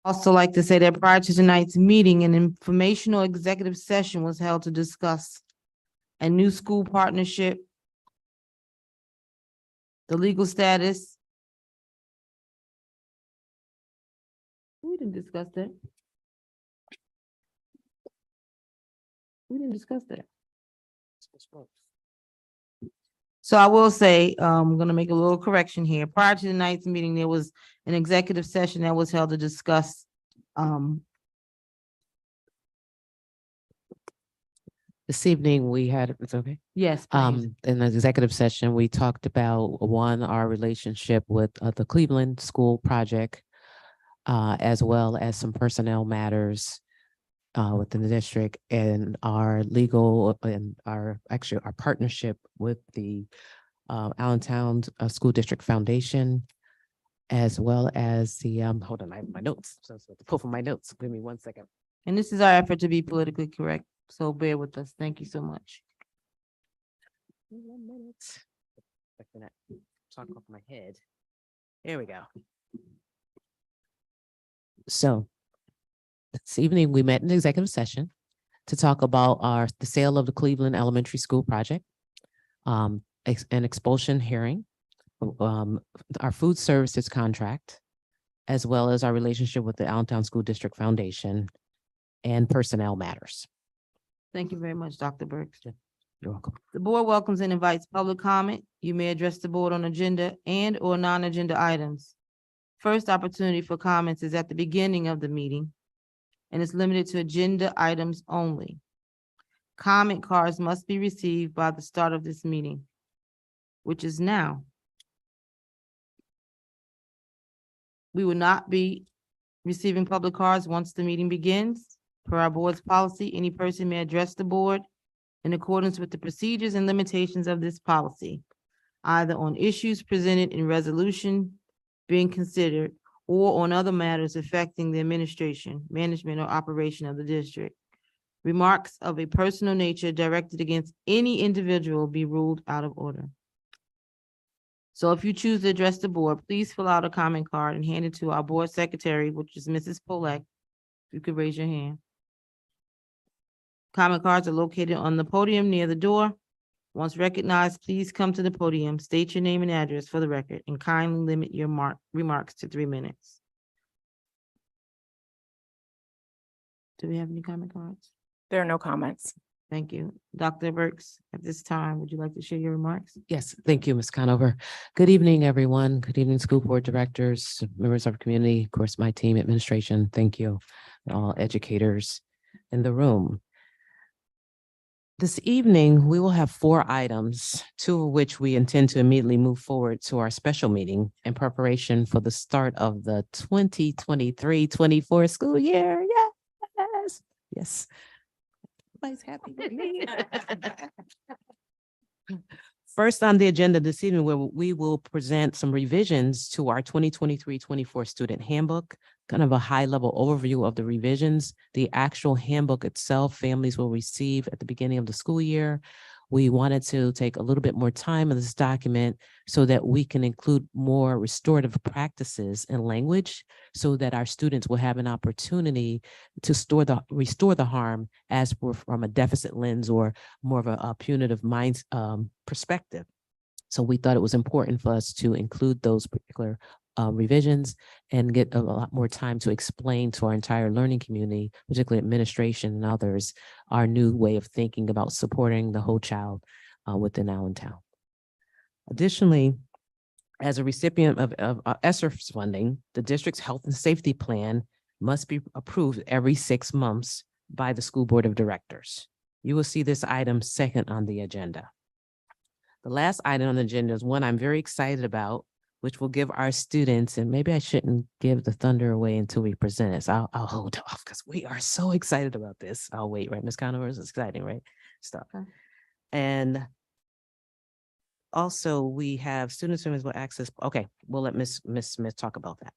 Also like to say that prior to tonight's meeting, an informational executive session was held to discuss a new school partnership, the legal status. We didn't discuss that. We didn't discuss that. So I will say, I'm gonna make a little correction here. Prior to tonight's meeting, there was an executive session that was held to discuss, This evening, we had, it's okay. yes, please. In the executive session, we talked about our relationship with the Cleveland School Project, as well as some personnel matters within the district, and our legal and our partnership with the Allentown School District Foundation, as well as the hold on, I have my notes. So I have to pull from my notes. Give me 1 second. And this is our effort to be politically correct, so bear with us. Thank you so much. 1 minute. Expecting that to talk off my head. There we go. So this evening, we met in executive session to talk about the sale of the Cleveland Elementary School project, an expulsion hearing, our food services contract, as well as our relationship with the Allentown School District Foundation and personnel matters. Thank you very much, Dr. Burks. You're welcome. The board welcomes and invites public comment. You may address the board on agenda and or non-agenda items. First opportunity for comments is at the beginning of the meeting and is limited to agenda items only. Comment cards must be received by the start of this meeting, which is now. We will not be receiving public cards once the meeting begins. Per our board's policy, any person may address the board in accordance with the procedures and limitations of this policy, either on issues presented in resolution being considered or on other matters affecting the administration, management, or operation of the district. Remarks of a personal nature directed against any individual will be ruled out of order. So if you choose to address the board, please fill out a comment card and hand it to our board secretary, which is Mrs. Polak. You could raise your hand. Comment cards are located on the podium near the door. Once recognized, please come to the podium, state your name and address for the record, and kindly limit your remarks to 3 minutes. Do we have any comment cards? There are no comments. Thank you. Dr. Burks, at this time, would you like to share your remarks? Yes, thank you, Ms. Conover. Good evening, everyone. Good evening, school board directors, members of our community, of course, my team, administration. Thank you, all educators in the room. This evening, we will have 4 items, 2 of which we intend to immediately move forward to our special meeting in preparation for the start of the 2023-24 school year. Yes, yes. Everybody's happy with me. First on the agenda this evening, where we will present some revisions to our 2023-24 student handbook, kind of a high-level overview of the revisions. The actual handbook itself, families will receive at the beginning of the school year. We wanted to take a little bit more time in this document so that we can include more restorative practices and language so that our students will have an opportunity to restore the harm as we're from a deficit lens or more of a punitive mind perspective. So we thought it was important for us to include those particular revisions and get a lot more time to explain to our entire learning community, particularly administration and others, our new way of thinking about supporting the whole child within Allentown. Additionally, as a recipient of ESSER funding, the district's health and safety plan must be approved every 6 months by the school board of directors. You will see this item second on the agenda. The last item on the agenda is one I'm very excited about, which will give our students, and maybe I shouldn't give the thunder away until we present it. So I'll hold off because we are so excited about this. I'll wait, right? Ms. Conover, it's exciting, right? Stop. Okay. And also we have students who will access. Okay, we'll let Ms. Smith talk about that.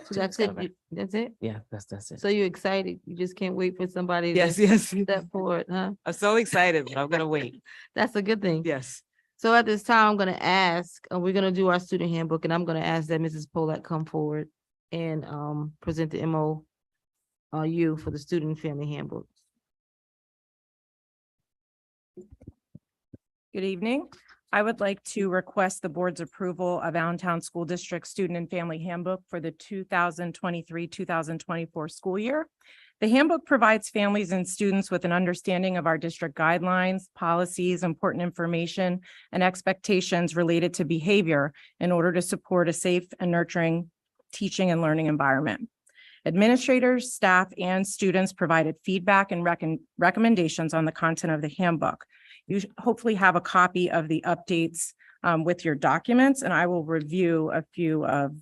So that's it. That's it? Yeah, that's it. So you're excited. You just can't wait for somebody Yes, to yes. step forward, huh? I'm so excited, but I'm gonna wait. That's a good thing. Yes. So at this time, I'm gonna ask, we're gonna do our student handbook, and I'm gonna ask that Mrs. Polak come forward and present the MOU for the student and family handbook. Good evening. I would like to request the board's approval of Allentown School District Student and Family Handbook for the 2023-2024 school year. The handbook provides families and students with an understanding of our district guidelines, policies, important information, and expectations related to behavior in order to support a safe and nurturing teaching and learning environment. Administrators, staff, and students provided feedback and recommendations on the content of the handbook. You hopefully have a copy of the updates with your documents, and I will review a few of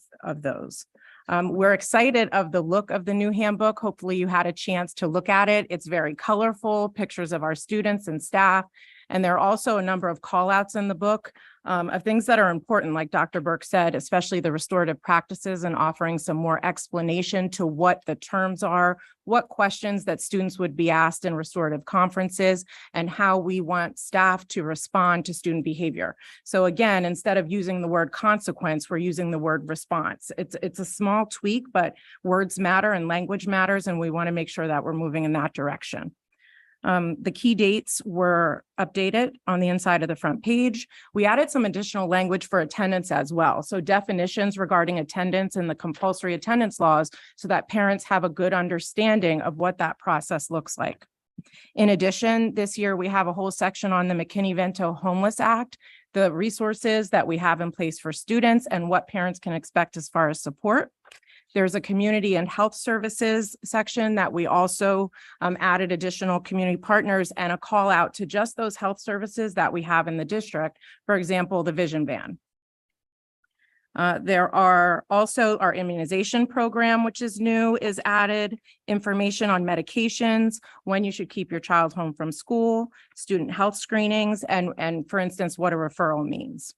those. We're excited of the look of the new handbook. Hopefully you had a chance to look at it. It's very colorful, pictures of our students and staff. And there are also a number of call outs in the book of things that are important, like Dr. Burke said, especially the restorative practices and offering some more explanation to what the terms are, what questions that students would be asked in restorative conferences, and how we want staff to respond to student behavior. So again, instead of using the word consequence, we're using the word response. It's a small tweak, but words matter and language matters, and we want to make sure that we're moving in that direction. The key dates were updated on the inside of the front page. We added some additional language for attendance as well. So definitions regarding attendance and the compulsory attendance laws so that parents have a good understanding of what that process looks like. In addition, this year we have a whole section on the McKinney-Vento Homeless Act, the resources that we have in place for students and what parents can expect as far as support. There's a community and health services section that we also added additional community partners and a call out to just those health services that we have in the district. For example, the vision van. There are also our immunization program, which is new, is added, information on medications, when you should keep your child home from school, student health screenings, and for instance, what a referral means.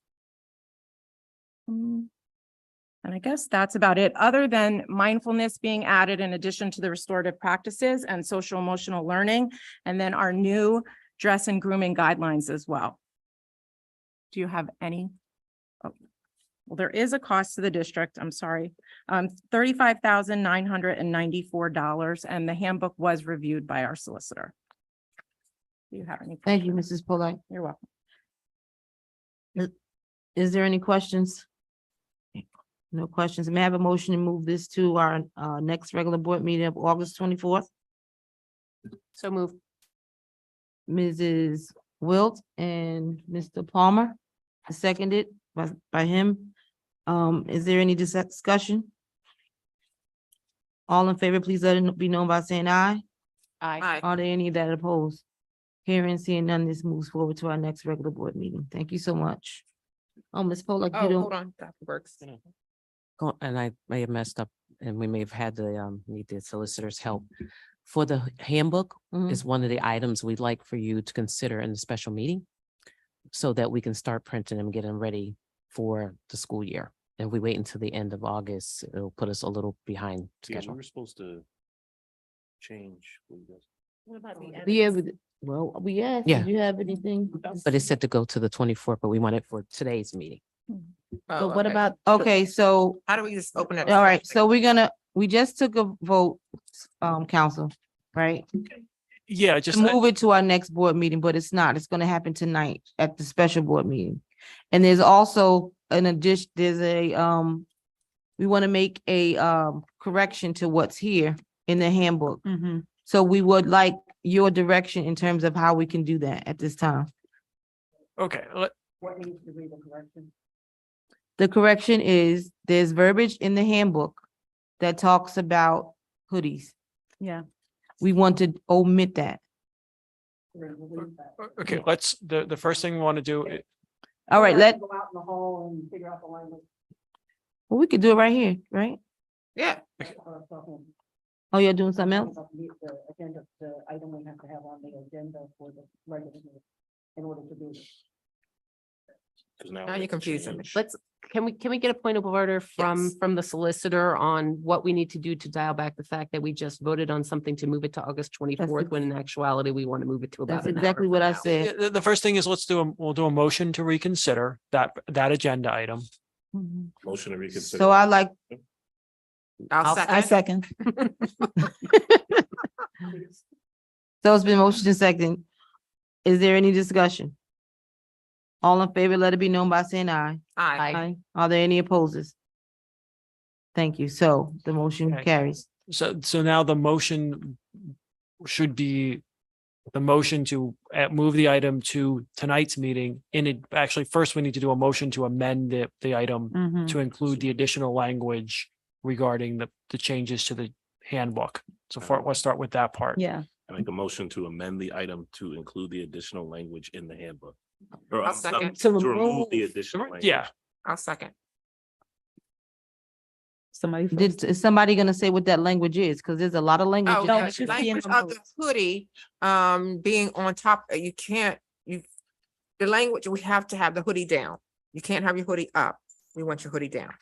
And I guess that's about it, other than mindfulness being added in addition to the restorative practices and social emotional learning, and then our new dress and grooming guidelines as well. Do you have any? Oh, well, there is a cost to the district, I'm sorry, $35,994, and the handbook was reviewed by our solicitor. Do you have any? Thank you, questions? Mrs. Polite. You're welcome. Is there any questions? No questions. May I have a motion to move this to our next regular board meeting of August 24th? So move. Mrs. Wilt and Mr. Palmer, seconded by him. Is there any discussion? All in favor, please let it be known by saying aye. Aye. Are there any that oppose? Hearing, seeing none, this moves forward to our next regular board meeting. Thank you so much. Ms. Pollock, you don't. on, Dr. Burks. And I may have messed up and we may have had to need the solicitor's help. For the handbook is one of the items we'd like for you to consider in the special meeting so that we can start printing them, get them ready for the school year. And if we wait until the end of August, it'll put us a little behind Yeah, we schedule. were supposed to change. What about the Yeah, well, we asked, Yeah. did you have anything? But it's set to go to the 24th, but we want it for today's meeting. So what about, okay, so, How do we just open it? all right, so we just took a vote, council, right? Yeah, To just, move it to our next board meeting, but it's not. It's gonna happen tonight at the special board meeting. And there's also an addition, there's a, we want to make a, correction to what's here in the handbook. So we would like your direction in terms of how we can do that at this time. okay, What needs to be the correction? The correction is there's verbiage in the handbook that talks about hoodies. Yeah. We want to omit that. okay, let's, the first thing we want to do, All right, Go out in the hall and figure out the language. well, we could do it right here, right? Yeah. Oh, you're doing something else? The agenda, the item we have to have on the agenda for the regular meeting in order to do it. Now you're confusing me. Can we get a point of order from the solicitor on what we need to do to dial back the fact that we just voted on something to move it to August 24th, when in actuality, we want to move it to about That's an hour exactly what from I now. said. the first thing is we'll do a motion to reconsider that agenda item. Mhm. Motion to reconsider. So I like, I second. So it's been motioned and second. Is there any discussion? All in favor, let it be known by saying aye. Aye. Are there any opposes? Thank you. So the motion Okay. carries. So now the motion should be the motion to move the item to tonight's meeting. Actually, first we need to do a motion to amend the item Mhm. to include the additional language regarding the changes to the handbook. So let's start with that part. Yeah. I make a motion to amend the item to include the additional language in the handbook. Or, I'll second. to remove the additional language. Yeah, I'll second. Somebody. Is somebody gonna say what that language is? Because there's a lot of language. Oh, in no, that. it should be in language of the hoodie, being on top, you can't, the language, we have to have the hoodie down. You can't have your hoodie up. We want your hoodie down.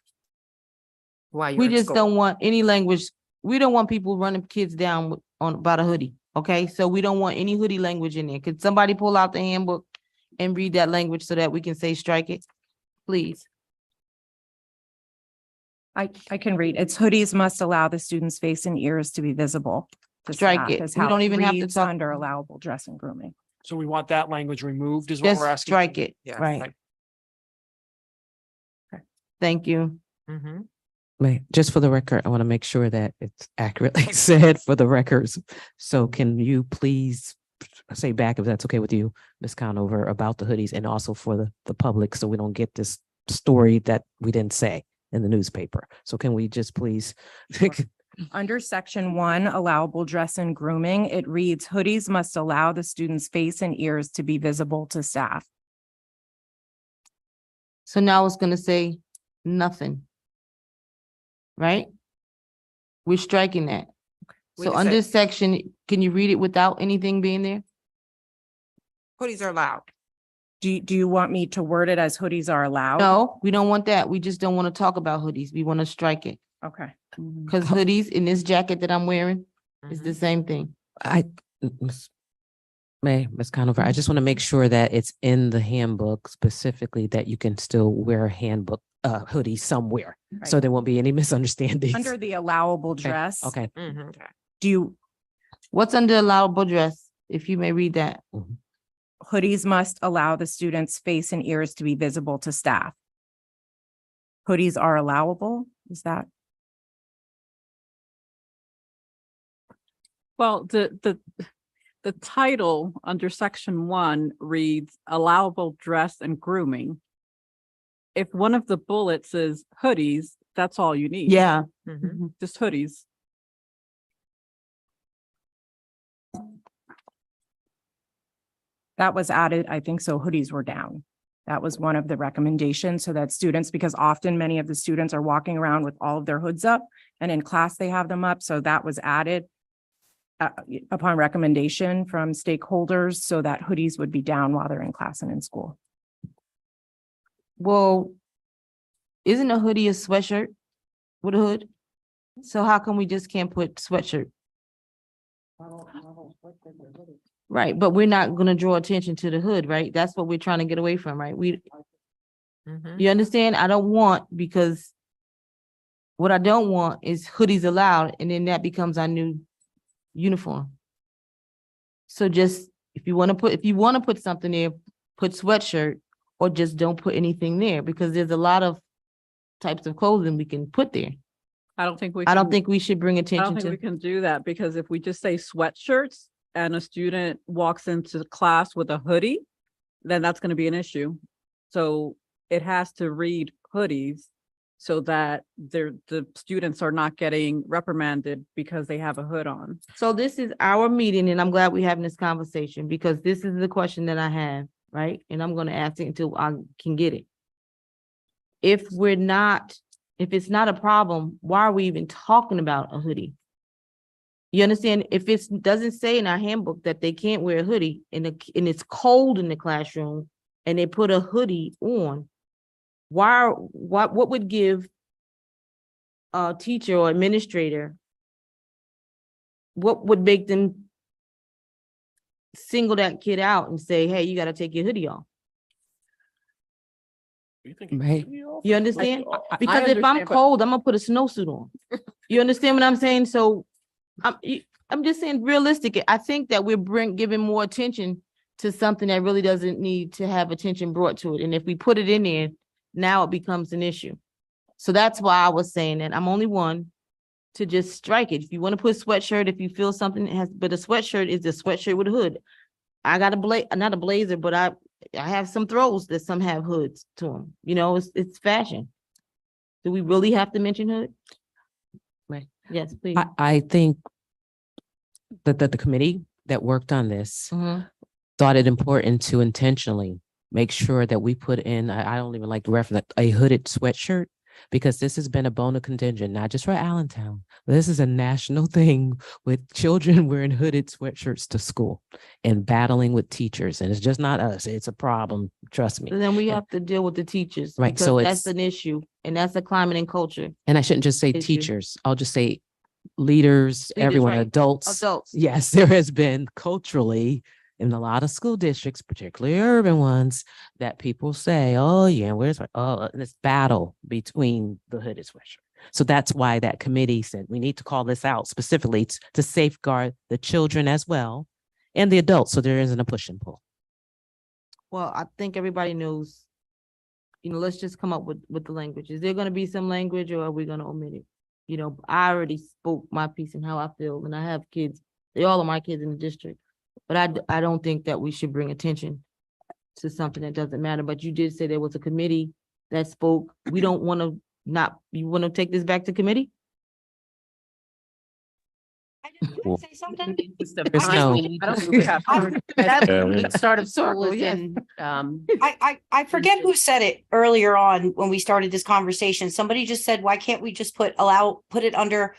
While you're We in just school. don't want any language. We don't want people running kids down on about a hoodie. Okay, so we don't want any hoodie language in there. Could somebody pull out the handbook and read that language so that we can say strike it? Please. I can read. It's hoodies must allow the student's face and ears to be visible. to Strike staff, it. is We how don't it even have to reads talk- Under allowable dress and grooming. so we want that language removed is what Just we're asking. strike it. Yes. Right. Thank you. Mhm. Wait, just for the record, I want to make sure that it's accurately said for the records. So can you please say back, if that's okay with you, Ms. Conover, about the hoodies and also for the public, so we don't get this story that we didn't say in the newspaper. So can we just please? Under section 1, allowable dress and grooming, it reads hoodies must allow the student's face and ears to be visible to staff. So now it's gonna say nothing. Right? We're striking that. We So just under said section, can you read it without anything being there? hoodies are allowed. Do you want me to word it as hoodies are allowed? No, we don't want that. We just don't want to talk about hoodies. We want to strike it. Okay. Because hoodies in this jacket that I'm wearing is the same thing. Ms. Conover, I just want to make sure that it's in the handbook specifically that you can still wear a handbook, hoodie somewhere. So Right. there won't be any misunderstandings. Under the allowable dress. Okay, Mhm. Do you, What's under allowable dress? If you may read that. hoodies must allow the student's face and ears to be visible to staff. Hoodies are allowable, is that? Well, the title under section 1 reads allowable dress and grooming. If one of the bullets is hoodies, that's all you need. Yeah. Mhm. Just hoodies. That was added, I think, so hoodies were down. That was one of the recommendations so that students, because often many of the students are walking around with all of their hoods up and in class they have them up. So that was added upon recommendation from stakeholders so that hoodies would be down while they're in class and in school. Well, isn't a hoodie a sweatshirt with a hood? So how come we just can't put sweatshirt? Right, but we're not gonna draw attention to the hood, right? That's what we're trying to get away from, right? Mhm. You understand? I don't want, because what I don't want is hoodies allowed, and then that becomes our new uniform. So just, if you wanna put something there, put sweatshirt, or just don't put anything there, because there's a lot of types of clothing we can put there. I don't think we. I don't can- think we should bring I attention don't think we to, can do that because if we just say sweatshirts and a student walks into class with a hoodie, then that's going to be an issue. So it has to read hoodies so that the students are not getting reprimanded because they have a hood on. so this is our meeting, and I'm glad we're having this conversation, because this is the question that I have, right? And I'm gonna ask it until I can get it. If it's not a problem, why are we even talking about a hoodie? You understand? If it doesn't say in our handbook that they can't wear a hoodie and it's cold in the classroom and they put a hoodie on, what would give a teacher or administrator, what would make them single that kid out and say, hey, you gotta take your hoodie off? You think he Right. can be off? You understand? Like, Because if I'm understand, but- cold, I'm gonna put a snowsuit on. You understand what I'm saying? So I'm just saying realistic. I think that we're giving more attention to something that really doesn't need to have attention brought to it. And if we put it in there, now it becomes an issue. So that's why I was saying that I'm only one to just strike it. If you want to put sweatshirt, if you feel something has, but a sweatshirt is a sweatshirt with a hood. I got not a blazer, but I have some throws that some have hoods to them. You know, it's fashion. Do we really have to mention hood? Right. Yes, please. I think that the committee that worked on this Mhm. thought it important to intentionally make sure that we put in, I don't even like the reference, a hooded sweatshirt, because this has been a bone of contention, not just for Allentown. This is a national thing with children wearing hooded sweatshirts to school and battling with teachers. And it's just not us. It's a problem. Trust me. So then we have to deal with the teachers. Right, Because so that's it's- an issue and that's a climate and culture. And I shouldn't just say issue. teachers. I'll just say leaders, everyone, right. adults. Adults. Yes, there has been culturally in a lot of school districts, particularly urban ones, that people say, oh, yeah, where's my, oh, this battle between the hooded sweatshirt. So that's why that committee said we need to call this out specifically to safeguard the children as well and the adults. So there isn't a push and pull. Well, I think everybody knows, you know, let's just come up with the language. Is there gonna be some language or are we gonna omit it? You know, I already spoke my piece and how I feel, and I have kids, they all are my kids in the district. But I don't think that we should bring attention to something that doesn't matter. But you did say there was a committee that spoke. We don't wanna you wanna take this back to committee? Well, There's no- We start of Circle, school is yes. in, I forget who said it earlier on when we started this conversation. Somebody just said, why can't we just put it under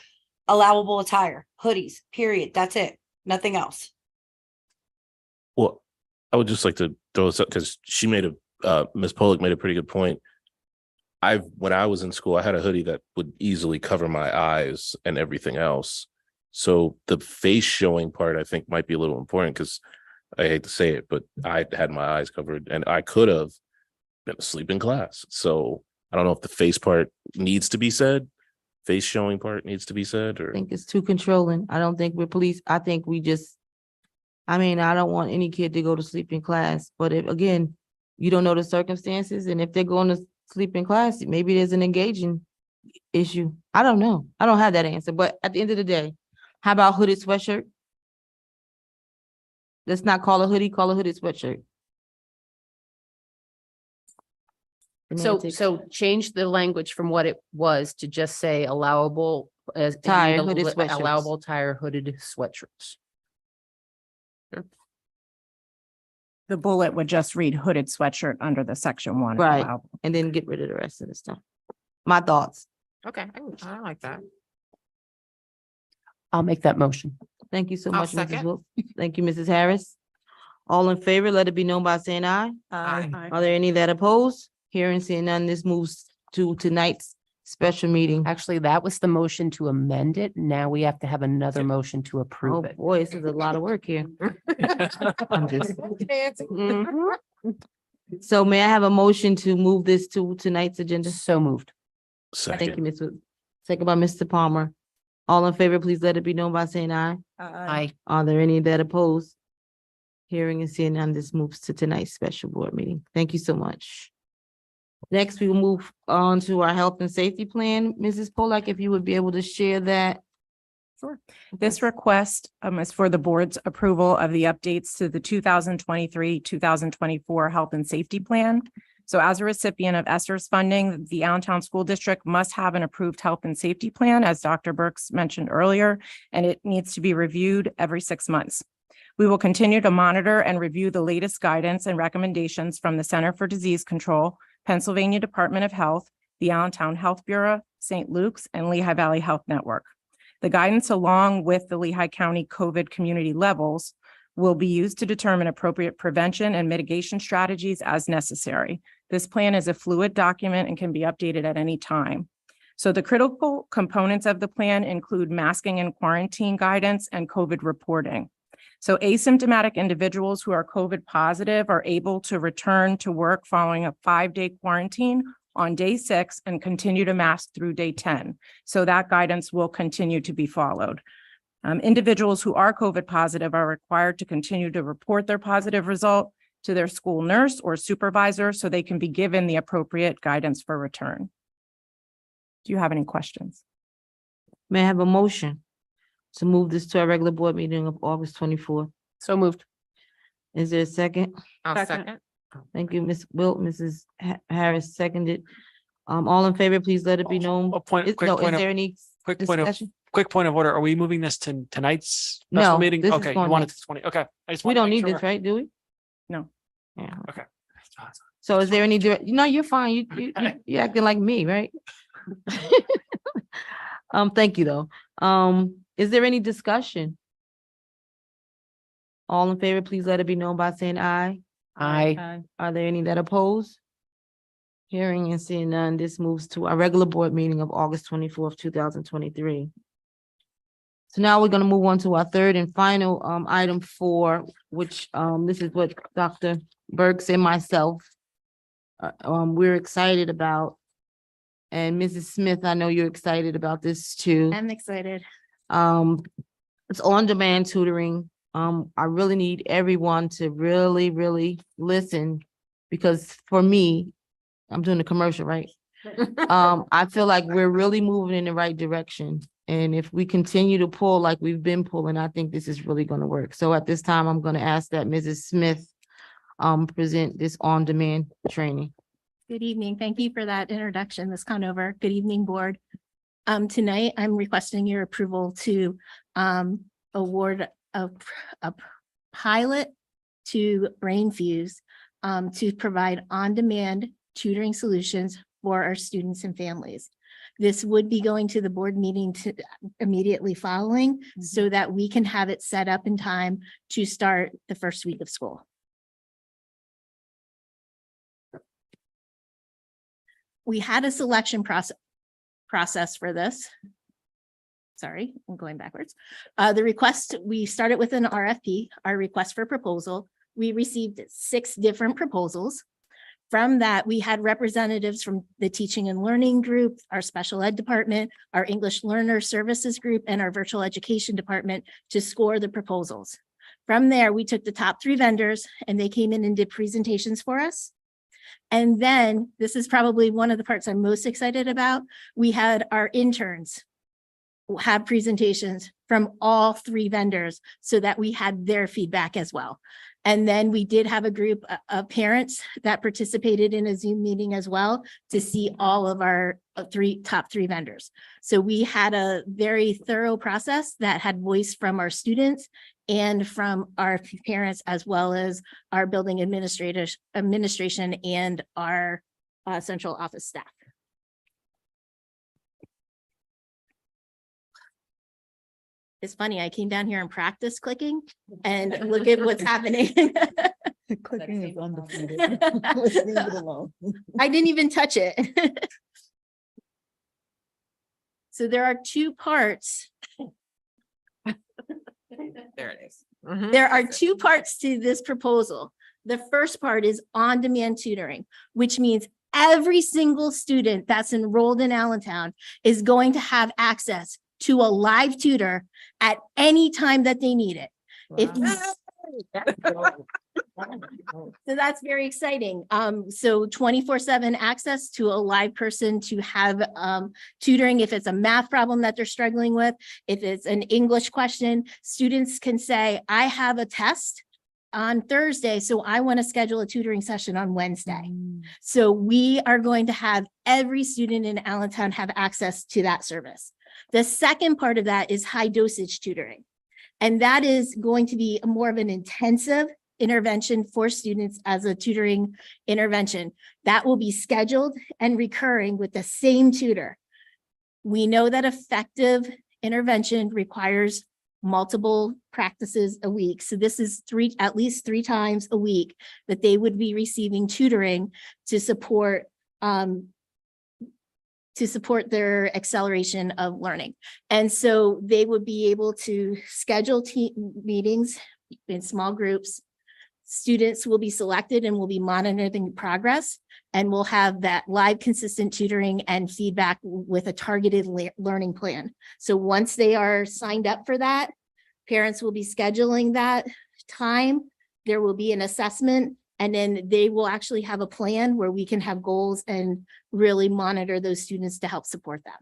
allowable attire, hoodies, period. That's it. Nothing else. Well, I would just like to throw this up because she made Ms. Pollock made a pretty good point. When I was in school, I had a hoodie that would easily cover my eyes and everything else. So the face showing part, I think, might be a little important because I hate to say it, but I had my eyes covered and I could have been asleep in class. So I don't know if the face part needs to be said, face showing part needs to be said, I or think it's too controlling. I don't think we're police. I think we just, I mean, I don't want any kid to go to sleep in class, but if, again, you don't know the circumstances, and if they're going to sleep in class, maybe there's an engaging issue. I don't know. I don't have that answer, but at the end of the day, how about hooded sweatshirt? Let's not call a hoodie, call a hooded sweatshirt. so change the language from what it was to just say allowable as Tire, hooded sweatshirts. allowable tire hooded sweatshirts. The bullet would just read hooded sweatshirt under the section 1. Right. allowable. And then get rid of the rest of the stuff. My thoughts. Okay, I like that. I'll make that motion. Thank you so I'll much, Mrs. second. Wilson. Thank you, Mrs. Harris. All in favor, let it be known by saying aye. Aye. Are there any that oppose? Hearing seeing none, this moves to tonight's special meeting. Actually, that was the motion to amend it. Now we have to have another motion to Oh, approve it. boy, this is a lot of work here. I'm just- Mhm. So may I have a motion to move this to tonight's agenda? So moved. Thank you, second. Ms. Wood. Second by Mr. Palmer. All in favor, please let it be known by saying aye. Aye. Are there any that oppose? Hearing and seeing none, this moves to tonight's special board meeting. Thank you so much. Next, we will move on to our health and safety plan. Mrs. Polak, if you would be able to share that. Sure. This request is for the board's approval of the updates to the 2023-2024 Health and Safety Plan. So as a recipient of ESSER's funding, the Allentown School District must have an approved health and safety plan, as Dr. Burks mentioned earlier, and it needs to be reviewed every 6 months. We will continue to monitor and review the latest guidance and recommendations from the Center for Disease Control, Pennsylvania Department of Health, the Allentown Health Bureau, St. Luke's, and Lehigh Valley Health Network. The guidance, along with the Lehigh County COVID community levels, will be used to determine appropriate prevention and mitigation strategies as necessary. This plan is a fluid document and can be updated at any time. So the critical components of the plan include masking and quarantine guidance and COVID reporting. So asymptomatic individuals who are COVID positive are able to return to work following a 5-day quarantine on day 6 and continue to mask through day 10. So that guidance will continue to be followed. Individuals who are COVID positive are required to continue to report their positive result to their school nurse or supervisor so they can be given the appropriate guidance for return. Do you have any questions? May I have a motion to move this to our regular board meeting of August 24th? So moved. Is there a second? I'll Second. second. Thank you, Ms. Wilt. Mrs. Harris seconded. All in favor, please let it be known. A point, Is quick point there of, any quick point of, discussion? quick point of order. Are we moving this to tonight's No, special meeting? this is Okay, you going want it next. to 20, okay. I just We wanted to don't make need this, sure. right? Do we? No. Yeah. Okay. So is there any, no, you're fine. You're acting like me, right? Thank you though. Is there any discussion? All in favor, please let it be known by saying aye. Aye. Are there any that oppose? Hearing and seeing none, this moves to our regular board meeting of August 24th, 2023. So now we're gonna move on to our third and final item 4, which this is what Dr. Burks and myself we're excited about. And Mrs. Smith, I know you're excited about this too. I'm excited. It's on-demand tutoring. I really need everyone to really listen, because for me, I'm doing a commercial, right? I feel like we're really moving in the right direction. And if we continue to pull like we've been pulling, I think this is really gonna work. So at this time, I'm gonna ask that Mrs. Smith present this on-demand training. Good evening. Thank you for that introduction, Ms. Conover. Good evening, board. Tonight, I'm requesting your approval to award a pilot to Brainfuse to provide on-demand tutoring solutions for our students and families. This would be going to the board meeting to immediately following so that we can have it set up in time to start the first week of school. We had a selection process for this. Sorry, I'm going backwards. The request, we started with an RFP, our request for proposal. We received 6 different proposals. From that, we had representatives from the teaching and learning group, our special ed department, our English learner services group, and our virtual education department to score the proposals. From there, we took the top 3 vendors and they came in and did presentations for us. And then, this is probably one of the parts I'm most excited about. We had our interns have presentations from all 3 vendors so that we had their feedback as well. And then we did have a group of parents that participated in a Zoom meeting as well to see all of our top 3 vendors. So we had a very thorough process that had voice from our students and from our parents, as well as our building administration and our central office staff. It's funny, I came down here and practiced clicking and look at what's happening. Clicking is undefeated. I didn't even touch it. So there are 2 parts. There it is. Mhm. There are 2 parts to this proposal. The first part is on-demand tutoring, which means every single student that's enrolled in Allentown is going to have access to a live tutor at any time that they need it. If So that's very exciting. So 24/7 access to a live person to have tutoring. If it's a math problem that they're struggling with, if it's an English question, students can say, I have a test on Thursday, so I want to schedule a tutoring session on Wednesday. So we are going to have every student in Allentown have access to that service. The second part of that is high dosage tutoring. And that is going to be more of an intensive intervention for students as a tutoring intervention that will be scheduled and recurring with the same tutor. We know that effective intervention requires multiple practices a week. So this is at least 3 times a week that they would be receiving tutoring to support their acceleration of learning. And so they would be able to schedule meetings in small groups. Students will be selected and will be monitoring progress, and we'll have that live consistent tutoring and feedback with a targeted learning plan. So once they are signed up for that, parents will be scheduling that time. There will be an assessment, and then they will actually have a plan where we can have goals and really monitor those students to help support them.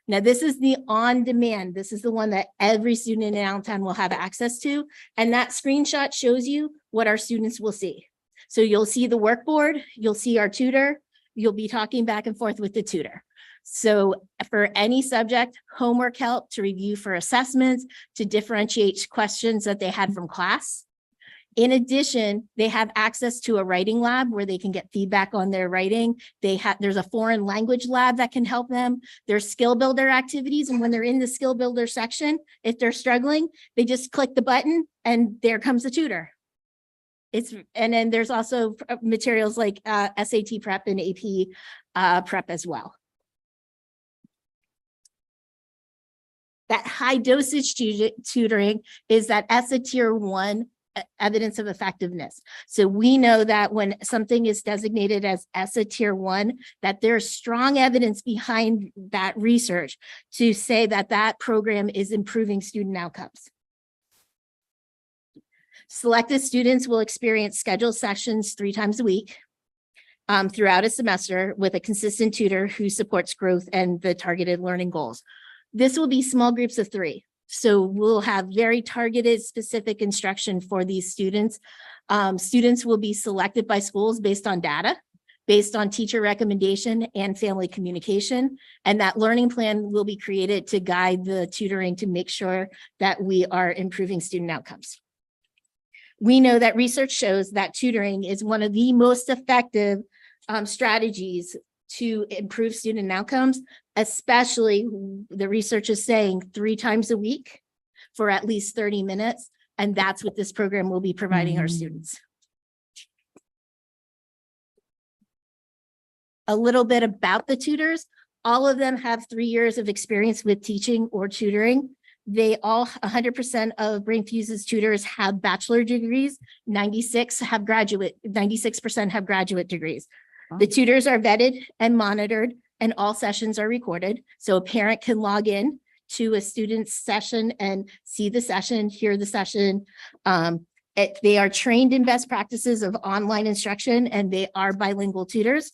Now, this is the on-demand. This is the one that every student in Allentown will have access to. And that screenshot shows you what our students will see. So you'll see the workboard, you'll see our tutor, you'll be talking back and forth with the tutor. So for any subject, homework help to review for assessments, to differentiate questions that they had from class. In addition, they have access to a writing lab where they can get feedback on their writing. There's a foreign language lab that can help them. There's skill builder activities. And when they're in the skill builder section, if they're struggling, they just click the button and there comes the tutor. And then there's also materials like SAT prep and AP prep as well. That high dosage tutoring is that ESSA Tier 1 evidence of effectiveness. So we know that when something is designated as ESSA Tier 1, that there's strong evidence behind that research to say that that program is improving student outcomes. Selected students will experience scheduled sessions 3 times a week throughout a semester with a consistent tutor who supports growth and the targeted learning goals. This will be small groups of 3. So we'll have very targeted, specific instruction for these students. Students will be selected by schools based on data, based on teacher recommendation and family communication. And that learning plan will be created to guide the tutoring to make sure that we are improving student outcomes. We know that research shows that tutoring is one of the most effective strategies to improve student outcomes, especially the research is saying 3 times a week for at least 30 minutes. And that's what this program will be providing our students. A little bit about the tutors. All of them have 3 years of experience with teaching or tutoring. They all, 100% of Brainfuse's tutors have bachelor degrees. 96% have graduate degrees. The tutors are vetted and monitored, and all sessions are recorded. So a parent can log in to a student's session and see the session, hear the session. They are trained in best practices of online instruction, and they are bilingual tutors.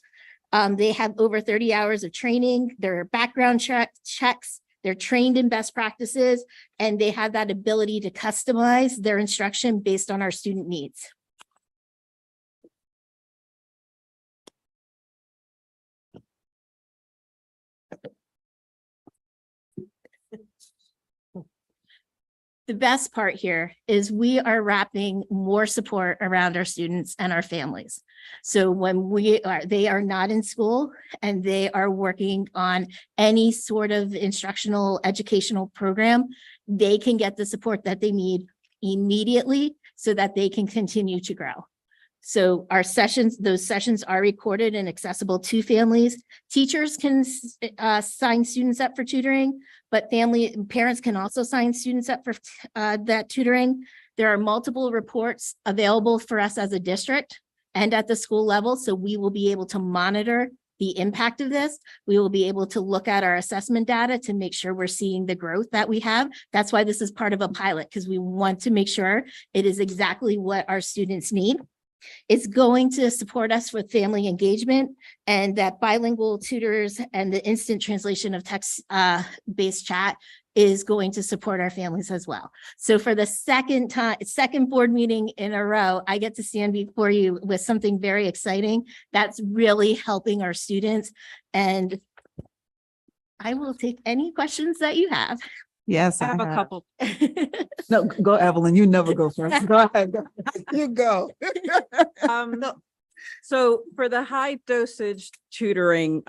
They have over 30 hours of training. There are background checks. They're trained in best practices, and they have that ability to customize their instruction based on our student needs. The best part here is we are wrapping more support around our students and our families. So when they are not in school and they are working on any sort of instructional educational program, they can get the support that they need immediately so that they can continue to grow. So our sessions, those sessions are recorded and accessible to families. Teachers can sign students up for tutoring, but parents can also sign students up for that tutoring. There are multiple reports available for us as a district and at the school level. So we will be able to monitor the impact of this. We will be able to look at our assessment data to make sure we're seeing the growth that we have. That's why this is part of a pilot, because we want to make sure it is exactly what our students need. It's going to support us with family engagement, and that bilingual tutors and the instant translation of text based chat is going to support our families as well. So for the second board meeting in a row, I get to stand before you with something very exciting that's really helping our students. And I will take any questions that you have. Yes, I have a couple. No, go Evelyn, you never go first. Go ahead. You go. So for the high dosage tutoring,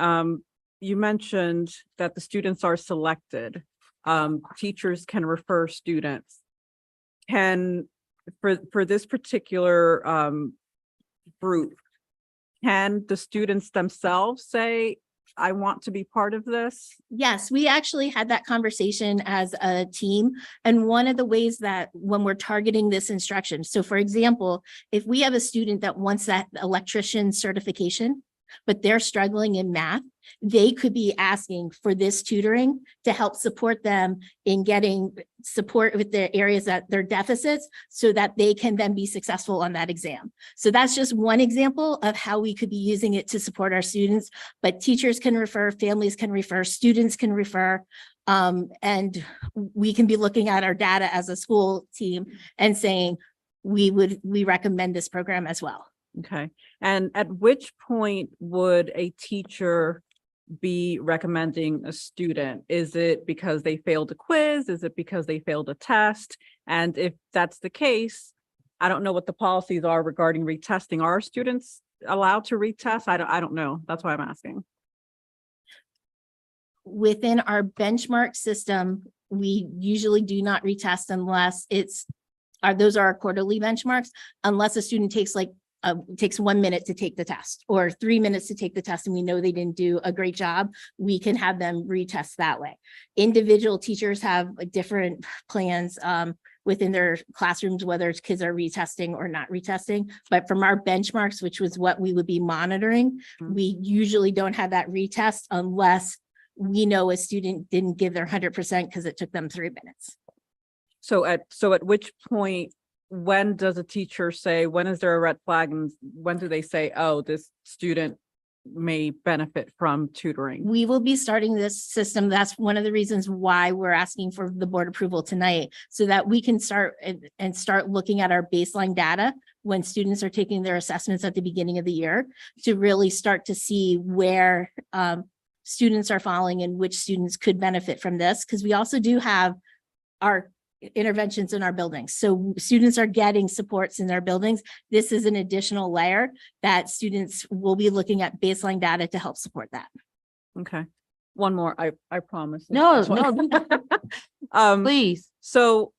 you mentioned that the students are selected. Teachers can refer students. For this particular group, can the students themselves say, I want to be part of this? Yes, we actually had that conversation as a team. And one of the ways that when we're targeting this instruction, so for example, if we have a student that wants that electrician certification, but they're struggling in math, they could be asking for this tutoring to help support them in getting support with the areas that they're deficits so that they can then be successful on that exam. So that's just one example of how we could be using it to support our students, but teachers can refer, families can refer, students can refer, and we can be looking at our data as a school team and saying, we recommend this program as well. Okay. And at which point would a teacher be recommending a student? Is it because they failed a quiz? Is it because they failed a test? And if that's the case, I don't know what the policies are regarding retesting. Are students allowed to retest? I don't know. That's why I'm asking. Within our benchmark system, we usually do not retest unless those are our quarterly benchmarks, unless a student takes 1 minute to take the test or 3 minutes to take the test and we know they didn't do a great job, we can have them retest that way. Individual teachers have different plans within their classrooms, whether it's kids are retesting or not retesting. But from our benchmarks, which was what we would be monitoring, we usually don't have that retest unless we know a student didn't give their 100% because it took them 3 minutes. So at which point, when does a teacher say, when is there a red flag, and when do they say, oh, this student may benefit from tutoring? We will be starting this system. That's one of the reasons why we're asking for the board approval tonight, so that we can start looking at our baseline data when students are taking their assessments at the beginning of the year to really start to see where students are falling and which students could benefit from this. Because we also do have our interventions in our buildings. So students are getting supports in their buildings. This is an additional layer that students will be looking at baseline data to help support that. Okay. One more, I promise. No, Um, please. so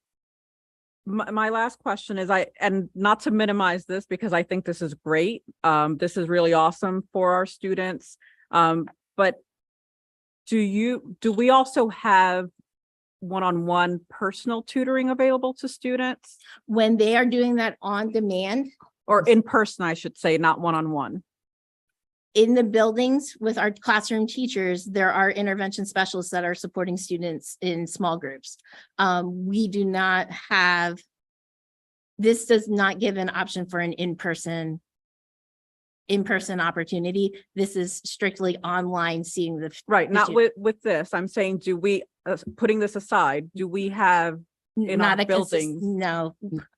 my last question is, and not to minimize this because I think this is great. This is really awesome for our students. But do we also have one-on-one personal tutoring available to students? When they are doing that on demand Or in person, I should say, not one-on-one. in the buildings with our classroom teachers, there are intervention specialists that are supporting students in small groups. We do not have, this does not give an option for an in-person opportunity. This is strictly online, seeing the. Right, the not student. with this. I'm saying, do we, putting this aside, do we have in Not our a buildings? No,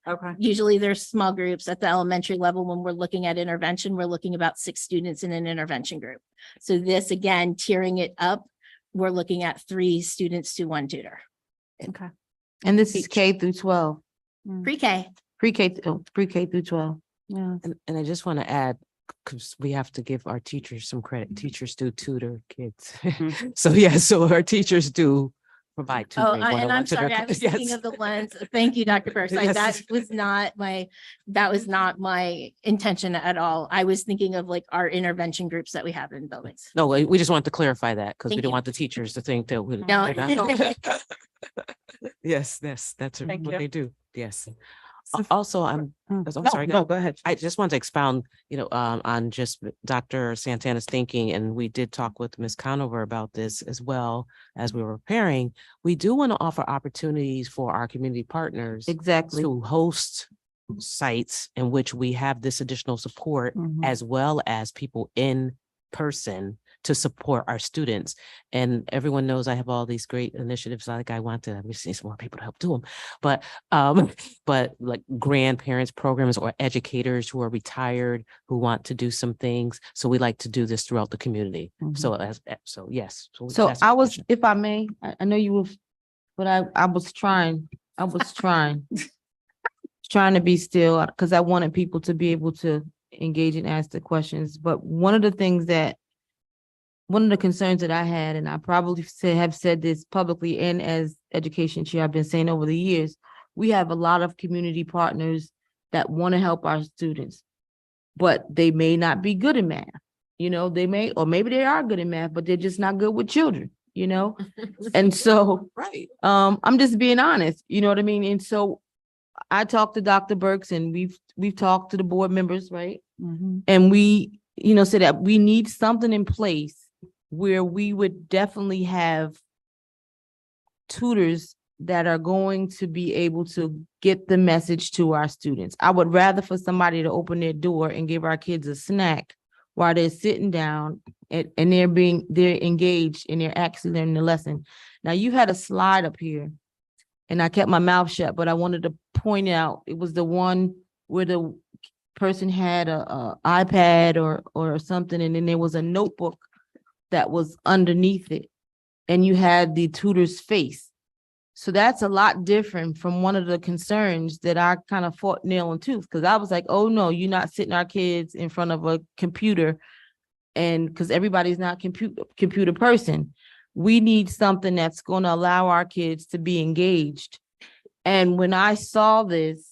Okay, usually there's small groups at the elementary level. When we're looking at intervention, we're looking about 6 students in an intervention group. So this, again, tiering it up, we're looking at 3 students to 1 tutor. okay. And this is K through 12, Pre-K. pre-K through 12. Yeah. And I just want to add, because we have to give our teachers some credit. Teachers do tutor kids. So yeah, so our teachers do provide Oh, tutoring. and I'm 101 to their sorry, I was yes. thinking of the lens. Thank you, Dr. Burks. Yes. That was not my intention at all. I was thinking of like our intervention groups that we have in buildings. No, we just want to clarify that because we Thank don't you. want the teachers to think that we. No. they're not- Yes, that's Thank what you. they do. Yes. So- Also, I'm sorry. No, go ahead. I just want to expound, on just Dr. Santana's thinking, and we did talk with Ms. Conover about this as well as we were preparing. We do want to offer opportunities for our community partners Exactly. to host sites in which we have this additional support, Mhm. as well as people in person to support our students. And everyone knows I have all these great initiatives, like I want to receive some more people to help do them. But like grandparents programs or educators who are retired, who want to do some things. So we like to do this throughout the community. Mhm. So yes. So that's the I was, question. if I may, I know you were, but I was trying trying to be still because I wanted people to be able to engage and ask the questions. But one of the concerns that I had, and I probably have said this publicly and as education chair, I've been saying over the years, we have a lot of community partners that want to help our students, but they may not be good in math. You know, they may, or maybe they are good in math, but they're just not good with children, you know? And so, Right. I'm just being honest, you know what I mean? And so I talked to Dr. Burks and we've talked to the board members, right? And we, you know, said that we need something in place where we would definitely have tutors that are going to be able to get the message to our students. I would rather for somebody to open their door and give our kids a snack while they're sitting down and they're engaged and they're actually learning the lesson. Now, you had a slide up here and I kept my mouth shut, but I wanted to point out, it was the one where the person had a iPad or something, and then there was a notebook that was underneath it, and you had the tutor's face. So that's a lot different from one of the concerns that I kind of fought nail and tooth, because I was like, oh no, you're not sitting our kids in front of a computer, and because everybody's not computer person. We need something that's going to allow our kids to be engaged. And when I saw this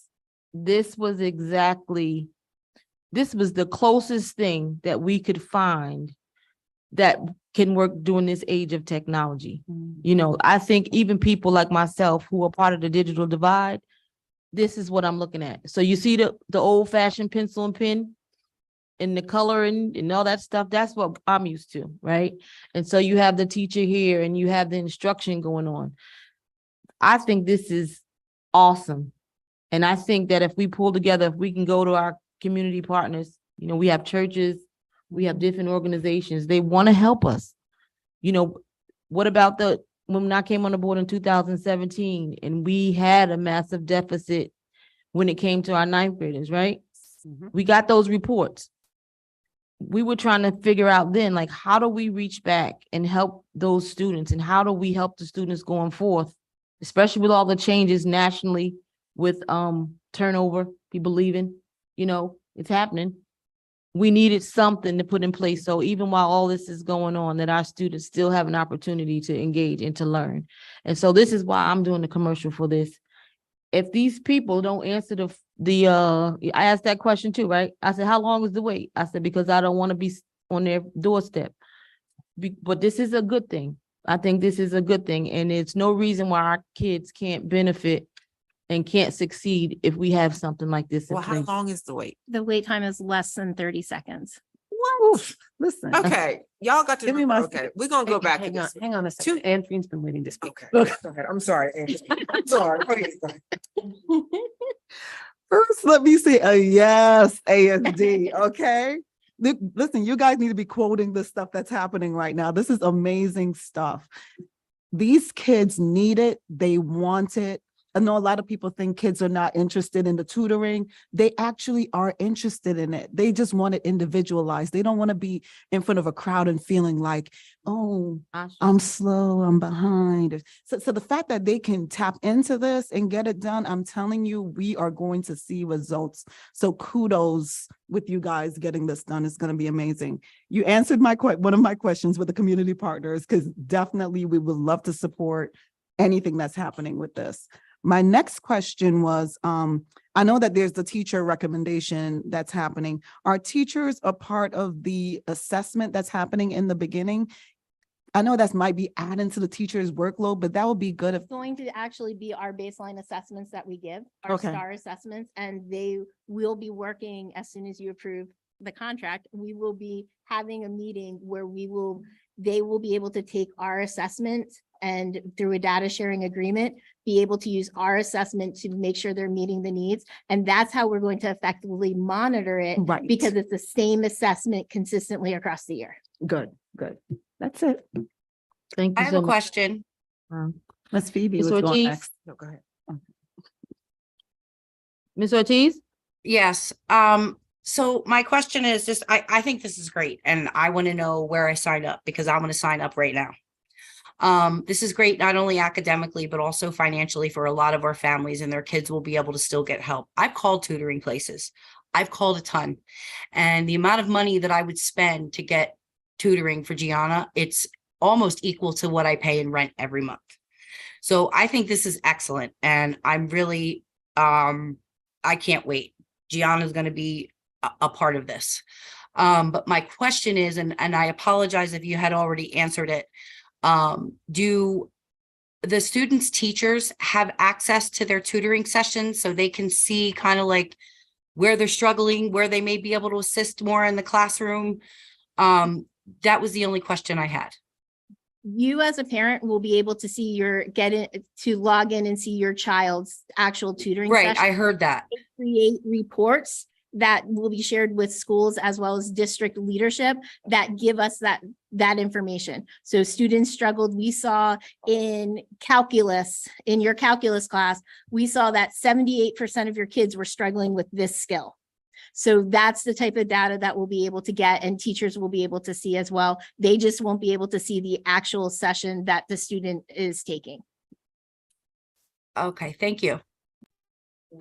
was the closest thing that we could find that can work during this age of technology. You know, I think even people like myself who are part of the digital divide, this is what I'm looking at. So you see the old fashioned pencil and pen and the coloring and all that stuff, that's what I'm used to, right? And so you have the teacher here and you have the instruction going on. I think this is awesome. And I think that if we pull together, if we can go to our community partners, you know, we have churches, we have different organizations, they want to help us. You know, what about when I came on the board in 2017 and we had a massive deficit when it came to our ninth graders, right? We got those reports. We were trying to figure out then, like, how do we reach back and help those students? And how do we help the students going forth, especially with all the changes nationally with turnover, people leaving, you know, it's happening. We needed something to put in place. So even while all this is going on, that our students still have an opportunity to engage and to learn. And so this is why I'm doing the commercial for this. If these people don't answer I asked that question too, right? I said, how long is the wait? I said, because I don't want to be on their doorstep. But this is a good thing. I think this is a good thing. And it's no reason why our kids can't benefit and can't succeed if we have something like this in Well, how place. long is the wait? The wait time is less than 30 seconds. Oof, listen. Okay, y'all got to, Give me my- okay, we're gonna go back to Hang on, this. hang on a second. Andrene's been waiting to speak. Okay, Look. go ahead. I'm sorry, Angie. I'm sorry. Please. First, let me say a yes, ASD, okay? Listen, you guys need to be quoting the stuff that's happening right now. This is amazing stuff. These kids need it. They want it. I know a lot of people think kids are not interested in the tutoring. They actually are interested in it. They just want it individualized. They don't want to be in front of a crowd and feeling like, oh, I'm slow, I'm behind. So the fact that they can tap into this and get it done, I'm telling you, we are going to see results. So kudos with you guys getting this done. It's going to be amazing. You answered one of my questions with the community partners, because definitely we would love to support anything that's happening with this. My next question was, I know that there's the teacher recommendation that's happening. Are teachers a part of the assessment that's happening in the beginning? I know that might be adding to the teacher's workload, but that would be good if, It's going to actually be our baseline assessments that we give, our Okay. STAR assessments, and they will be working as soon as you approve the contract. We will be having a meeting where they will be able to take our assessment and through a data sharing agreement, be able to use our assessment to make sure they're meeting the needs. And that's how we're going to effectively monitor it, right. because it's the same assessment consistently across the year. Good. That's it. Thank I you have so a much. question. Miss Phoebe Ms. was going Ortiz? next. No, go ahead. Ms. Ortiz? Yes, so my question is just, I think this is great, and I want to know where I sign up, because I want to sign up right now. This is great, not only academically, but also financially for a lot of our families, and their kids will be able to still get help. I've called tutoring places. I've called a ton, and the amount of money that I would spend to get tutoring for Gianna, it's almost equal to what I pay in rent every month. So I think this is excellent, and I'm really, I can't wait. Gianna's going to be a part of this. But my question is, and I apologize if you had already answered it. Do the students' teachers have access to their tutoring sessions so they can see kind of like where they're struggling, where they may be able to assist more in the classroom? That was the only question I had. You as a parent will be able to see to log in and see your child's actual tutoring Right, session. I heard that. Create reports that will be shared with schools as well as district leadership that give us that information. So students struggled. We saw in calculus, in your calculus class, we saw that 78% of your kids were struggling with this skill. So that's the type of data that we'll be able to get, and teachers will be able to see as well. They just won't be able to see the actual session that the student is taking. Okay, thank you.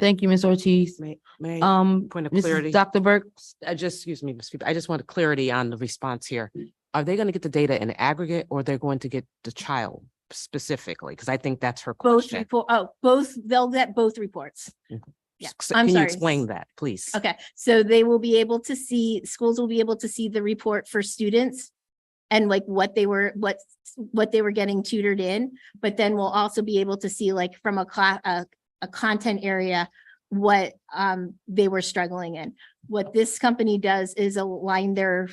Thank you, Ms. Ortiz. May, point of Mrs. clarity. Dr. Burks, excuse me, Ms. Phoebe, I just wanted clarity on the response here. Are they going to get the data in aggregate, or they're going to get the child specifically? Because I think that's her question. They'll get both reports. Yeah, Can you explain that, please? Okay, so they will be able to see, schools will be able to see the report for students and like what they were getting tutored in, but then we'll also be able to see like from a content area what they were struggling in. What this company does is align their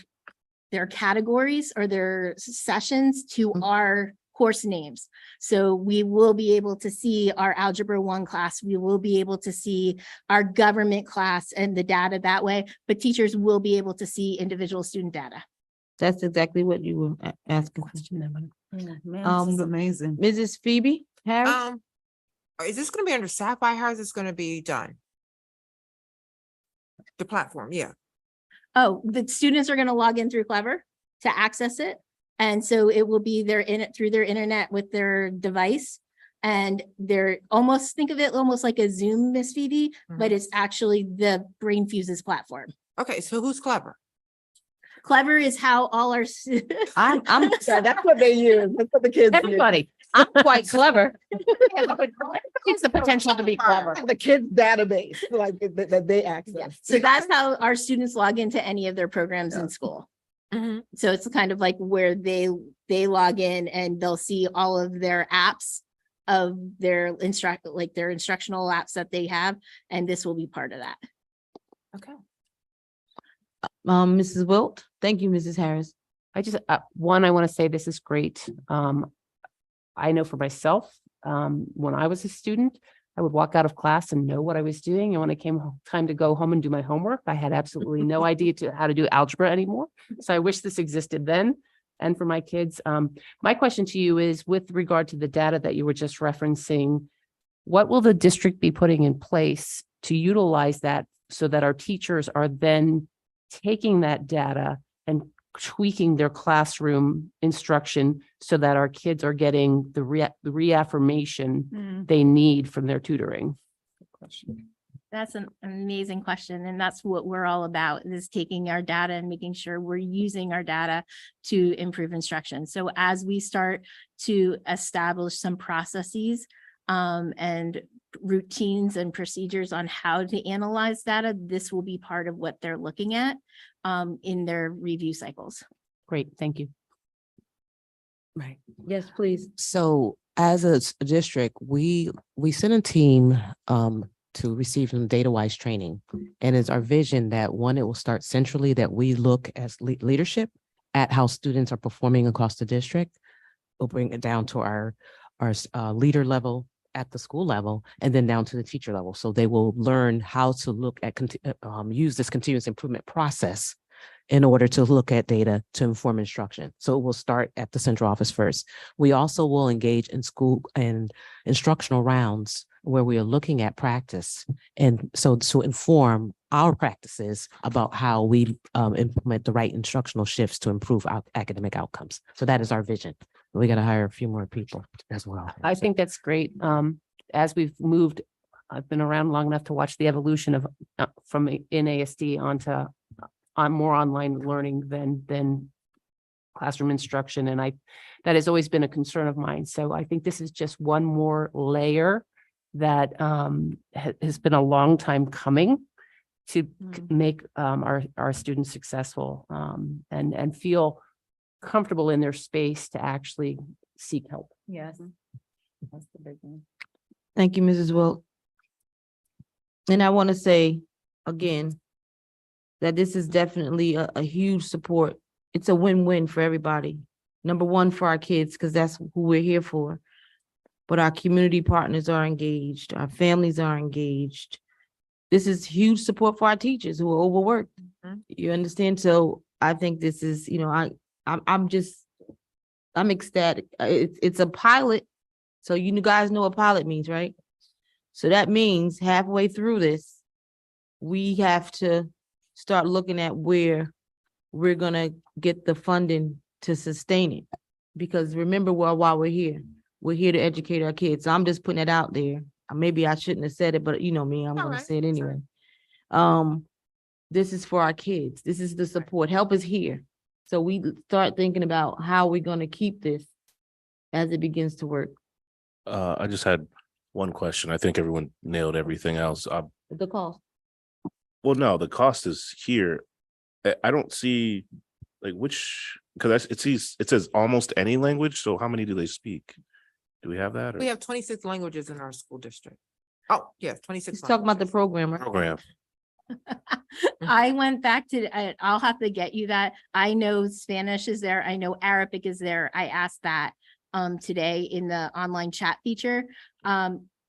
categories or their sessions to our course names. So we will be able to see our Algebra 1 class. We will be able to see our government class and the data that way, but teachers will be able to see individual student data. that's exactly what you were asking. This is Um, amazing. Mrs. Phoebe Harris? Is this gonna be under Sapphire? How is this gonna be done? The platform, yeah. Oh, the students are going to log in through Clever to access it. And so it will be through their internet with their device. And they're almost, think of it almost like a Zoom, Miss Phoebe, but it's actually the Brain Fuses platform. Okay, so who's clever? Clever is how all our I'm Yeah, that's what they use. That's what the kids use. Everybody, I'm quite clever. It's the potential to be clever. The kids' database, like that they access. So that's how our students log into any of their programs in school. So it's kind of like where they log in and they'll see all of their apps of their instructional apps that they have, and this will be part of that. Okay. Mrs. Wilt. Thank you, Mrs. Harris. I just, one, I want to say this is great. I know for myself, when I was a student, I would walk out of class and know what I was doing. And when it came time to go home and do my homework, I had absolutely no idea how to do algebra anymore. So I wish this existed then. And for my kids, my question to you is with regard to the data that you were just referencing, what will the district be putting in place to utilize that so that our teachers are then taking that data and tweaking their classroom instruction so that our kids are getting the reaffirmation they need from their tutoring? That's an amazing question. And that's what we're all about, is taking our data and making sure we're using our data to improve instruction. So as we start to establish some processes and routines and procedures on how to analyze data, this will be part of what they're looking at in their review cycles. Great, thank you. Right. Yes, please. So as a district, we sent a team to receive some data-wise training. And it's our vision that one, it will start centrally, that we look as leadership at how students are performing across the district. We'll bring it down to our leader level at the school level, and then down to the teacher level. So they will learn how to look at, use this continuous improvement process in order to look at data to inform instruction. So it will start at the central office first. We also will engage in school and instructional rounds where we are looking at practice. And so to inform our practices about how we implement the right instructional shifts to improve our academic outcomes. So that is our vision. We got to hire a few more people as well. I think that's great. As we've moved, I've been around long enough to watch the evolution of from in ASD onto more online learning than classroom instruction. And that has always been a concern of mine. So I think this is just one more layer that has been a long time coming to make our students successful and feel comfortable in their space to actually seek help. Yes. That's the big one. Thank you, Mrs. Wilt. And I want to say again, that this is definitely a huge support. It's a win-win for everybody. Number one, for our kids, because that's who we're here for. But our community partners are engaged, our families are engaged. This is huge support for our teachers who are overworked. Mhm. You understand? So I think this is, I'm ecstatic. It's a pilot. So you guys know what pilot means, right? So that means halfway through this, we have to start looking at where we're gonna get the funding to sustain it. Because remember, while we're here to educate our kids. So I'm just putting it out there. Maybe I shouldn't have said it, but you know me, I'm gonna Alright, say it that's anyway. This is for our kids. This is the support. Help is here. So we start thinking about how we're gonna keep this as it begins to work. I just had one question. I think everyone nailed everything else. The cost. Well, no, the cost is here. I don't see like because it says almost any language. So how many do they speak? Do we have that? Or We have 26 languages in our school district. Oh, yes, 26. Let's talk about the languages. program, right? program? I went back to, I'll have to get you that. I know Spanish is there. I know Arabic is there. I asked that today in the online chat feature.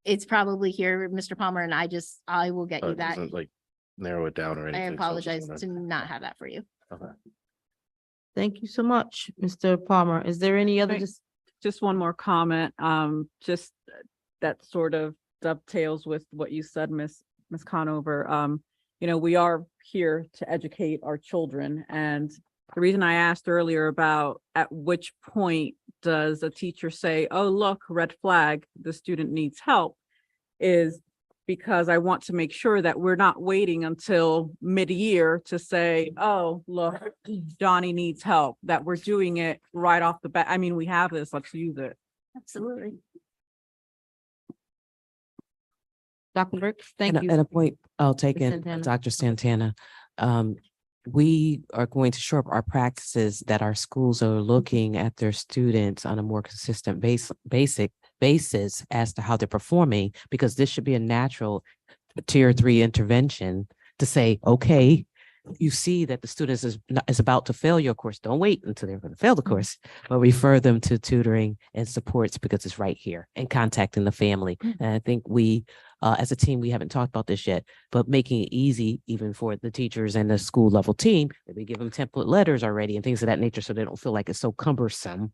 It's probably here, Mr. Palmer, and I will get you It that. doesn't like narrow it down or I anything. so just apologize wanna- to not have that for you. Okay. Thank you so much, Mr. Palmer. Is there any other? Right. Just one more comment, just that sort of dovetails with what you said, Miss Conover. We are here to educate our children, and the reason I asked earlier about at which point does a teacher say, oh, look, red flag, the student needs help, is because I want to make sure that we're not waiting until mid-year to say, oh, look, Johnny needs help, that we're doing it right off the bat. I mean, we have this, let's use it. Absolutely. Dr. Brooks, thank you. And a point I'll take Ms. in, Santana. Dr. Santana. We are going to shore up our practices that our schools are looking at their students on a more consistent basis as to how they're performing, because this should be a natural tier 3 intervention to say, okay, you see that the student is about to fail your course. Don't wait until they're going to fail the course, but refer them to tutoring and supports because it's right here, and contacting the family. And I think we, as a team, we haven't talked about this yet, but making it easy even for the teachers and the school level team, that we give them template letters already and things of that nature, so they don't feel like it's so cumbersome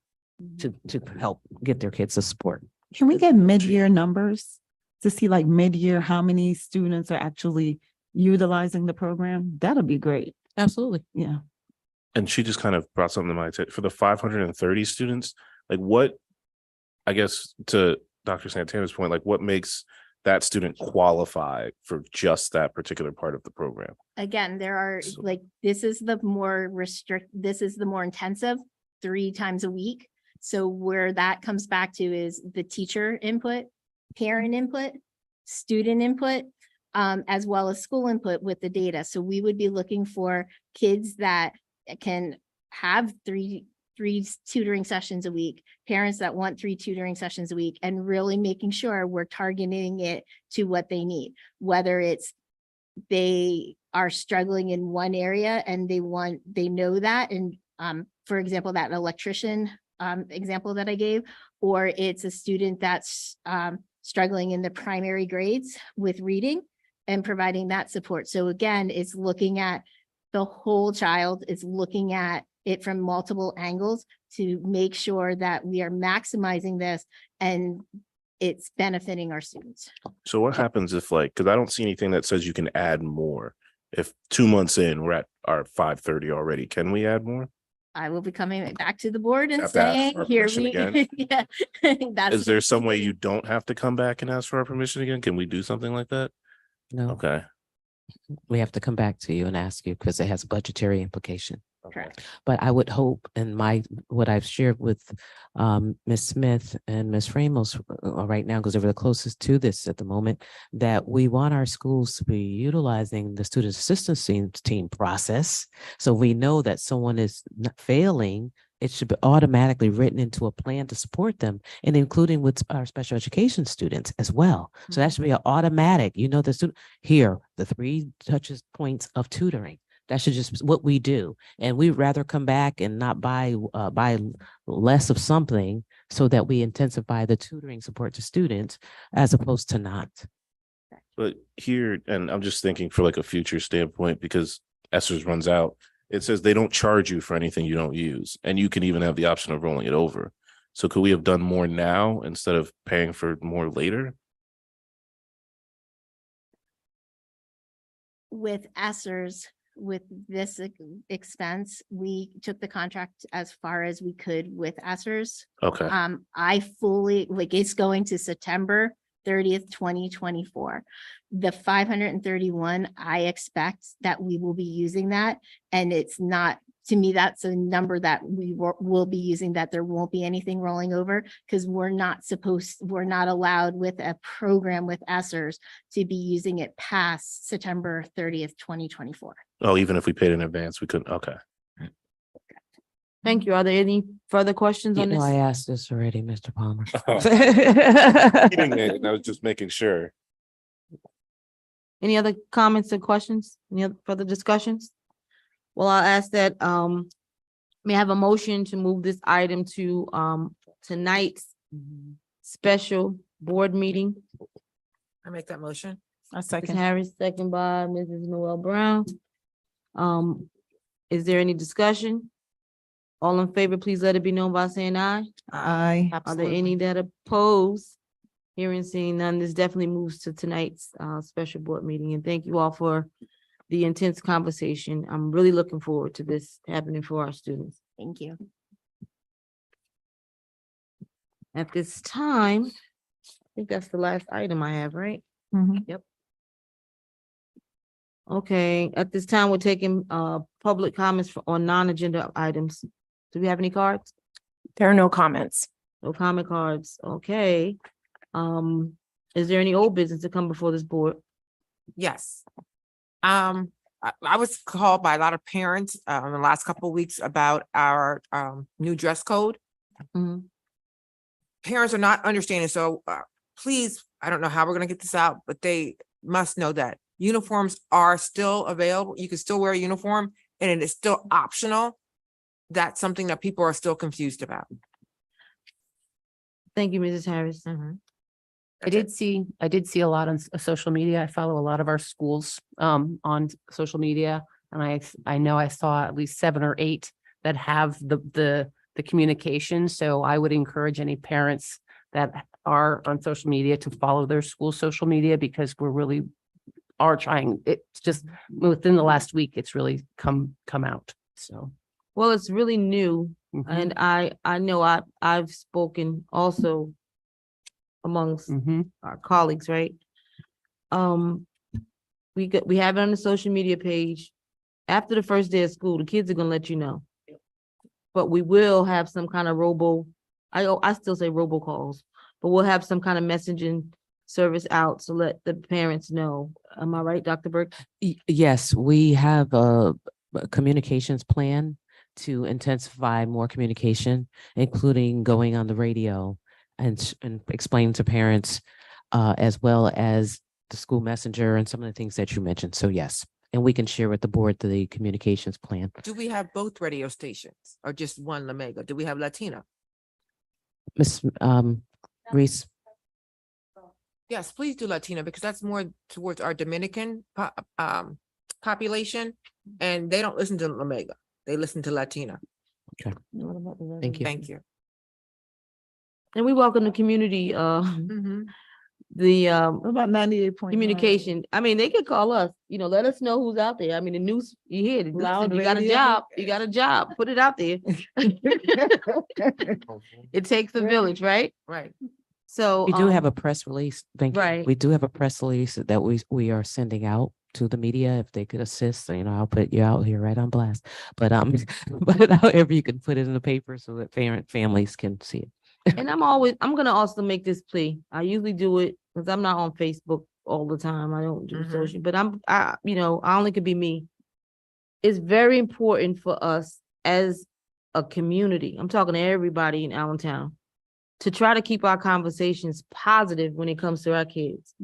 to help get their kids the support. Can we get mid-year numbers to see like mid-year, how many students are actually utilizing the program? That'll be great. Absolutely. Yeah. And she just kind of brought something to my attention for the 530 students. Like what, I guess to Dr. Santana's point, like what makes that student qualify for just that particular part of the program? Again, there are So- like, this is the more intensive 3 times a week. So where that comes back to is the teacher input, parent input, student input, as well as school input with the data. So we would be looking for kids that can have three tutoring sessions a week, parents that want 3 tutoring sessions a week, and really making sure we're targeting it to what they need, whether it's they are struggling in one area and they know that. And for example, that electrician example that I gave, or it's a student that's struggling in the primary grades with reading and providing that support. So again, it's looking at the whole child, it's looking at it from multiple angles to make sure that we are maximizing this and it's benefiting our students. So what happens if like, because I don't see anything that says you can add more. If 2 months in, we're at our 530 already, can we add more? I will be coming back to the board and Have to ask saying, for here permission we, again? yeah. that's Is there what- some way you don't have to come back and ask for our permission again? Can we do something like that? No, Okay, we have to come back to you and ask you because it has a budgetary implication. Correct. But I would hope, and what I've shared with Ms. Smith and Ms. Ramos right now, because they're the closest to this at the moment, that we want our schools to be utilizing the student assistance team process. So we know that someone is not failing, it should be automatically written into a plan to support them, and including with our special education students as well. So that should be an automatic, the student, here, the 3 touches points of tutoring. That should just be what we do. And we'd rather come back and not buy less of something so that we intensify the tutoring support to students as opposed to not. But here, and I'm just thinking for like a future standpoint, because ESSERS runs out, it says they don't charge you for anything you don't use. And you can even have the option of rolling it over. So could we have done more now instead of paying for more later? With ESSERS, with this expense, we took the contract as far as we could with ESSERS. Okay. I fully, it's going to September 30th, 2024. The 531, I expect that we will be using that. And it's not, to me, that's a number that we will be using, that there won't be anything rolling over, because we're not allowed with a program with ESSERS to be using it past September 30th, 2024. Oh, even if we paid in advance, we couldn't. Okay. Thank you. Are there any further questions on this? I asked this already, Mr. Palmer. I was just making sure. Any other comments or questions? Any other further discussions? Well, I'll ask that, may I have a motion to move this item to, tonight's special board meeting? I make that motion. A Ms. second. Harris, second by Mrs. Noel Brown. Is there any discussion? All in favor, please let it be known by saying aye. Aye. Are there any that oppose? Hearing seeing none, this definitely moves to tonight's special board meeting. And thank you all for the intense conversation. I'm really looking forward to this happening for our students. Thank you. At this time, I think that's the last item I have, right? Yep. Okay, at this time, we're taking public comments on non-agenda items. Do we have any cards? There are no comments. No comment cards, okay. Is there any old business to come before this board? Yes. I was called by a lot of parents in the last couple of weeks about our new dress code. Mhm. Parents are not understanding, so please, I don't know how we're gonna get this out, but they must know that uniforms are still available. You can still wear a uniform and it is still optional. That's something that people are still confused about. Thank you, Mrs. Harris. I did see a lot on social media. I follow a lot of our schools on social media. And I know I saw at least 7 or 8 that have the communication. So I would encourage any parents that are on social media to follow their school social media, because we're really are trying. It's just within the last week, it's really come out. So. Well, it's really new, Mhm. and I know I've spoken also amongst Mhm. our colleagues, right? We have it on the social media page. After the first day of school, the kids are gonna let you know. But we will have some kind of I still say robocalls, but we'll have some kind of messaging service out to let the parents know. Am I right, Dr. Burke? Yes, we have a communications plan to intensify more communication, including going on the radio and explain to parents, as well as the school messenger and some of the things that you mentioned. So yes, and we can share with the board the communications plan. Do we have both radio stations or just one La Mega? Do we have Latina? Ms. Reese, Yes, please do Latina, because that's more towards our Dominican population, and they don't listen to La Mega. They listen to Latina. thank you. Thank you. And we welcome the community, Mhm. the What about 98.9? communication. I mean, they could call us, let us know who's out there. I mean, the news, you hear it. Loud Listen, you got a radio. job, you got a job, put it out there. It takes a village, right? Right. So. We do have a press release. Thank you. right. We do have a press release that we are sending out to the media if they could assist. You know, I'll put you out here right on blast. But but however you can put it in the paper so that families can see it. And I'm gonna also make this plea. I usually do it because I'm not on Facebook all the time. I don't do Mhm. social, but I only could be me. It's very important for us as a community. I'm talking to everybody in Allentown to try to keep our conversations positive when it comes to our kids.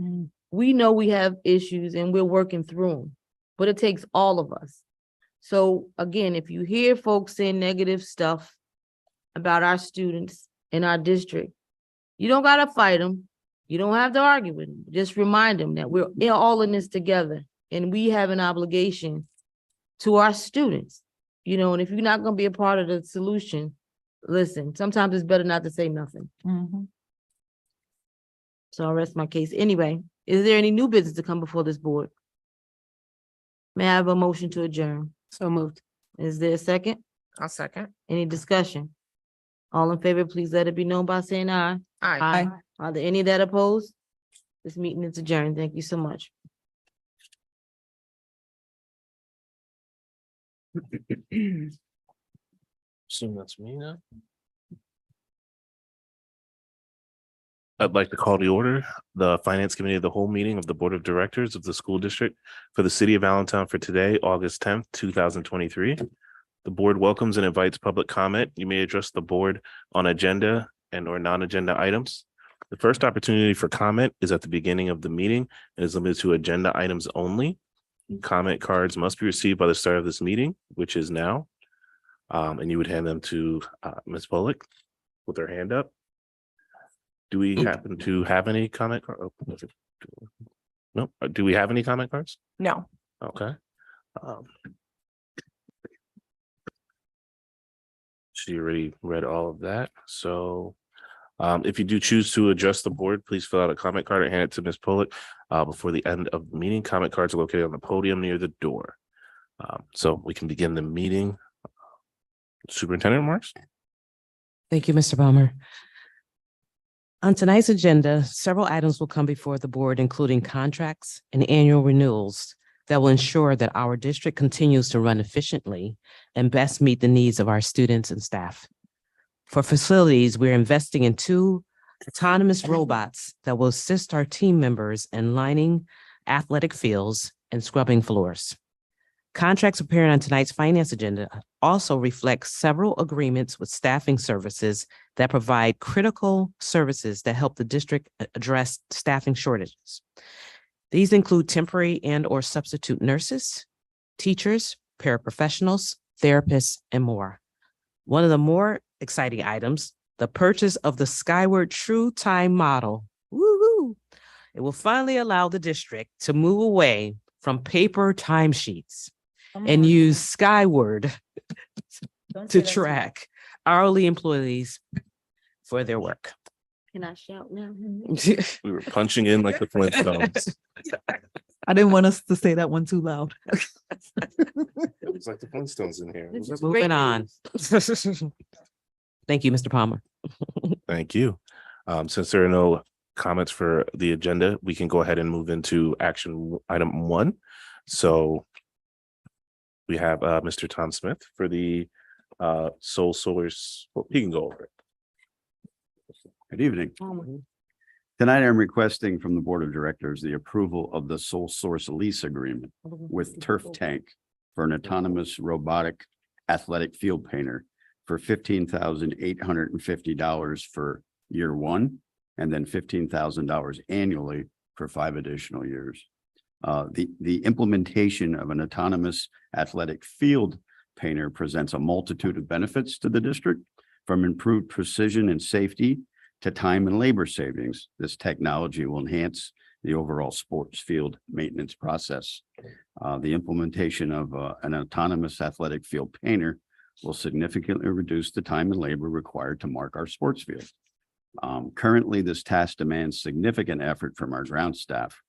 We know we have issues and we're working through them, but it takes all of us. So again, if you hear folks saying negative stuff about our students in our district, you don't gotta fight them. You don't have to argue with them. Just remind them that we're all in this together and we have an obligation to our students, and if you're not gonna be a part of the solution, listen, sometimes it's better not to say nothing. So I'll rest my case. Anyway, is there any new business to come before this board? May I have a motion to adjourn? So moved. Is there a second? I'll second. Any discussion? All in favor, please let it be known by saying aye. Aye. Are there any that oppose? This meeting is adjourned. Thank you so much. Assume that's me now. I'd like to call to order the Finance Committee of the whole meeting of the Board of Directors of the School District for the City of Allentown for today, August 10th, 2023. The board welcomes and invites public comment. You may address the board on agenda and or non-agenda items. The first opportunity for comment is at the beginning of the meeting and is limited to agenda items only. Comment cards must be received by the start of this meeting, which is now. And you would hand them to Ms. Pollock with her hand up. Do we happen to have any comment? No, do we have any comment cards? No. Okay. She already read all of that. So if you do choose to address the board, please fill out a comment card and hand it to Ms. Pollock before the end of the meeting. Comment cards are located on the podium near the door. So we can begin the meeting. Superintendent remarks. Thank you, Mr. Palmer. On tonight's agenda, several items will come before the board, including contracts and annual renewals that will ensure that our district continues to run efficiently and best meet the needs of our students and staff. For facilities, we're investing in 2 autonomous robots that will assist our team members in lining athletic fields and scrubbing floors. Contracts appearing on tonight's finance agenda also reflect several agreements with staffing services that provide critical services that help the district address staffing shortages. These include temporary and or substitute nurses, teachers, paraprofessionals, therapists, and more. One of the more exciting items, the purchase of the Skyward True Time model. Woo-hoo! It will finally allow the district to move away from paper timesheets and use Skyward to track hourly employees for their work. Can I shout now? We were punching in like the Flintstones. I didn't want us to say that one too loud. It was like the Flintstones in here. This is Moving great on. Thank you, Mr. Palmer. Thank you. Since there are no comments for the agenda, we can go ahead and move into action item 1. So we have Mr. Tom Smith for the sole source. Well, he can go over it. Good evening. Tonight, I'm requesting from the Board of Directors the approval of the sole source lease agreement with Turf Tank for an autonomous robotic athletic field painter for $15,850 for year 1, and then $15,000 annually for 5 additional years. The implementation of an autonomous athletic field painter presents a multitude of benefits to the district, from improved precision and safety to time and labor savings. This technology will enhance the overall sports field maintenance process. The implementation of an autonomous athletic field painter will significantly reduce the time and labor required to mark our sports field. Currently, this task demands significant effort from our ground staff,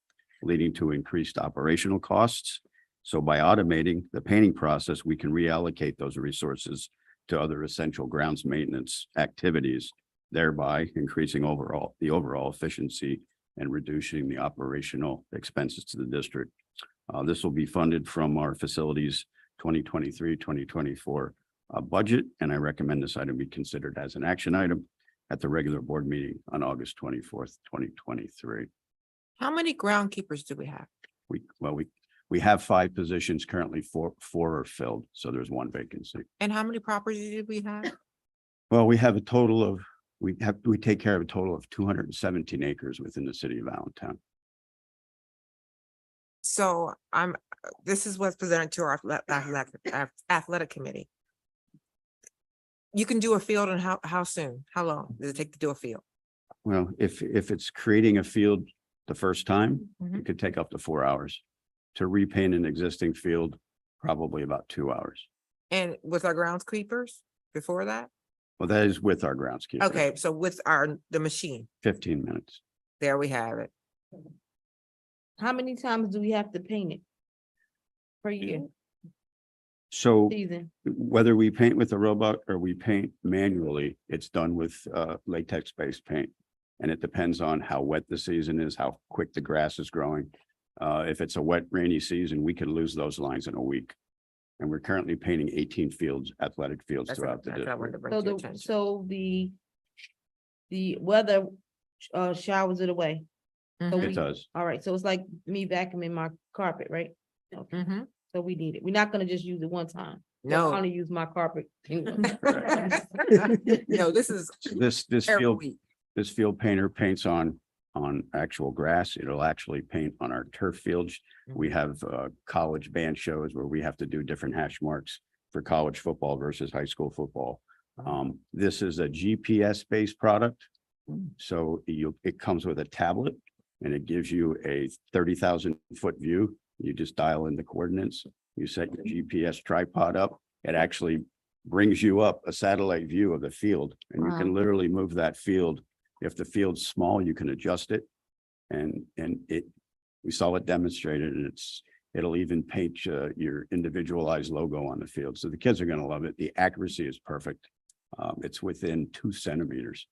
leading to increased operational costs. So by automating the painting process, we can reallocate those resources to other essential grounds maintenance activities, thereby increasing the overall efficiency and reducing the operational expenses to the district. This will be funded from our facilities 2023-2024 budget, and I recommend this item be considered as an action item at the regular board meeting on August 24th, 2023. How many groundkeepers do we have? We have 5 positions currently, four are filled, so there's 1 vacancy. And how many properties do we have? Well, we have a total of, we take care of a total of 217 acres within the city of Allentown. So this is what's presented to our athletic committee. You can do a field in how soon? How long does it take to do a field? Well, if it's creating a field the first time, it could take up to 4 hours. To repaint an existing field, probably about 2 hours. And with our groundskeepers before that? Well, that is with our groundskeeper. Okay, so with the machine, 15 minutes. there we have it. How many times do we have to paint it per year, So season? whether we paint with a robot or we paint manually, it's done with latex-based paint. And it depends on how wet the season is, how quick the grass is growing. If it's a wet, rainy season, we could lose those lines in a week. And we're currently painting 18 fields, athletic fields That's throughout the what I wanted to district. bring So to your the, attention. so the weather showers it away. So Mhm. It we- does. All right, so it's like me vacuuming my carpet, right? Okay, Mhm. so we need it. We're not gonna just use it one time. I No. only use my carpet. No, this is This every field, week. this field painter paints on actual grass. It'll actually paint on our turf fields. We have college band shows where we have to do different hash marks for college football versus high school football. This is a GPS based product. So it comes with a tablet and it gives you a 30,000 foot view. You just dial in the coordinates. You set your GPS tripod up. It actually brings you up a satellite view of the field and you can Wow. literally move that field. If the field's small, you can adjust it. And we saw it demonstrated and it'll even paint your individualized logo on the field. So the kids are going to love it. The accuracy is perfect. It's within 2 centimeters.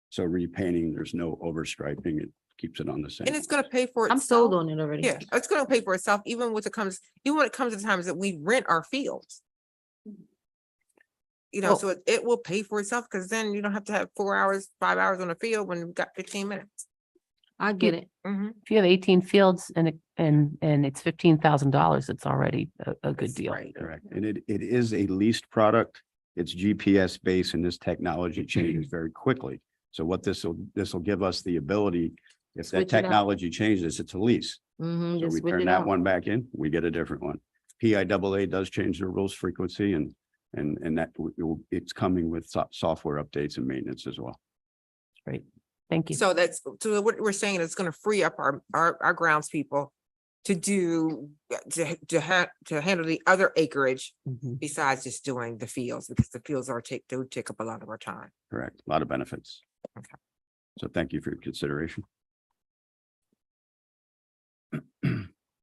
So repainting, there's no overstriping. It keeps it on the same. And it's gonna pay for itself. I'm sold on it already. Yeah, it's gonna pay for itself, even when it comes to times that we rent our fields. You know, Well- so it will pay for itself, because then you don't have to have 4 hours, 5 hours on the field when you've got 15 minutes. I get it. Mhm. If you have 18 fields and it's $15,000, it's already a good That's deal. right. Correct. And it is a leased product. It's GPS based and this technology changes very quickly. So what this will give us the ability, if Switch that it out. technology changes, it's a lease. Mm-hmm, So just we switch turn it that out. one back in, we get a different one. PIAA does change the rules frequency and that it's coming with software updates and maintenance as well. Thank you. So what we're saying is it's gonna free up our groundspeople to do, to handle the other acreage Mhm. besides just doing the fields, because the fields do take up a lot of our time. Correct. A lot of benefits. Okay. So thank you for your consideration.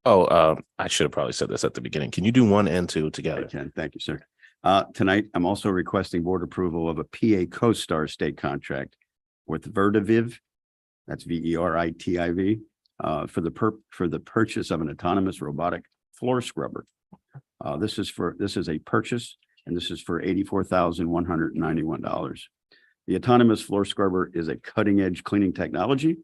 Oh, I should have probably said this at the beginning. Can you do 1 and 2 I together? can. Thank you, sir. Tonight, I'm also requesting board approval of a PA CoStar state contract with Verdiviv, that's VERITIV, for the purchase of an autonomous robotic floor scrubber. This is a purchase, and this is for $84,191. The autonomous floor scrubber is a cutting-edge cleaning technology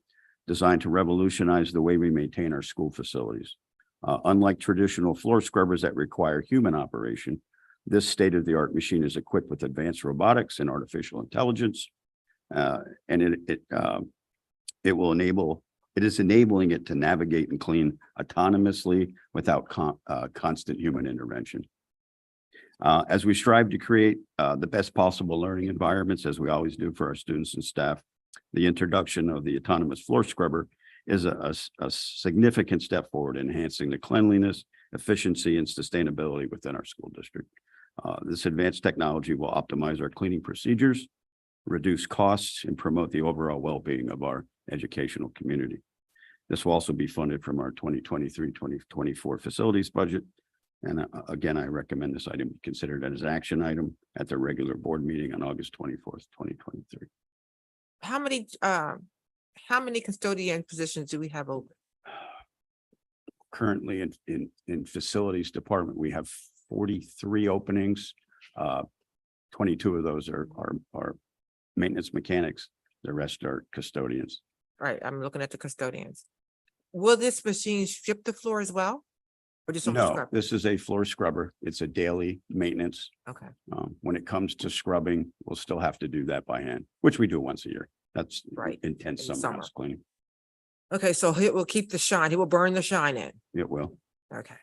designed to revolutionize the way we maintain our school facilities. Unlike traditional floor scrubbers that require human operation, this state-of-the-art machine is equipped with advanced robotics and artificial intelligence. And it is enabling it to navigate and clean autonomously without constant human intervention. As we strive to create the best possible learning environments, as we always do for our students and staff, the introduction of the autonomous floor scrubber is a significant step forward in enhancing the cleanliness, efficiency, and sustainability within our school district. This advanced technology will optimize our cleaning procedures, reduce costs, and promote the overall well-being of our educational community. This will also be funded from our 2023-2024 facilities budget. And again, I recommend this item be considered as an action item at the regular board meeting on August 24th, 2023. How many custodian positions do we have open? currently in facilities department, we have 43 openings. 22 of those are maintenance mechanics. The rest are custodians. Right, I'm looking at the custodians. Will this machine strip the floor as well? Or just only No, scrub? this is a floor scrubber. It's a daily maintenance. Okay, When it comes to scrubbing, we'll still have to do that by hand, which we do once a year. That's Right, intense in the summer house cleaning. okay, so it will keep the shine, it will burn the shine in, It will. okay.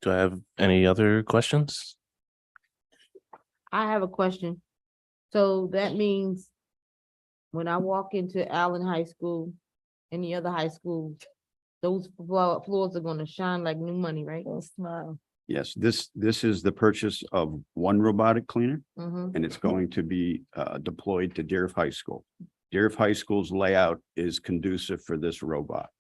Do I have any other questions? I have a question. So that means when I walk into Allen High School, any other high schools, those floors are gonna shine like new money, right? Smile. Yes, this is the purchase of one robotic cleaner, Mm-hmm. and it's going to be deployed to Deerfield High School. Deerfield High School's layout is conducive for this robot.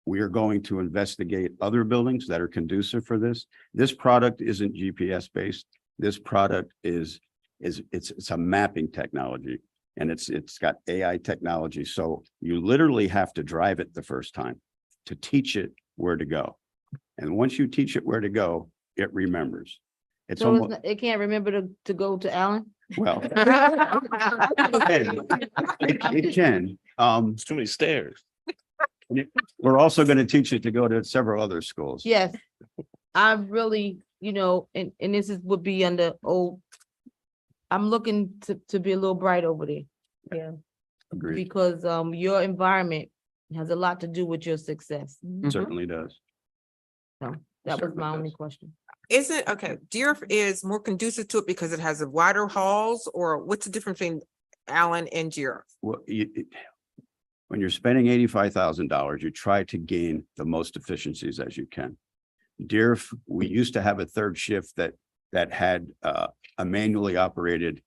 We are going to investigate other buildings that are conducive for this. This product isn't GPS based. This product it's a mapping technology, and it's got AI technology. So you literally have to drive it the first time to teach it where to go. And once you teach it where to go, it remembers. It's So almost, it can't remember to go to Allen? well, it can. It's too many stairs. We're also going to teach it to go to several other schools. Yes. I really, and this would be under old. I'm looking to be a little bright over there. Yeah. Agreed. Because your environment has a lot to do with your success. Certainly does. So that was Certainly my only does. question. Isn't, okay, Deerfield is more conducive to it because it has a wider halls, or what's the difference between Allen and Deerfield? Well, when you're spending $85,000, you try to gain the most efficiencies as you can. We used to have a third shift that had a manually operated,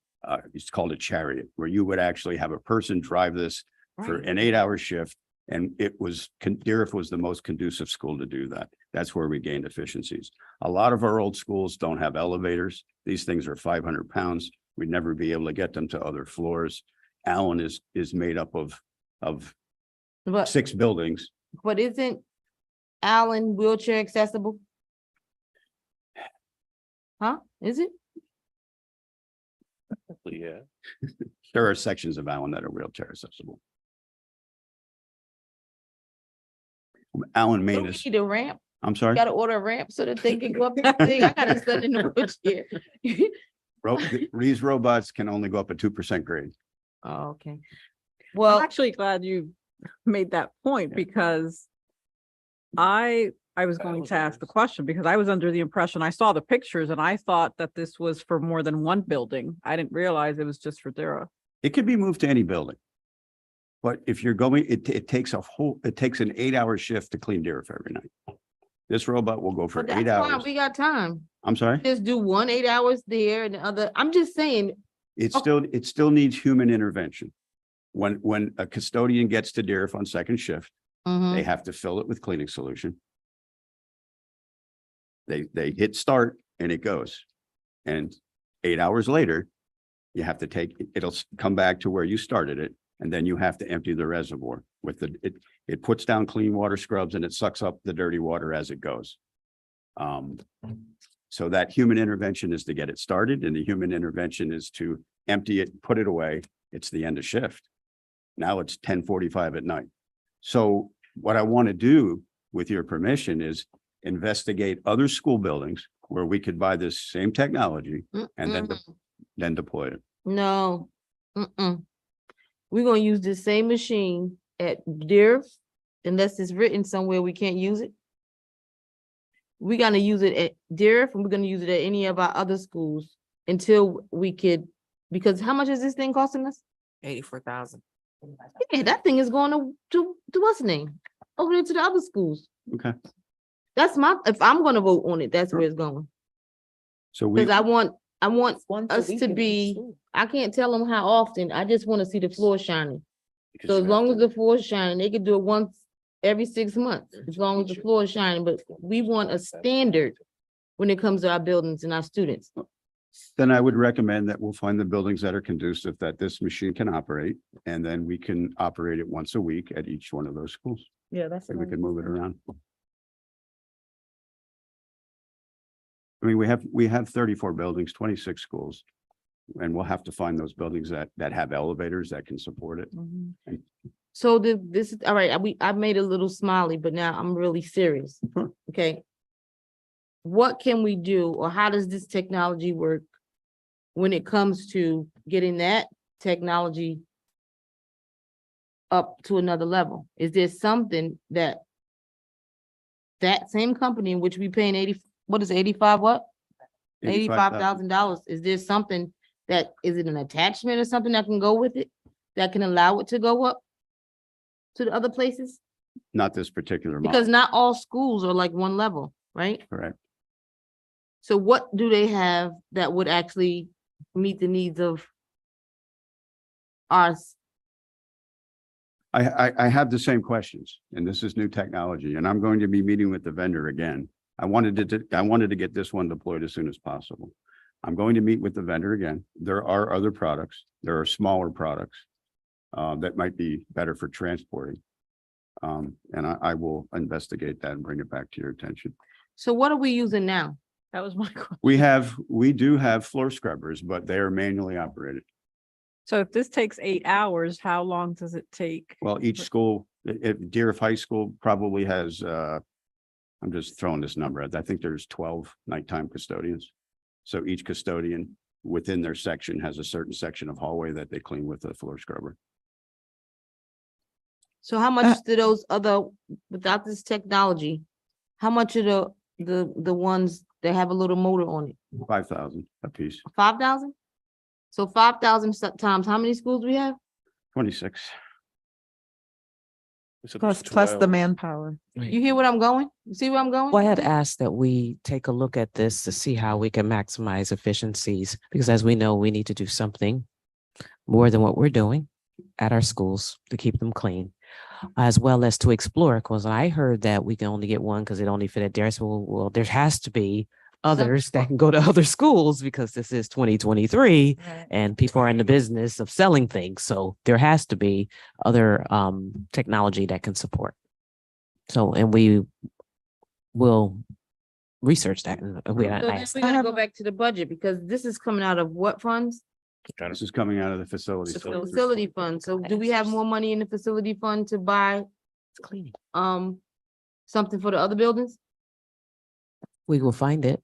it's called a chariot, where you would actually have a person drive this for Right. an 8-hour shift. And Deerfield was the most conducive school to do that. That's where we gained efficiencies. A lot of our old schools don't have elevators. These things are 500 pounds. We'd never be able to get them to other floors. Allen is made up of But 6 buildings. isn't Allen wheelchair accessible? Huh? Is it? Yeah. There are sections of Allen that are wheelchair accessible. Allen Main Don't we is, need a ramp? I'm sorry, Gotta order a ramp so that they can go up. that thing. I gotta sit in the wheelchair. these robots can only go up a 2% grade. Oh, okay. I'm Well, actually glad you made that point because I was going to ask the question because I was under the impression, I saw the pictures and I thought that this was for more than one building. I didn't realize it was just for Dura. It could be moved to any building. But if you're going, it takes an 8-hour shift to clean Deerfield every night. This robot will go for but that's 8 fine. hours. We got time. I'm sorry? Just do 8 hours there and the other. I'm just saying, It still needs human intervention. When a custodian gets to Deerfield on second shift, mhm. they have to fill it with cleaning solution. They hit start and it goes. And 8 hours later, you have to it'll come back to where you started it. And then you have to empty the reservoir with it puts down clean water scrubs and it sucks up the dirty water as it goes. So that human intervention is to get it started, and the human intervention is to empty it, put it away. It's the end of shift. Now it's 10:45 at night. So what I want to do, with your permission, is investigate other school buildings where we could buy this same technology and then deploy it. No. We're gonna use the same machine at Deer, unless it's written somewhere we can't use it. We're gonna use it at Deer, and we're gonna use it at any of our other schools until we could, because how much is this thing costing us? 84,000. Yeah, that thing is going to what's the name? Over there to the other schools. Okay. That's if I'm gonna vote on it, that's where it's going. So we, Cause I want us to be, I can't tell them how often, I just wanna see the floor shining. So as long as the floor is shining, they can do it once every 6 months, as long as the floor is shining, but we want a standard when it comes to our buildings and our students. Then I would recommend that we'll find the buildings that are conducive that this machine can operate, and then we can operate it once a week at each one of those schools. Yeah, that's. And we can move it around. I mean, we have 34 buildings, 26 schools. And we'll have to find those buildings that have elevators that can support it. So this is, all right, I made a little smiley, but now I'm really serious. Sure. Okay. What can we do, or how does this technology work when it comes to getting that technology up to another level? Is there something that same company in which we paying 85 what? $85,000. Is there something that, is it an attachment or something that can go with it? That can allow it to go up to the other places? Not this particular model. Because not all schools are like one level, right? Correct. So what do they have that would actually meet the needs of ours? I have the same questions, and this is new technology, and I'm going to be meeting with the vendor again. I wanted to get this one deployed as soon as possible. I'm going to meet with the vendor again. There are other products. There are smaller products that might be better for transporting. And I will investigate that and bring it back to your attention. So what are we using now? That was my question. We do have floor scrubbers, but they are manually operated. So if this takes 8 hours, how long does it take? Well, each school, if Deerfield High School probably has, I'm just throwing this number out. I think there's 12 nighttime custodians. So each custodian within their section has a certain section of hallway that they clean with a floor scrubber. So how much do those other, without this technology, how much are the ones that have a little motor on it? 5,000 a piece, 5,000? So 5,000 times how many schools we have? 26. So there's Plus the 12. manpower. You hear what I'm going? You see where I'm going? Well, I had asked that we take a look at this to see how we can maximize efficiencies, because as we know, we need to do something more than what we're doing at our schools to keep them clean, as well as to explore. Because I heard that we can only get one because it only fit at theirs. Well, there has to be others that can go to other schools, because this is 2023 and people are in the business of selling things. So there has to be other technology that can support. So, and we will research that. And we So then we gotta go back to the budget, because this is coming out of what funds? This is coming out of the facility. The facility fund. So do we have more money in the facility fund to buy cleaning. something for the other buildings? We will find it.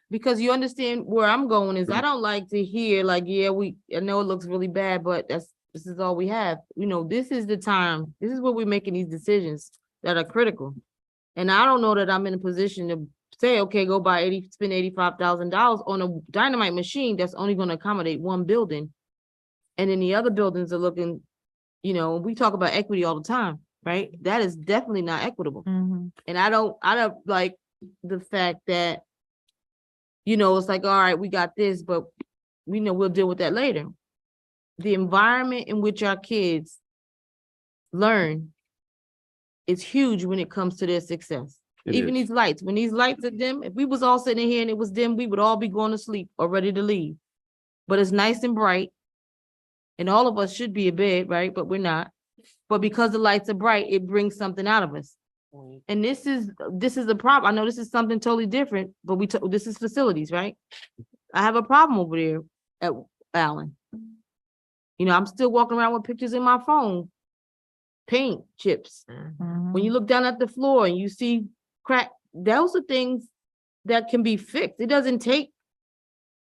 Because you understand where I'm going is I don't like to hear like, yeah, I know it looks really bad, but this is all we have. You know, this is the time, this is where we're making these decisions that are critical. And I don't know that I'm in a position to say, okay, go spend $85,000 on a dynamite machine that's only going to accommodate one building. And then the other buildings are looking, you know, we talk about equity all the time, right? That is definitely not equitable. And I don't like the fact that, you know, it's like, all right, we got this, but we know we'll deal with that later. The environment in which our kids learn is huge when it comes to their success. Even these lights, when these lights are dim, if we was all sitting in here and it was dim, we would all be going to sleep or ready to leave. But it's nice and bright. And all of us should be in bed, right? But we're not. But because the lights are bright, it brings something out of us. And this is the problem. I know this is something totally different, but this is facilities, right? I have a problem over there at Allen. You know, I'm still walking around with pictures in my phone, paint chips. When you look down at the floor and you see crack, those are things that can be fixed. It doesn't take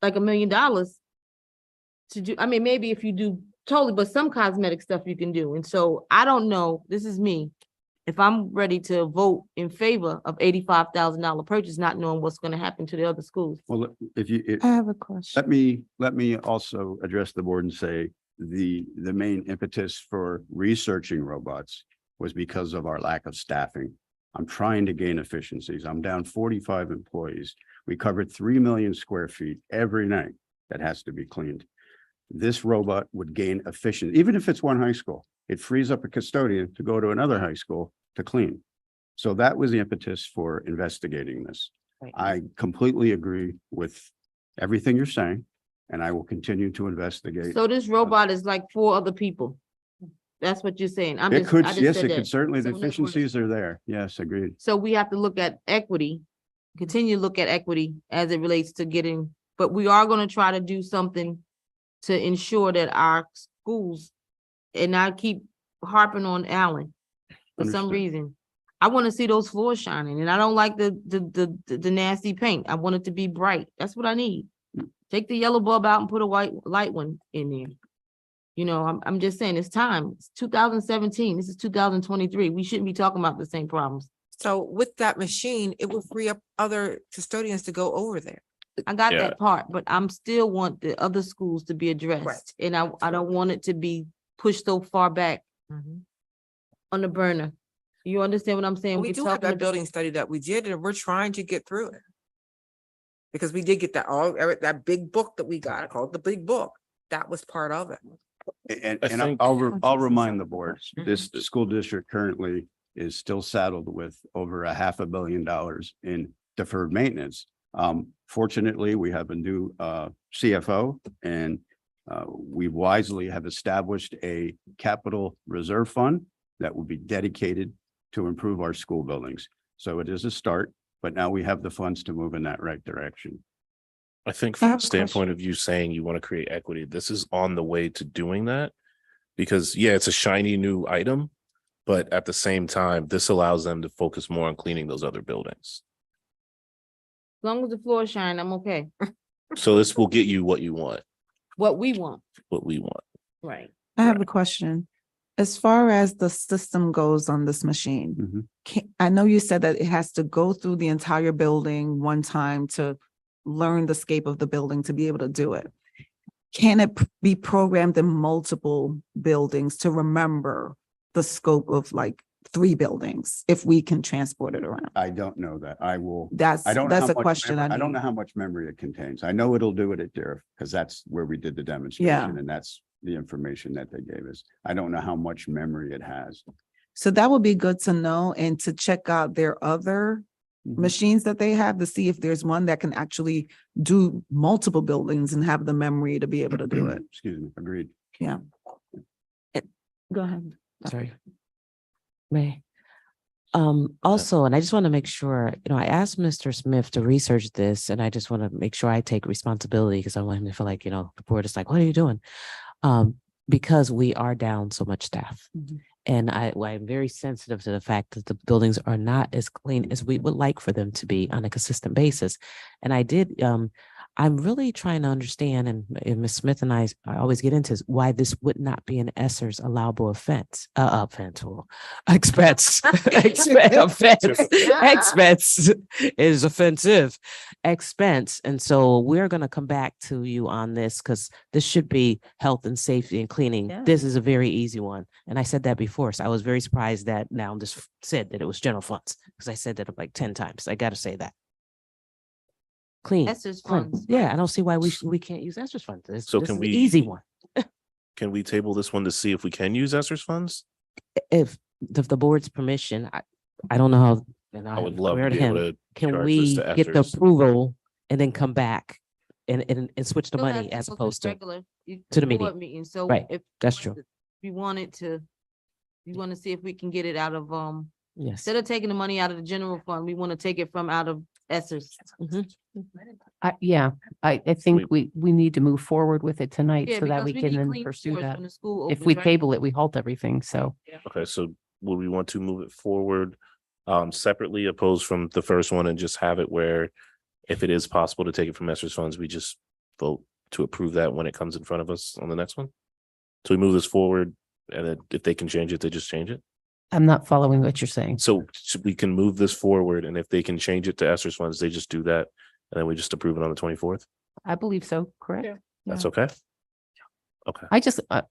like $1 million to do. I mean, maybe if you do totally, but some cosmetic stuff you can do. And so I don't know, this is me. If I'm ready to vote in favor of $85,000 purchase, not knowing what's going to happen to the other schools. Well, I have a question. let me also address the board and say the main impetus for researching robots was because of our lack of staffing. I'm trying to gain efficiencies. I'm down 45 employees. We covered 3 million square feet every night that has to be cleaned. This robot would gain efficiency, even if it's one high school. It frees up a custodian to go to another high school to clean. So that was the impetus for investigating this. Right. I completely agree with everything you're saying, and I will continue to investigate. So this robot is like 4 other people. That's what you're saying. It could, I just yes, said it that. could certainly, the So in other words- efficiencies are there. Yes, agreed. So we have to look at equity, continue to look at equity as it relates to getting, but we are gonna try to do something to ensure that our schools, and I keep harping on Allen for some Understood. reason. I want to see those floors shining, and I don't like the nasty paint. I want it to be bright. That's what I need. Take the yellow bulb out and put a white light one in there. You know, I'm just saying, it's time. It's 2017. This is 2023. We shouldn't be talking about the same problems. So with that machine, it will free up other custodians to go over there. I got Yeah. that part, but I'm still want the other schools to be addressed, and I don't want it to be pushed so far back on the burner. You understand what I'm saying? We We're do have talking that about- building study that we did, and we're trying to get through it. Because we did get that big book that we got, called the big book. That was part of it. And, I and think- I'll remind the board, Mhm. this school district currently is still saddled with over $500 million in deferred maintenance. Fortunately, we have a new CFO, and we wisely have established a capital reserve fund that will be dedicated to improve our school buildings. So it is a start, but now we have the funds to move in that right direction. I think I from have the a standpoint of you saying you want to create equity, this is on the way to doing that. Because yeah, it's a shiny new item, but at the same time, this allows them to focus more on cleaning those other buildings. As long as the floor shine, I'm okay. So this will get you what you want, What we want, what we want. right? I have a question. As far as the system goes on this machine, Mhm. I know you said that it has to go through the entire building one time to learn the scape of the building to be able to do it. Can it be programmed in multiple buildings to remember the scope of like 3 buildings if we can transport it around? I don't know that. I will. That's I don't know a how much question memory- I I don't know need. how much memory it contains. I know it'll do it at Deriv because that's where we did the demonstration and that's the information that they gave us. I don't know how much memory it has. So that would be good to know and to check out their other Mhm. machines that they have to see if there's one that can actually do multiple buildings and have the memory to be able to do it. Excuse me, agreed. Go ahead. Sorry. May. Also, and I just want to make sure, I asked Mr. Smith to research this, and I just want to make sure I take responsibility because I want him to feel like, the board is like, what are you doing? Because we are down so much staff. Mhm. And I'm very sensitive to the fact that the buildings are not as clean as we would like for them to be on a consistent basis. And I'm really trying to understand, and Ms. Smith and I always get into, is why this would not be an ESSER's allowable expense, expense is offensive expense. And so we're going to come back to you on this because this should be health and safety and cleaning. Yeah. This is a very easy one. And I said that before, so I was very surprised that now this said that it was general funds because I said that like 10 times. I got to say that. Clean. That's just clean. funds. Yeah, I don't see why we can't use ESSER's funds. So This can is the we- easy one. Can we table this one to see if we can use ESSER's funds? If the board's permission, I don't know how. And I would love swear to be able him, to can charge we this to get the ESSER's. approval and then come back and switch the Still have money to as go opposed to, regular, to the meeting. board meeting. So Right. if That's true. we wanted to, we want to see if we can get it out of, Yes. instead of taking the money out of the general fund, we want to take it from out of ESSER's. Mhm. I think we need to move forward with it tonight Yeah, so that because we we can need then clean pursue floors that. when the school If opens, we right? table it, we halt everything. So Okay, so would we want to move it forward separately opposed from the first one and just have it where if it is possible to take it from ESSER's funds, we just vote to approve that when it comes in front of us on the next one? So we move this forward and then if they can change it, they just change it? I'm not following what you're saying. So we can move this forward and if they can change it to ESSER's funds, they just do that. And then we just approve it on the 24th. I believe so, correct? That's okay? Okay.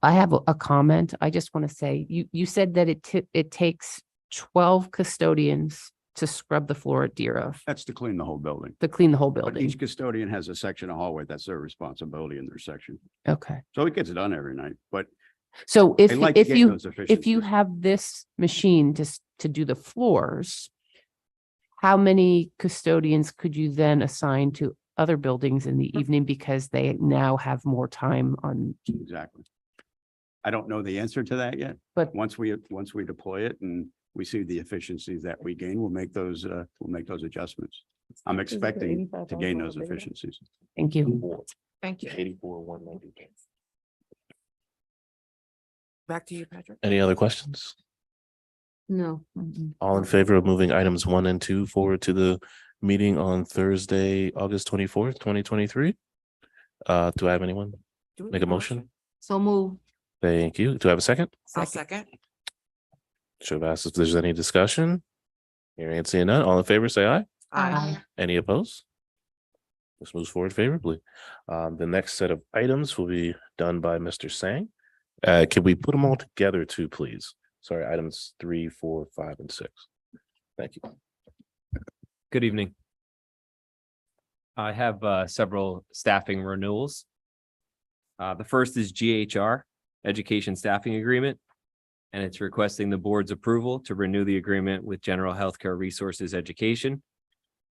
I have a comment. I just want to say, you said that it takes 12 custodians to scrub the floor at Deriv, That's to clean the whole building. to clean the whole But building. each custodian has a section of hallway. That's their responsibility in their section. Okay. So it gets done every night, but So they like to get those if you efficiencies. have this machine to do the floors, how many custodians could you then assign to other buildings in the evening because they now have more time on, Exactly. I don't know the answer to that yet, but once we deploy it and we see the efficiencies that we gain, we'll make those adjustments. I'm expecting to gain those efficiencies. thank you. Thank you. 84, 190. Back to you, Patrick. Any other questions? No. All in favor of moving items 1 and 2 forward to the meeting on Thursday, August 24th, 2023? Do I have anyone Do we make need a motion? So move. Thank you. Do I have a second? I'll second. Should have asked if there's any discussion. Hearing and seeing none. All in favor, say aye. Aye. Any opposed? This moves forward favorably. The next set of items will be done by Mr. Sang. Can we put them all together too, please? Sorry, items 3, 4, 5, and 6. Thank you. Good evening. I have several staffing renewals. The first is GHR, Education Staffing Agreement, and it's requesting the board's approval to renew the agreement with General Healthcare Resources Education.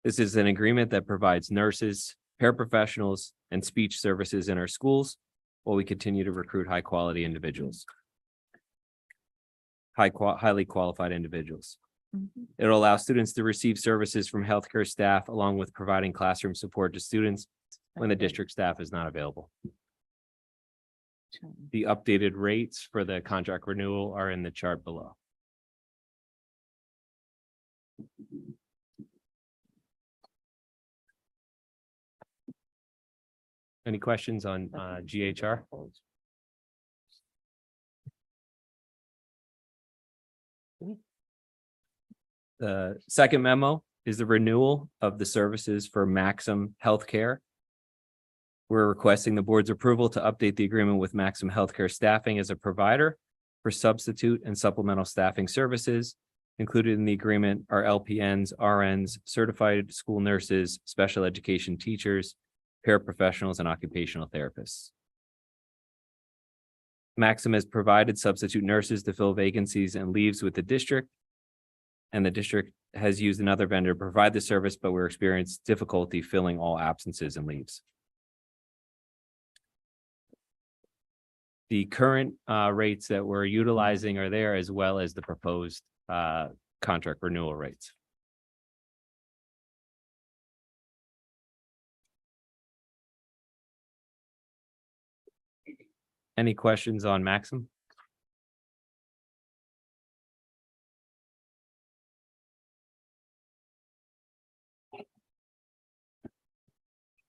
This is an agreement that provides nurses, paraprofessionals, and speech services in our schools while we continue to recruit high-quality individuals. Highly qualified individuals. It'll allow students to receive services from healthcare staff along with providing classroom support to students when the district staff is not available. The updated rates for the contract renewal are in the chart below. Any questions on GHR? The second memo is the renewal of the services for Maxim Healthcare. We're requesting the board's approval to update the agreement with Maxim Healthcare Staffing as a provider for substitute and supplemental staffing services. Included in the agreement are LPNs, RNs, certified school nurses, special education teachers, paraprofessionals, and occupational therapists. Maxim has provided substitute nurses to fill vacancies and leaves with the district. And the district has used another vendor to provide the service, but we're experiencing difficulty filling all absences and leaves. The current rates that we're utilizing are there, as well as the proposed contract renewal rates. Any questions on Maxim?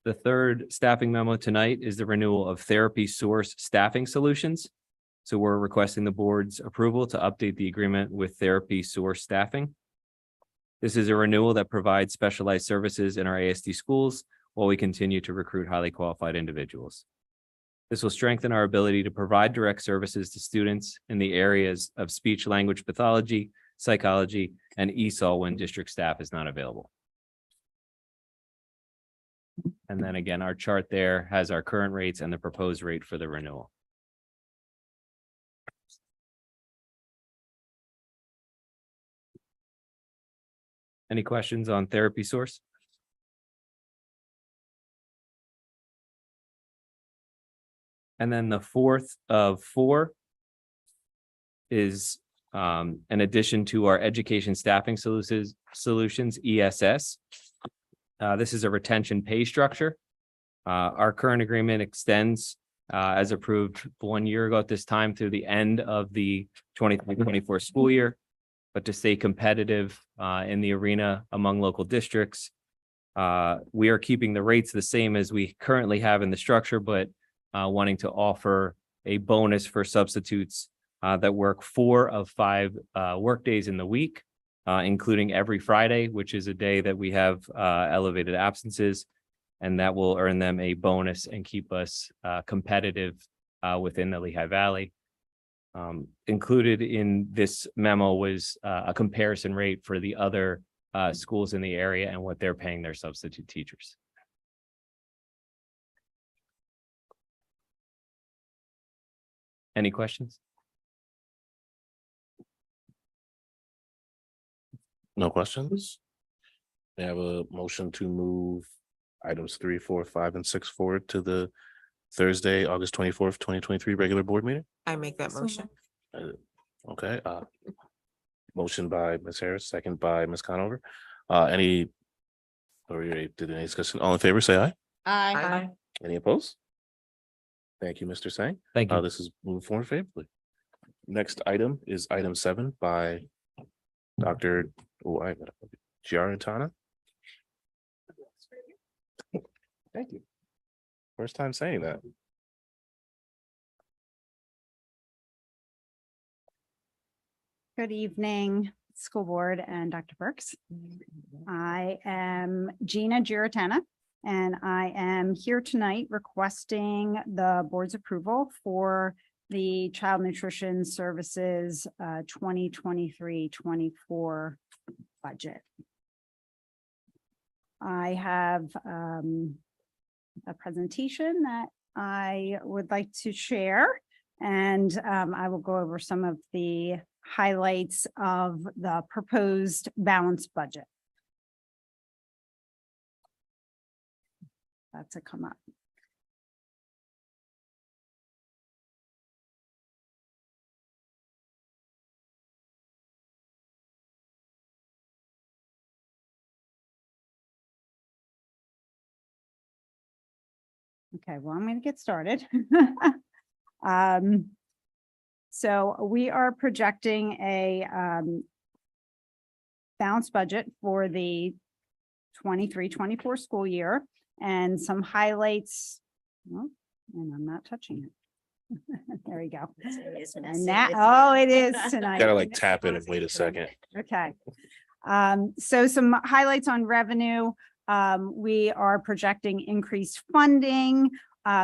The third staffing memo tonight is the renewal of Therapy Source Staffing Solutions. So we're requesting the board's approval to update the agreement with Therapy Source Staffing. This is a renewal that provides specialized services in our ASD schools while we continue to recruit highly qualified individuals. This will strengthen our ability to provide direct services to students in the areas of speech language pathology, psychology, and ESOL when district staff is not available. And then again, our chart there has our current rates and the proposed rate for the renewal. Any questions on Therapy Source? And then the fourth of 4 is an addition to our Education Staffing Solutions, ESS. This is a retention pay structure. Our current agreement extends as approved 1 year ago at this time through the end of the 2024 school year. But to stay competitive in the arena among local districts, we are keeping the rates the same as we currently have in the structure, but wanting to offer a bonus for substitutes that work 4 of 5 work days in the week. Including every Friday, which is a day that we have elevated absences, and that will earn them a bonus and keep us competitive within the Lehigh Valley. Included in this memo was a comparison rate for the other schools in the area and what they're paying their substitute teachers. Any questions? No questions? They have a motion to move items 3, 4, 5, and 6 forward to the Thursday, August 24th, 2023 regular board meeting? I make that motion. Okay, motion by Ms. Harris, second by Ms. Conover. Any, or we did any discussion? All in favor, say aye. Aye. Any opposed? Thank you, Mr. Sang. Thank you. This is moving forward favorably. Next item is item 7 by Dr. Giarratana. Thank you. First time saying that. Good evening, school board and Dr. Burks. I am Gina Giratana, and I am here tonight requesting the board's approval for the Child Nutrition Services 2023-24 budget. I have a presentation that I would like to share, and I will go over some of the highlights of the proposed balanced budget. That's a come up. Okay, well, I'm going to get started. So we are projecting a balanced budget for the 23-24 school year, and some highlights. Well, and I'm not touching it. There we go. And that, oh, it is tonight. Gotta like tap it and wait a second. Okay. So some highlights on revenue. We are projecting increased funding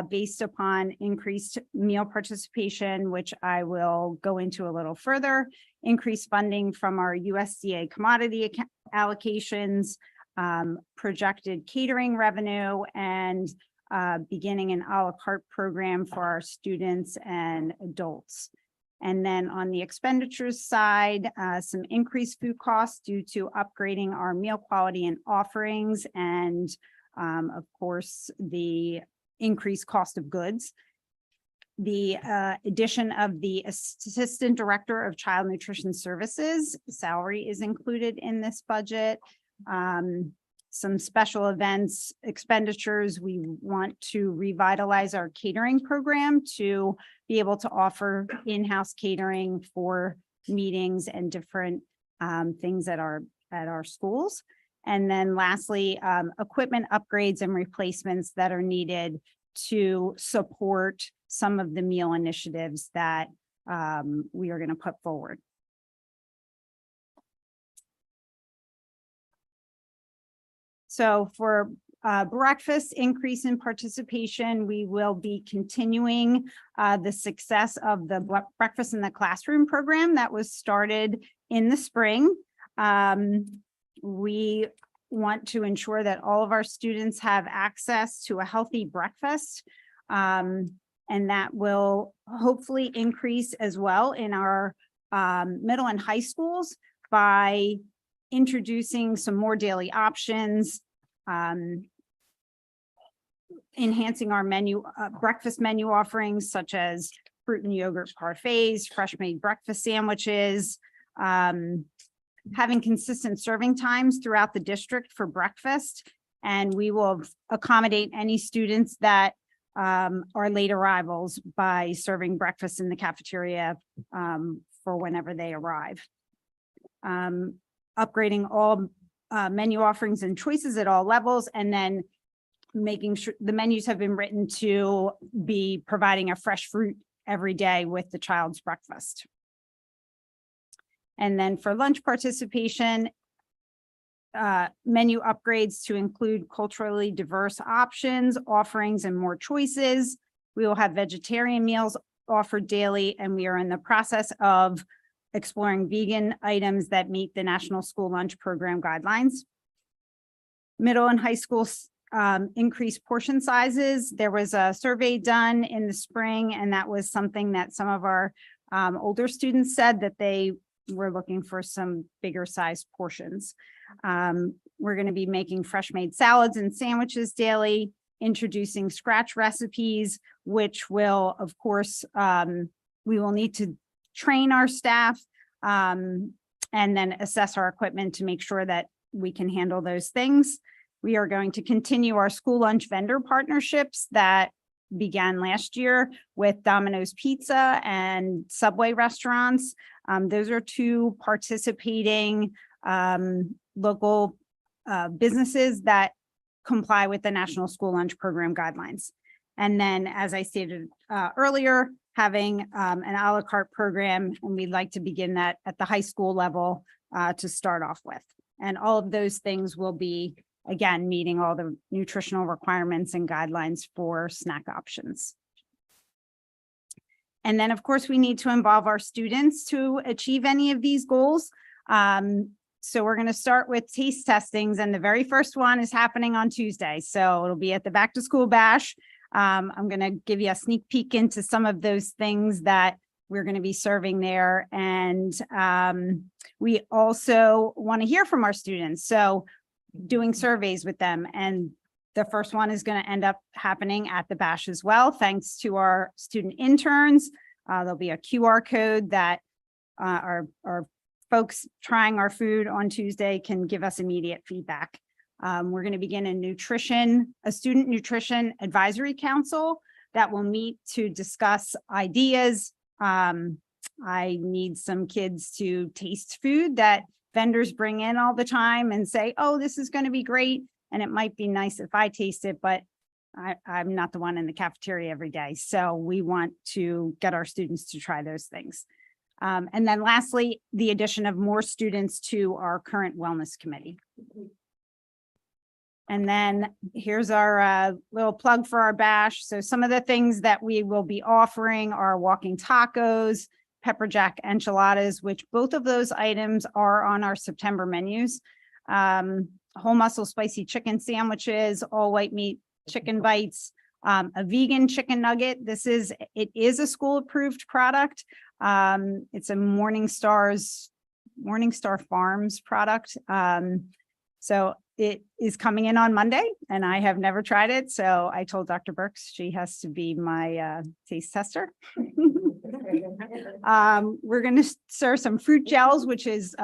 based upon increased meal participation, which I will go into a little further. Increased funding from our USDA commodity allocations, projected catering revenue, and beginning an a la carte program for our students and adults. And then on the expenditures side, some increased food costs due to upgrading our meal quality and offerings, and of course, the increased cost of goods. The addition of the Assistant Director of Child Nutrition Services salary is included in this budget. Some special events expenditures. We want to revitalize our catering program to be able to offer in-house catering for meetings and different things at our schools. And then lastly, equipment upgrades and replacements that are needed to support some of the meal initiatives that we are going to put forward. So for breakfast increase in participation, we will be continuing the success of the breakfast in the classroom program that was started in the spring. We want to ensure that all of our students have access to a healthy breakfast, and that will hopefully increase as well in our middle and high schools by introducing some more daily options, enhancing our menu, breakfast menu offerings such as fruit and yogurt parfaits, fresh made breakfast sandwiches, having consistent serving times throughout the district for breakfast. And we will accommodate any students that are late arrivals by serving breakfast in the cafeteria for whenever they arrive. Upgrading all menu offerings and choices at all levels, and then making sure the menus have been written to be providing a fresh fruit every day with the child's breakfast. And then for lunch participation, menu upgrades to include culturally diverse options, offerings, and more choices. We will have vegetarian meals offered daily, and we are in the process of exploring vegan items that meet the National School Lunch Program guidelines. Middle and high schools increased portion sizes. There was a survey done in the spring, and that was something that some of our older students said that they we're looking for some bigger sized portions. We're going to be making fresh made salads and sandwiches daily, introducing scratch recipes, which will, of course, we will need to train our staff and then assess our equipment to make sure that we can handle those things. We are going to continue our school lunch vendor partnerships that began last year with Domino's Pizza and Subway restaurants. Those are two participating local businesses that comply with the National School Lunch Program guidelines. And then, as I stated earlier, having an a la carte program, and we'd like to begin that at the high school level to start off with. And all of those things will be, again, meeting all the nutritional requirements and guidelines for snack options. And then, of course, we need to involve our students to achieve any of these goals. So we're going to start with taste testings, and the very first one is happening on Tuesday. So it'll be at the back to school bash. I'm going to give you a sneak peek into some of those things that we're going to be serving there. And we also want to hear from our students. So doing surveys with them. And the first one is going to end up happening at the bash as well, thanks to our student interns. There'll be a QR code that our folks trying our food on Tuesday can give us immediate feedback. We're going to begin a student nutrition advisory council that will meet to discuss ideas. I need some kids to taste food that vendors bring in all the time and say, oh, this is going to be great. And it might be nice if I taste it, but I'm not the one in the cafeteria every day. So we want to get our students to try those things. And then lastly, the addition of more students to our current wellness committee. And then here's our little plug for our bash. So some of the things that we will be offering are walking tacos, pepper jack enchiladas, which both of those items are on our September menus. Whole muscle spicy chicken sandwiches, all white meat chicken bites, a vegan chicken nugget. It is a school approved product. It's a Morningstar Farms product. So it is coming in on Monday, and I have never tried it. So I told Dr. Burks she has to be my taste tester. We're going to serve some fruit gels, which is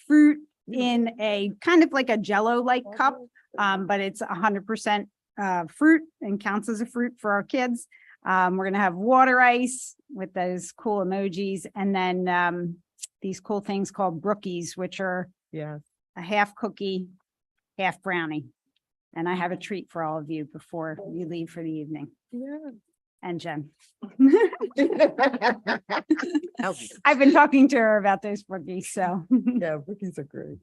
fruit in a kind of like a Jello-like cup, but it's 100% fruit and counts as a fruit for our kids. We're going to have water ice with those cool emojis, and then these cool things called brookies, which are a half cookie, half brownie. And I have a treat for all of you before you leave for the evening. Yeah. And Jen. I've been talking to her about those brookies, so. Yeah, brookies are great.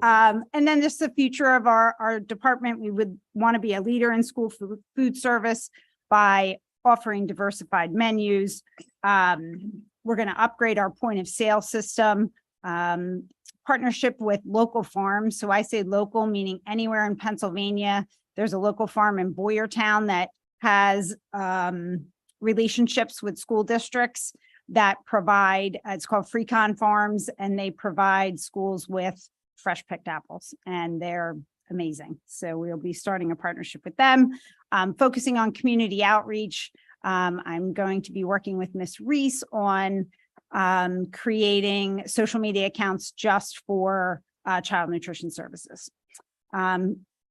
And then just the future of our department, we would want to be a leader in school food service by offering diversified menus. We're going to upgrade our point of sale system, partnership with local farms. So I say local, meaning anywhere in Pennsylvania. There's a local farm in Boyertown that has relationships with school districts that provide, it's called Freecon Farms, and they provide schools with fresh picked apples, and they're amazing. So we'll be starting a partnership with them, focusing on community outreach. I'm going to be working with Miss Reese on creating social media accounts just for child nutrition services.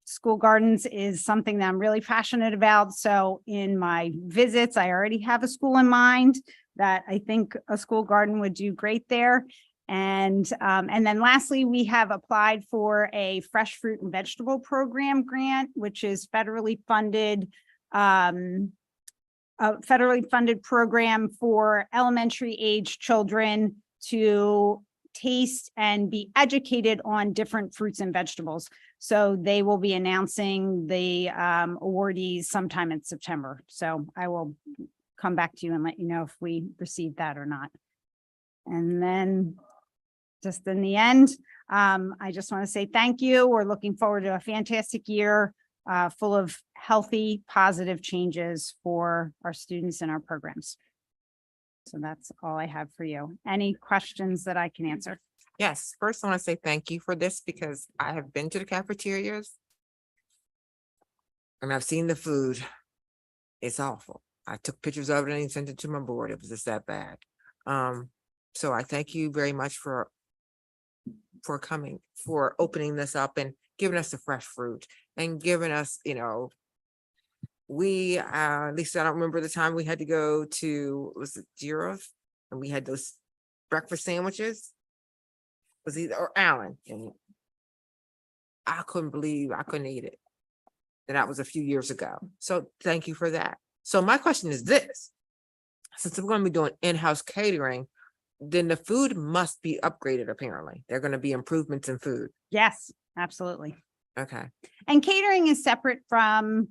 School gardens is something that I'm really passionate about. So in my visits, I already have a school in mind that I think a school garden would do great there. And then lastly, we have applied for a fresh fruit and vegetable program grant, which is federally funded, a federally funded program for elementary age children to taste and be educated on different fruits and vegetables. So they will be announcing the awardees sometime in September. So I will come back to you and let you know if we received that or not. And then just in the end, I just want to say thank you. We're looking forward to a fantastic year full of healthy, positive changes for our students and our programs. So that's all I have for you. Any questions that I can answer? Yes, first I want to say thank you for this because I have been to the cafeterias. And I've seen the food. It's awful. I took pictures of it and sent it to my board. It was just that bad. So I thank you very much for coming, for opening this up and giving us the fresh fruit and giving us, we, at least I don't remember the time we had to go to, was it Giro's? And we had those breakfast sandwiches. Was either, or Allen, and I couldn't believe I couldn't eat it. And that was a few years ago. So thank you for that. So my question is this. Since we're going to be doing in-house catering, then the food must be upgraded apparently. There are going to be improvements in food. Yes, absolutely. Okay. And catering is separate from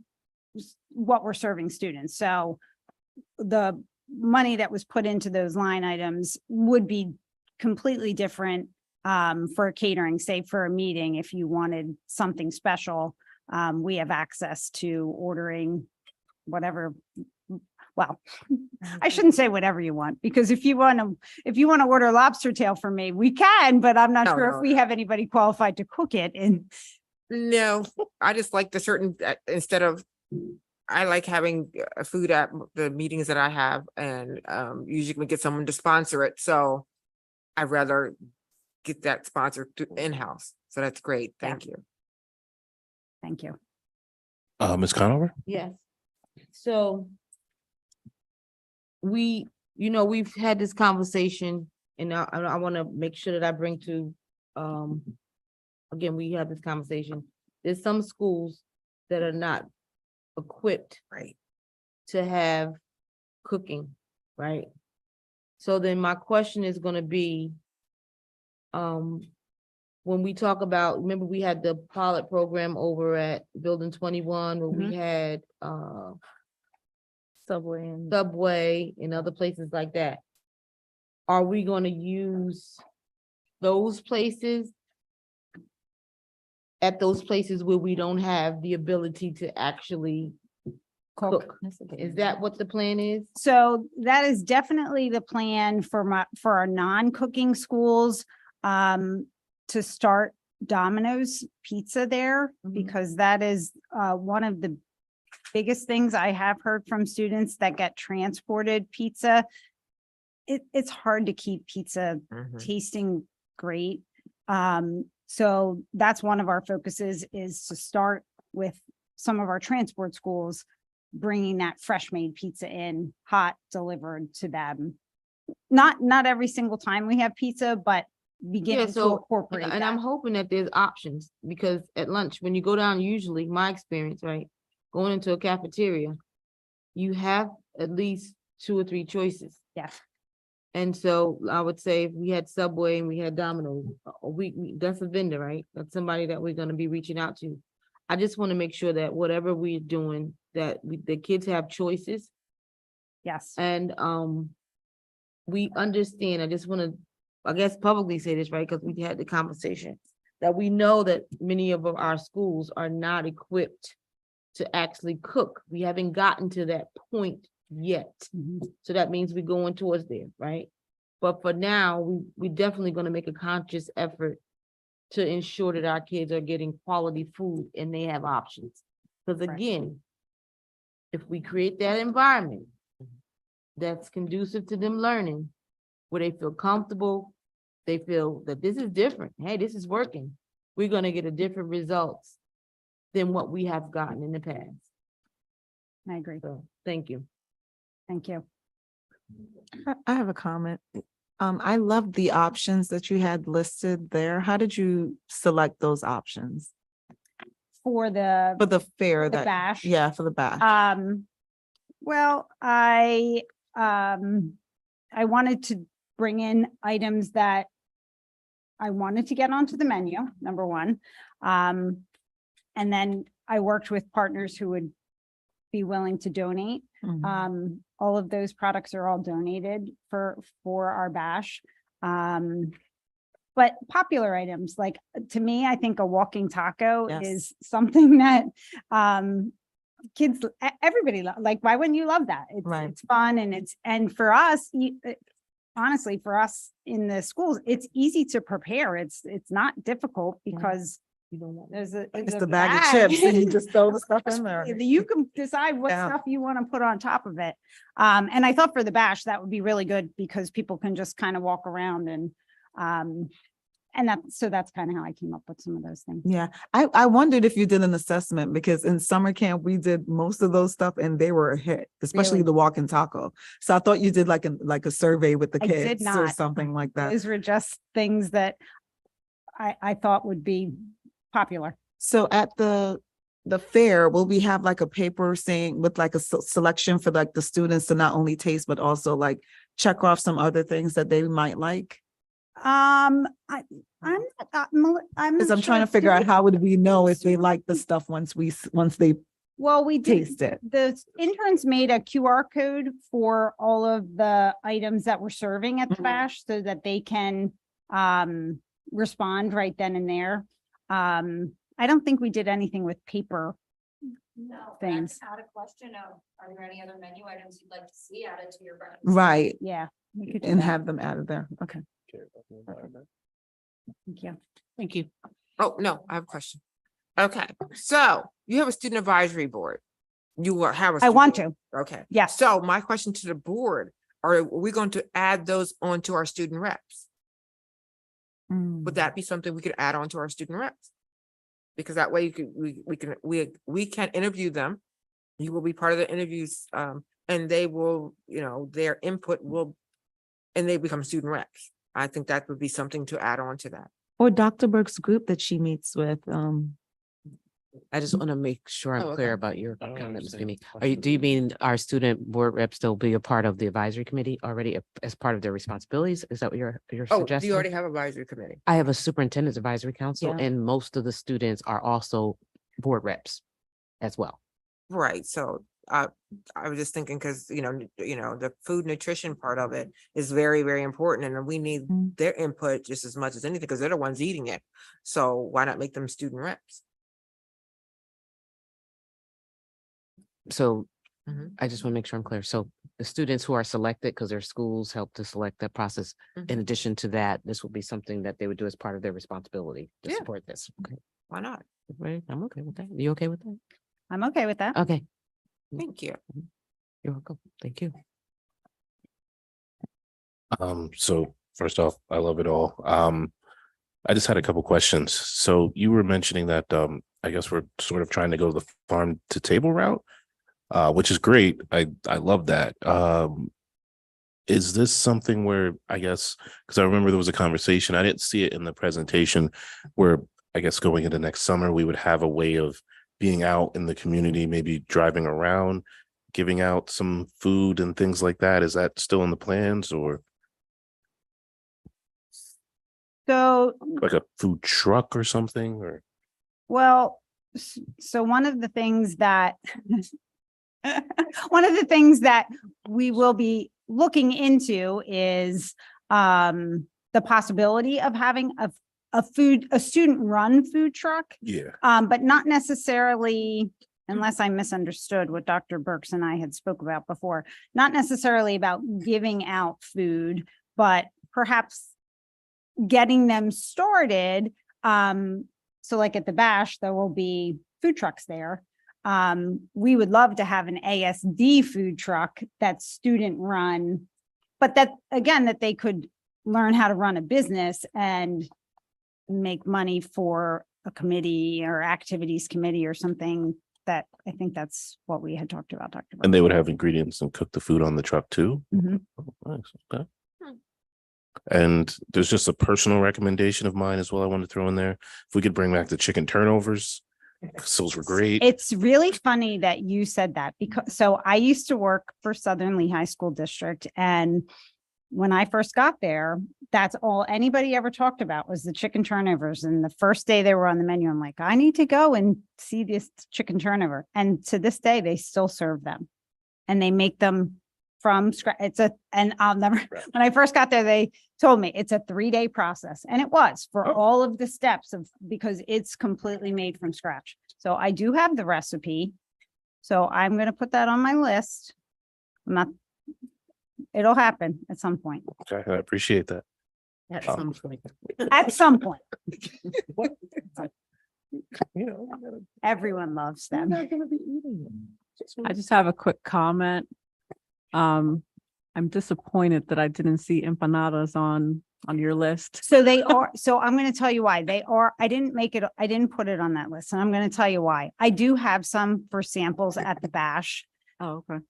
what we're serving students. So the money that was put into those line items would be completely different for catering, say for a meeting, if you wanted something special. We have access to ordering whatever. Well, I shouldn't say whatever you want, because if you want to order lobster tail for me, we can, but I'm not sure if we have anybody qualified to cook it. And no, I just like the certain, instead of, I like having food at the meetings that I have, and usually we get someone to sponsor it. So I'd rather get that sponsored in-house. So that's great. Thank you. thank you. Ms. Conover? Yes. So we've had this conversation, and I want to make sure that I bring to, again, we have this conversation. There's some schools that are not equipped, Right. to have cooking, right? So then my question is gonna be, when we talk about, remember we had the pilot program over at Building 21, where we had, Subway and other places like that. Are we gonna use those places at those places where we don't have the ability to actually cook? Is that what the plan is? So that is definitely the plan for our non-cooking schools, to start Domino's Pizza there, because that is one of the biggest things I have heard from students that get transported pizza. It's hard to keep pizza tasting great. So that's one of our focuses, is to start with some of our transport schools, bringing that fresh made pizza in hot, delivered to them. Not every single time we have pizza, but beginning to incorporate and I'm that. hoping that there's options, because at lunch, when you go down, usually my experience, right? Going into a cafeteria, you have at least 2 or 3 choices. Yes. And so I would say if we had Subway and we had Domino's, that's a vendor, right? That's somebody that we're gonna be reaching out to. I just want to make sure that whatever we're doing, that the kids have choices. Yes. And we understand, I just want to, I guess, publicly say this, right? Because we had the conversation, that we know that many of our schools are not equipped to actually cook. We haven't gotten to that point yet. So that means we're going towards there, right? But for now, we definitely going to make a conscious effort to ensure that our kids are getting quality food and they have options. Because again, if we create that environment that's conducive to them learning, where they feel comfortable, they feel that this is different. Hey, this is working. We're going to get a different results than what we have gotten in the past. I agree. So, thank you. Thank you. I have a comment. I love the options that you had listed there. How did you select those options For the for the fair? the bash? Yeah, for the bash. Well, I wanted to bring in items that I wanted to get onto the menu, number one. And then I worked with partners who would be willing to donate. All of those products are all donated for our bash. But popular items, like, to me, I think a walking taco Yes. is something that kids, everybody, like, why wouldn't you love that? Right. It's fun and for us, honestly, for us in the schools, it's easy to prepare. It's not difficult because there's It's the bag of chips and you just throw the stuff in there. you can decide what Yeah. stuff you want to put on top of it. And I thought for the bash, that would be really good because people can just kind of walk around and that's kind of how I came up with some of those things. Yeah, I wondered if you did an assessment because in summer camp, we did most of those stuff and they were a hit, especially Really? the walk and taco. So I thought you did like a survey with the I did kids or not. something like that. Those were just things that I thought would be popular. So at the fair, will we have like a paper saying with like a selection for like the students to not only taste, but also like check off some other things that they might like? I'm Because I'm trying to figure out how would we know if they like the stuff once they Well, we did, taste it. the interns made a QR code for all of the items that we're serving at the Mhm. bash so that they can respond right then and there. I don't think we did anything with paper. No, Things. Add a question of, are there any other menu items you'd like to see added to your breakfast? Right, Yeah. we could do and that. have them added there. Okay. Thank you. Thank you. Oh, no, I have a question. Okay, so you have a student advisory board. You will have. I want student- to. Okay. Yes. So my question to the board, are we going to add those onto our student reps? Would that be something we could add on to our student reps? Because that way we can interview them. You will be part of the interviews, and they will, their input will, and they become student reps. I think that would be something to add on to that. Or Dr. Burke's group that she meets with, I just want to make sure I'm Oh, clear okay. about your I don't comment, Ms. understand Mimi. the Do you mean our student board reps still be a part of the advisory committee already as part of their responsibilities? Is that what you're Oh, do suggesting? you already have advisory committee? I have a superintendent's advisory council Yeah. and most of the students are also board reps as well. Right, so I was just thinking, because the food nutrition part of it is very, very important, and we need Mm. their input just as much as anything, because they're the ones eating it. So why not make them student reps? So Mhm. I just want to make sure I'm clear. So the students who are selected, because their schools help to select that process, in Mhm. addition to that, this would be something that they would do as part of their responsibility to Yeah. support this. Okay, Why not? right, I'm okay with that. You okay with that? I'm okay with that. Okay, Thank you. you're welcome. Thank you. So first off, I love it all. I just had a couple questions. So you were mentioning that, I guess we're sort of trying to go the farm to table route, which is great. I love that. Is this something where, I guess, because I remember there was a conversation, I didn't see it in the presentation, where I guess going into next summer, we would have a way of being out in the community, maybe driving around, giving out some food and things like that. Is that still in the plans, or So, like a food truck or something, or? well, so one of the things that one of the things that we will be looking into is the possibility of having a student run food truck, Yeah. but not necessarily, unless I misunderstood what Dr. Burks and I had spoke about before, not necessarily about giving out food, but perhaps getting them started. So like at the bash, there will be food trucks there. We would love to have an ASD food truck that's student run, but that, again, that they could learn how to run a business and make money for a committee or activities committee or something. That I think that's what we had talked about, Dr. And they would have ingredients and cook the food on the truck too? Mhm. Oh, nice. Okay. And there's just a personal recommendation of mine as well I want to throw in there. If we could bring back the chicken turnovers, 'cause those were great. It's really funny that you said that because, so I used to work for Southern Lehigh School District, and when I first got there, that's all anybody ever talked about was the chicken turnovers. And the first day they were on the menu, I'm like, I need to go and see this chicken turnover. And to this day, they still serve them. And they make them from scratch. And I'll never, when I first got there, they told me it's a 3-day process. And it was for all of the steps because it's completely made from scratch. So I do have the recipe. So I'm gonna put that on my list. I'm not, it'll happen at some point, Okay, I appreciate that. At Oh. some point. at some point. You know, you gotta- Everyone loves you're them. not gonna be eating them. I just have a quick comment. I'm disappointed that I didn't see empanadas on your list. So they are, so I'm gonna tell you why. They are, I didn't put it on that list, and I'm gonna tell you why. I do have some for samples at the bash. Oh, okay.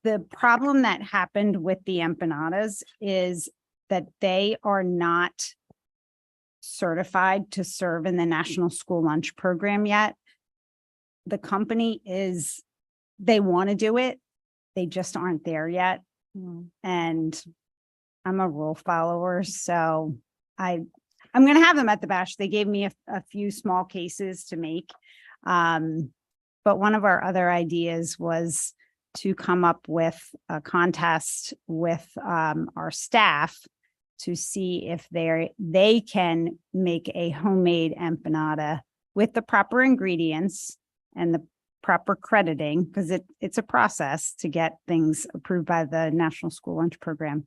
The problem that happened with the empanadas is that they are not certified to serve in the National School Lunch Program yet. The company is, they want to do it. They just aren't there yet. And I'm a rule follower, so I'm going to have them at the bash. They gave me a few small cases to make. But one of our other ideas was to come up with a contest with our staff to see if they can make a homemade empanada with the proper ingredients and the proper crediting, because it's a process to get things approved by the National School Lunch Program.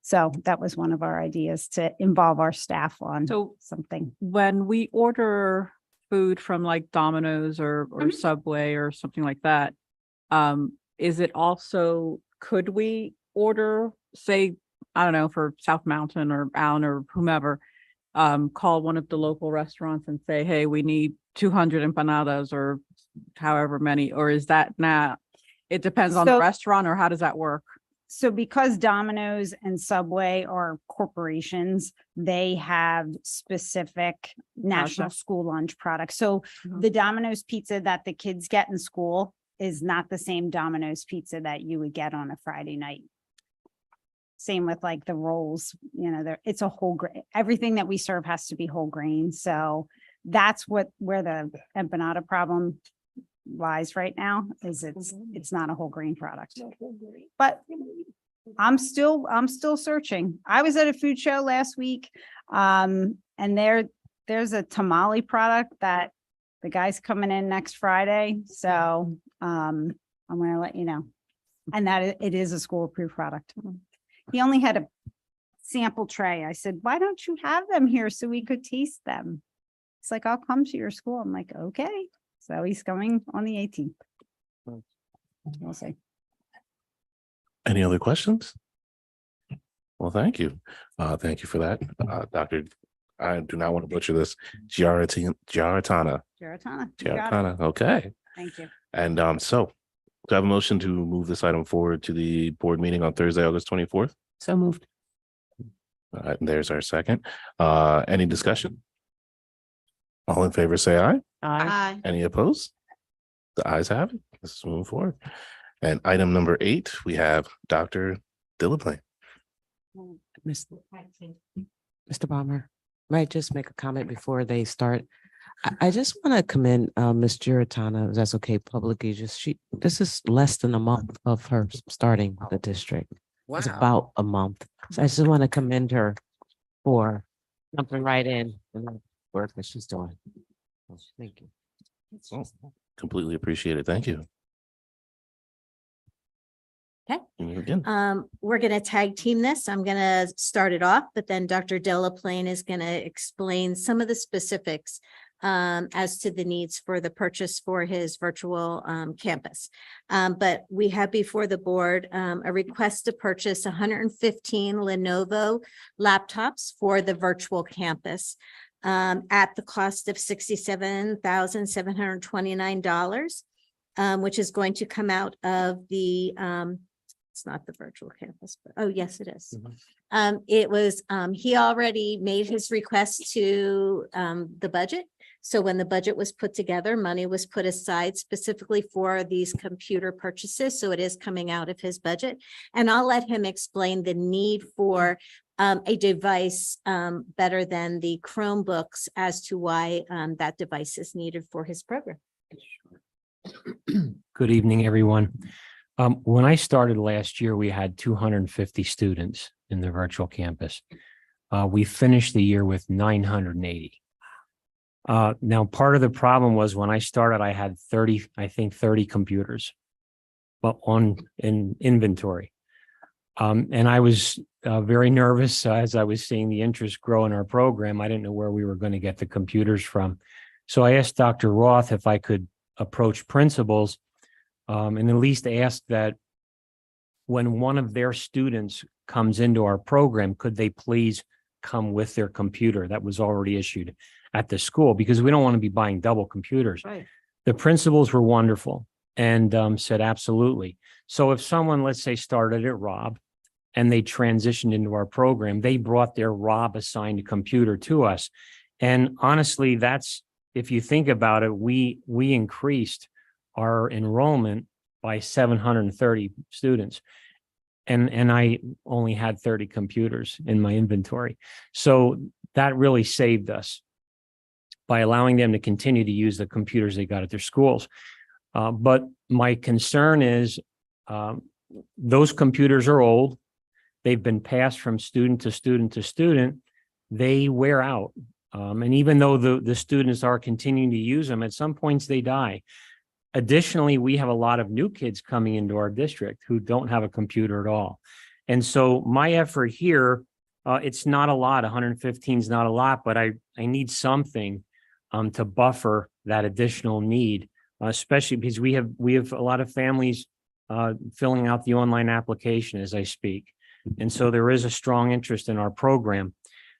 So that was one of our ideas, to involve our staff on So something. when we order food from like Domino's or Subway or something like that, is it also, could we order, say, I don't know, for South Mountain or Allen or whomever, call one of the local restaurants and say, hey, we need 200 empanadas or however many, or is that not, it depends on the So- restaurant, or how does that work? So because Domino's and Subway are corporations, they have specific national school lunch products. So Mhm. the Domino's pizza that the kids get in school is not the same Domino's pizza that you would get on a Friday night. Same with like the rolls, it's a whole grain, everything that we serve has to be whole grain. So that's where the empanada problem lies right now, is it's not a whole grain product. But I'm still searching. I was at a food show last week. And there's a tamale product that the guy's coming in next Friday. So I'm gonna let you know. And that it is a school approved product. He only had a sample tray. I said, why don't you have them here so we could taste them? It's like, I'll come to your school. I'm like, okay. So he's coming on the 18th. We'll see. Any other questions? Well, thank you. Thank you for that. Dr. I do not want to butcher this. Giarratana. Geratana. You got it. Giarratana. Okay. Thank you. And so do I have a motion to move this item forward to the board meeting on Thursday, August 24th? So moved. And there's our second. Any discussion? All in favor, say aye. Aye. Any opposed? The ayes have it. Let's move forward. And item number 8, we have Dr. Delaplane. Mr. Balmer, might I just make a comment before they start? I just want to commend Ms. Giratana, if that's okay, publicly. This is less than a month of her starting the district. Wow. It's about a month. So I just want to commend her for jumping right in and the work that she's doing. Thank you. Oh, completely appreciate it. Thank you. Okay. And again, We're gonna tag team this. I'm gonna start it off, but then Dr. Delaplane is gonna explain some of the specifics as to the needs for the purchase for his virtual campus. But we have before the board a request to purchase 115 Lenovo laptops for the virtual campus at the cost of $67,729, which is going to come out of the it's not the virtual campus, but oh, yes, it is. It was, he already made his request to the budget. So when the budget was put together, money was put aside specifically for these computer purchases. So it is coming out of his budget. And I'll let him explain the need for a device better than the Chromebooks as to why that device is needed for his program. Good evening, everyone. When I started last year, we had 250 students in the virtual campus. We finished the year with 980. Now, part of the problem was when I started, I had 30 computers, but in inventory. And I was very nervous as I was seeing the interest grow in our program. I didn't know where we were going to get the computers from. So I asked Dr. Roth if I could approach principals and at least ask that when one of their students comes into our program, could they please come with their computer that was already issued at the school, because we don't want to be buying double computers. Right. The principals were wonderful and said, absolutely. So if someone, let's say, started at Rob and they transitioned into our program, they brought their Rob assigned computer to us. And honestly, that's, if you think about it, we increased our enrollment by 730 students. And I only had 30 computers in my inventory. So that really saved us by allowing them to continue to use the computers they got at their schools. But my concern is those computers are old. They've been passed from student to student to student. They wear out. And even though the students are continuing to use them, at some points they die. Additionally, we have a lot of new kids coming into our district who don't have a computer at all. And so my effort here, it's not a lot, 115 is not a lot, but I need something to buffer that additional need, especially because we have a lot of families filling out the online application as I speak. And so there is a strong interest in our program.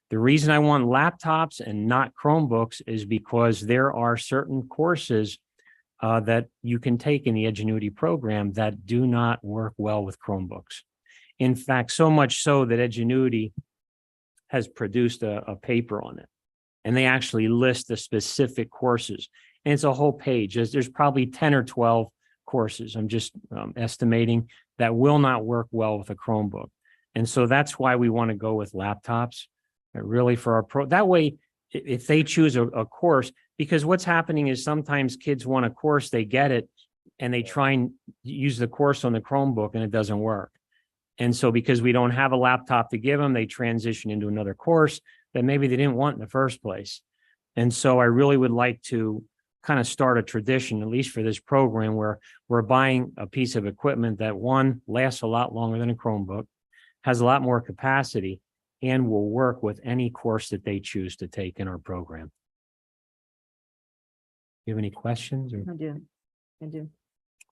The reason I want laptops and not Chromebooks is because there are certain courses that you can take in the Edgenuity program that do not work well with Chromebooks. In fact, so much so that Edgenuity has produced a paper on it. And they actually list the specific courses. And it's a whole page. There's probably 10 or 12 courses, I'm just estimating, that will not work well with a Chromebook. And so that's why we want to go with laptops, really for our that way, if they choose a course, because what's happening is sometimes kids want a course, they get it, and they try and use the course on the Chromebook and it doesn't work. And so because we don't have a laptop to give them, they transition into another course that maybe they didn't want in the first place. And so I really would like to kind of start a tradition, at least for this program, where we're buying a piece of equipment that, one, lasts a lot longer than a Chromebook, has a lot more capacity, and will work with any course that they choose to take in our program. You have any questions? Or? I do.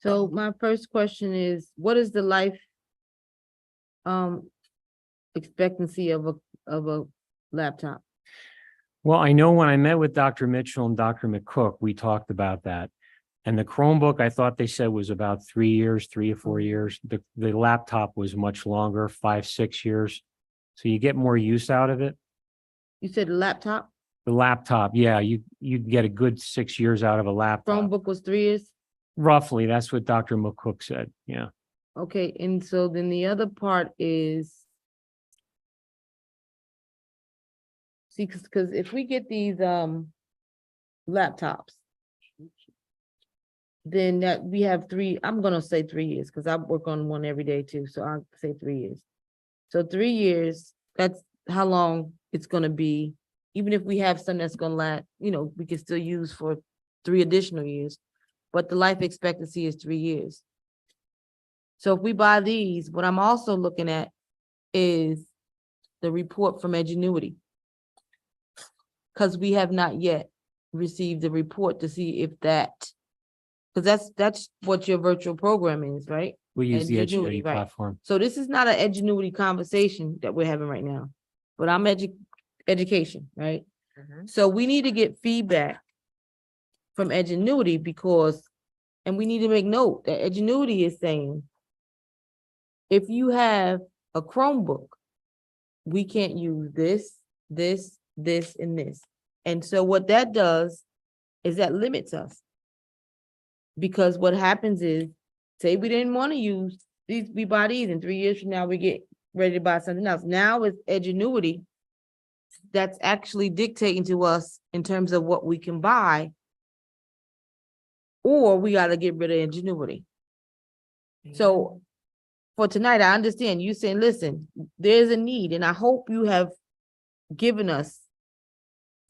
So my first question is, what is the life expectancy of a laptop? Well, I know when I met with Dr. Mitchell and Dr. McCook, we talked about that. And the Chromebook, I thought they said was about 3 years, 3 or 4 years. The laptop was much longer, 5, 6 years. So you get more use out of it. You said laptop? The laptop, yeah, you get a good 6 years out of a laptop. Chromebook was 3 years? Roughly, that's what Dr. McCook said, yeah. Okay, and so then the other part is, see, because if we get these laptops, then that we have 3, I'm gonna say 3 years, because I work on one every day too, so I'll say 3 years. So 3 years, that's how long it's gonna be. Even if we have some that's gonna last, we can still use for 3 additional years, but the life expectancy is 3 years. So if we buy these, what I'm also looking at is the report from Edgenuity. Because we have not yet received the report to see if that, because that's what your virtual program is, right? We use the Edgenuity, Edgenuity right. platform. So this is not an Edgenuity conversation that we're having right now, but I'm education, right? So we need to get feedback from Edgenuity because, and we need to make note that Edgenuity is saying, if you have a Chromebook, we can't use this, and this. And so what that does is that limits us. Because what happens is, say we didn't want to use these, we buy these, and 3 years from now, we get ready to buy something else. Now with Edgenuity, that's actually dictating to us in terms of what we can buy, or we got to get rid of Edgenuity. So for tonight, I understand you saying, listen, there's a need, and I hope you have given us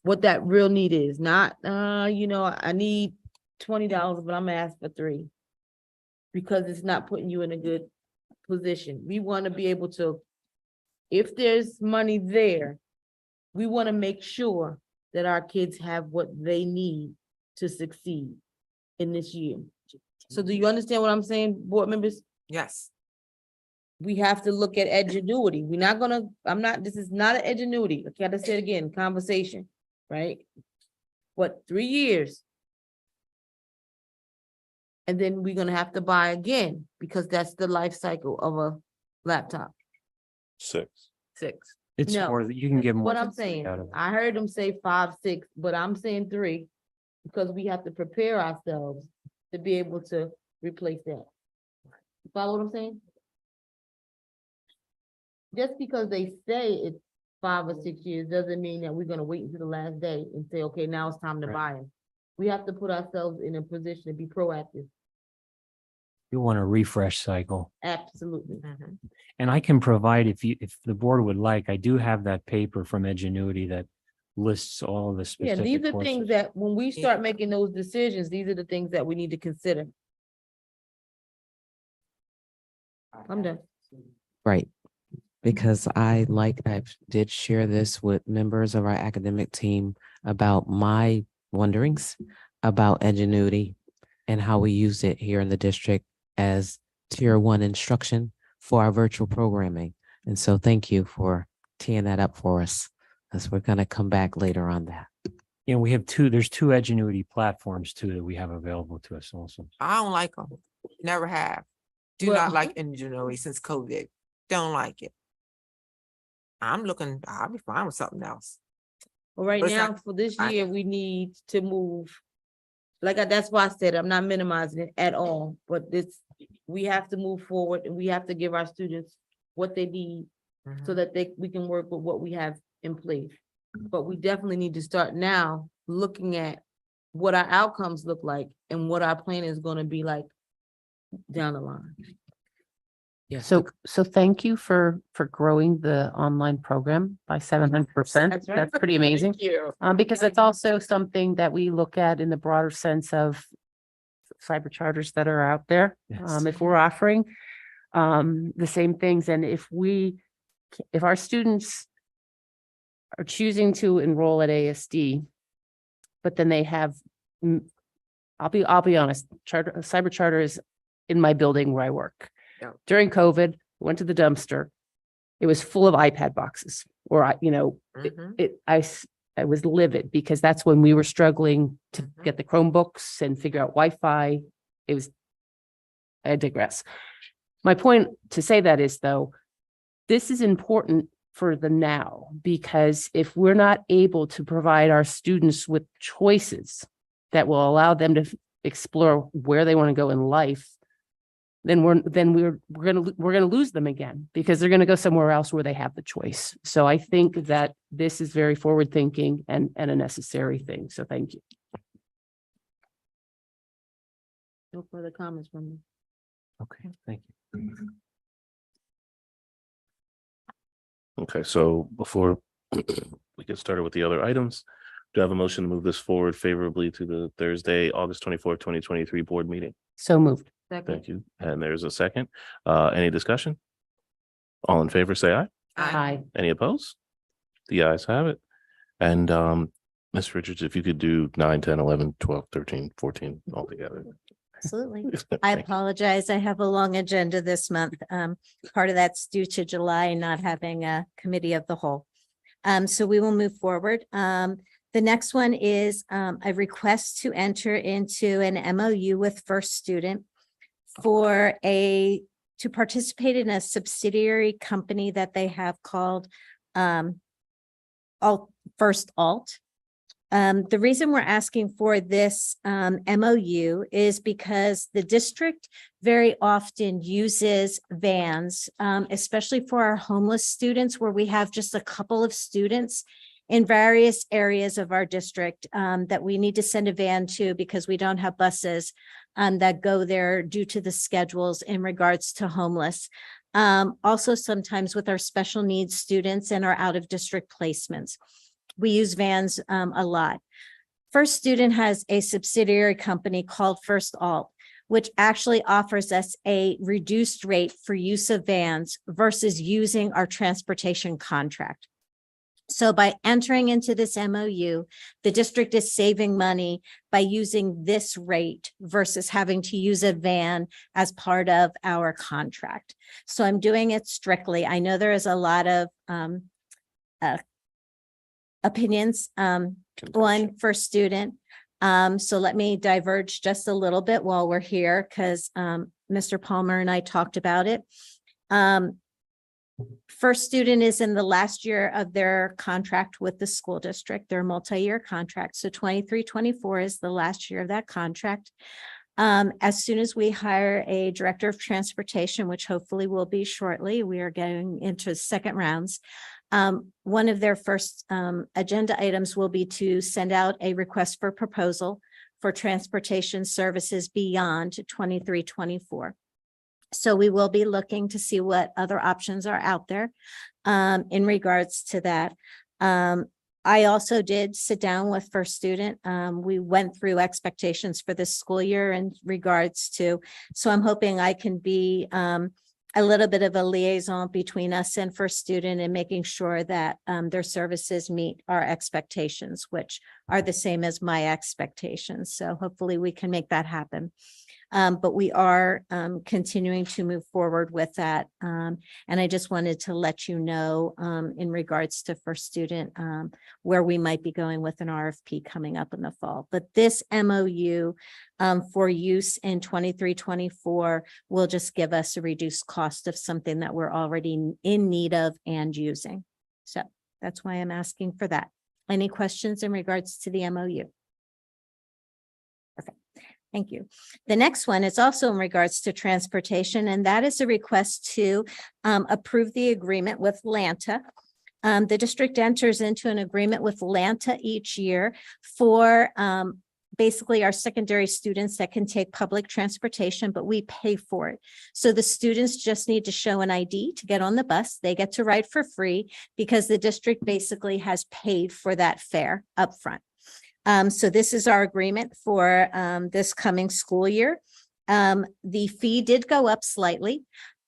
what that real need is, not, I need $20, but I'm asked for 3. Because it's not putting you in a good position. We want to be able to, if there's money there, we want to make sure that our kids have what they need to succeed in this year. So do you understand what I'm saying, board members? Yes. We have to look at edgenuity. We're not gonna, this is not an edgenuity. Okay, I gotta say it again, conversation, right? What, 3 years? And then we're gonna have to buy again, because that's the life cycle of a laptop. 6. 6. It's No. more that you can get more. What I'm saying, out of it. I heard them say 5, 6, but I'm saying 3, because we have to prepare ourselves to be able to replace that. Follow what I'm saying? Just because they say it's 5 or 6 years, doesn't mean that we're gonna wait until the last day and say, okay, now it's time to Right. buy them. We have to put ourselves in a position to be proactive, You want a refresh cycle. absolutely. And I can provide, if the board would like, I do have that paper from Edgenuity that lists all of the Yeah, specific these are courses. things that, when we start making those decisions, these are the things that we need to consider. I'm done. Right. Because I did share this with members of our academic team about my wonderings about Edgenuity and how we use it here in the district as tier 1 instruction for our virtual programming. And so thank you for teeing that up for us, as we're going to come back later on that. You know, there's 2 Edgenuity platforms too that we have available to us also. I don't like them. Never have. Do Well- not like ingenuity since COVID. Don't like it. I'll be fine with something else. Well, right But it's now, not- for this I- year, we need to move. That's why I said, I'm not minimizing it at all, but we have to move forward and we have to give our students what they need so that we can work with what we have in place. But we definitely need to start now looking at what our outcomes look like and what our plan is gonna be like down the line. Yes. So thank you for growing the online program by 700%. That's right. That's pretty amazing. Thank you. Because it's also something that we look at in the broader sense of cyber charters that are out there. Yes. If we're offering the same things, and if our students are choosing to enroll at ASD, but then they have, I'll be honest, cyber charter is in my building where I work. Yeah. During COVID, went to the dumpster. It was full of iPad boxes, or I was livid because that's when we were struggling to get the Chromebooks and figure out Wi-Fi. I digress. My point to say that is, though, this is important for the now, because if we're not able to provide our students with choices that will allow them to explore where they want to go in life, then we're gonna lose them again, because they're gonna go somewhere else where they have the choice. So I think that this is very forward thinking and a necessary thing. So thank you. No further comments from me. Okay, thank you. Okay, so before we get started with the other items, do I have a motion to move this forward favorably to the Thursday, August 24th, 2023 board meeting? So moved. Second. Thank you. And there's a second. Any discussion? All in favor, say aye. Aye. Any opposed? The ayes have it. And Ms. Richards, if you could do 9, 10, 11, 12, 13, 14 altogether. Absolutely. I Thank you. apologize. I have a long agenda this month. Part of that's due to July not having a committee of the whole. So we will move forward. The next one is a request to enter into an MOU with First Student to participate in a subsidiary company that they have called First Alt. The reason we're asking for this MOU is because the district very often uses vans, especially for our homeless students, where we have just a couple of students in various areas of our district that we need to send a van to because we don't have buses that go there due to the schedules in regards to homeless. Also, sometimes with our special needs students and our out of district placements. We use vans a lot. First Student has a subsidiary company called First Alt, which actually offers us a reduced rate for use of vans versus using our transportation contract. So by entering into this MOU, the district is saving money by using this rate versus having to use a van as part of our contract. So I'm doing it strictly. I know there is a lot of opinions on First Student. So let me diverge just a little bit while we're here because Mr. Palmer and I talked about it. First Student is in the last year of their contract with the school district, their multi-year contract. So 23-24 is the last year of that contract. As soon as we hire a director of transportation, which hopefully will be shortly, we are getting into second rounds. One of their first agenda items will be to send out a request for proposal for transportation services beyond 23-24. So we will be looking to see what other options are out there in regards to that. I also did sit down with First Student. We went through expectations for this school year in regards to, so I'm hoping I can be a little bit of a liaison between us and First Student and making sure that their services meet our expectations, which are the same as my expectations. So hopefully we can make that happen. But we are continuing to move forward with that. And I just wanted to let you know in regards to First Student where we might be going with an RFP coming up in the fall. But this MOU for use in 23-24 will just give us a reduced cost of something that we're already in need of and using. So that's why I'm asking for that. Any questions in regards to the MOU? Perfect. Thank you. The next one is also in regards to transportation, and that is a request to approve the agreement with Lanta. The district enters into an agreement with Lanta each year for basically our secondary students that can take public transportation, but we pay for it. So the students just need to show an ID to get on the bus. They get to ride for free because the district basically has paid for that fare up front. So this is our agreement for this coming school year. The fee did go up slightly.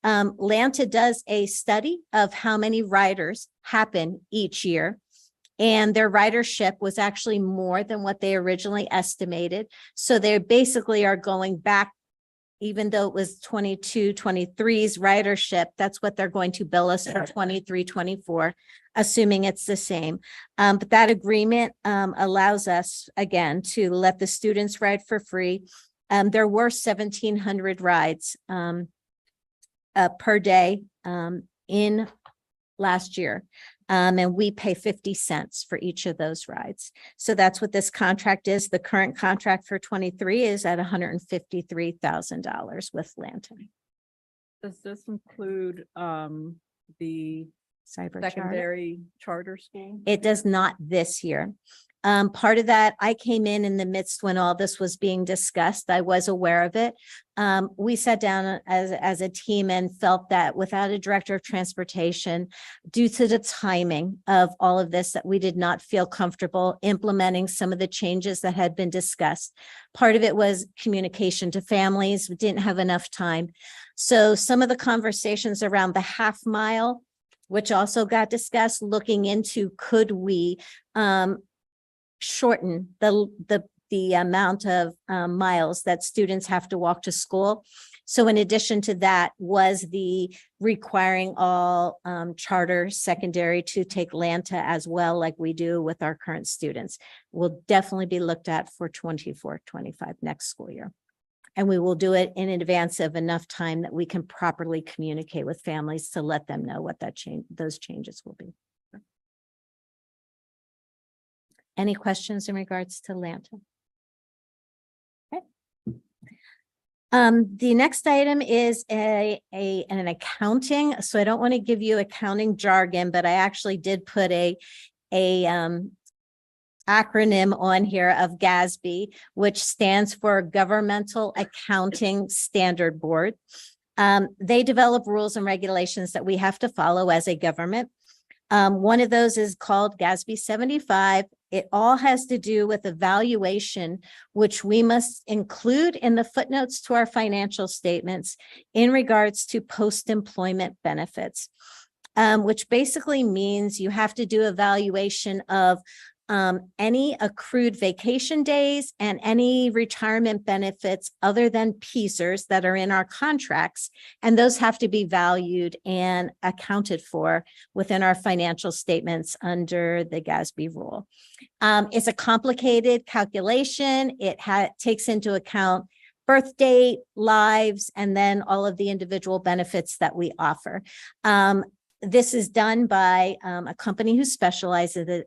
Lanta does a study of how many riders happen each year, and their ridership was actually more than what they originally estimated. So they basically are going back, even though it was 22-23's ridership, that's what they're going to bill us for 23-24, assuming it's the same. But that agreement allows us, again, to let the students ride for free. There were 1,700 rides per day in last year. And we pay 50 cents for each of those rides. So that's what this contract is. The current contract for 23 is at $153,000 with Lanta. Does this include the Cyber secondary charter school? It does not this year. Part of that, I came in the midst when all this was being discussed. I was aware of it. We sat down as a team and felt that without a director of transportation, due to the timing of all of this, that we did not feel comfortable implementing some of the changes that had been discussed. Part of it was communication to families. We didn't have enough time. So some of the conversations around the half mile, which also got discussed, looking into could we shorten the amount of miles that students have to walk to school. So in addition to that was the requiring all charter secondary to take Lanta as well, like we do with our current students, will definitely be looked at for 24-25 next school year. And we will do it in advance of enough time that we can properly communicate with families to let them know what those changes will be. Any questions in regards to Lanta? Okay. The next item is an accounting. So I don't want to give you accounting jargon, but I actually did put a acronym on here of GASB, which stands for Governmental Accounting Standard Board. They develop rules and regulations that we have to follow as a government. One of those is called GASB 75. It all has to do with evaluation, which we must include in the footnotes to our financial statements in regards to post-employment benefits, which basically means you have to do evaluation of any accrued vacation days and any retirement benefits other than PSERs that are in our contracts. And those have to be valued and accounted for within our financial statements under the GASB rule. It's a complicated calculation. It takes into account birth date, lives, and then all of the individual benefits that we offer. This is done by a company who specializes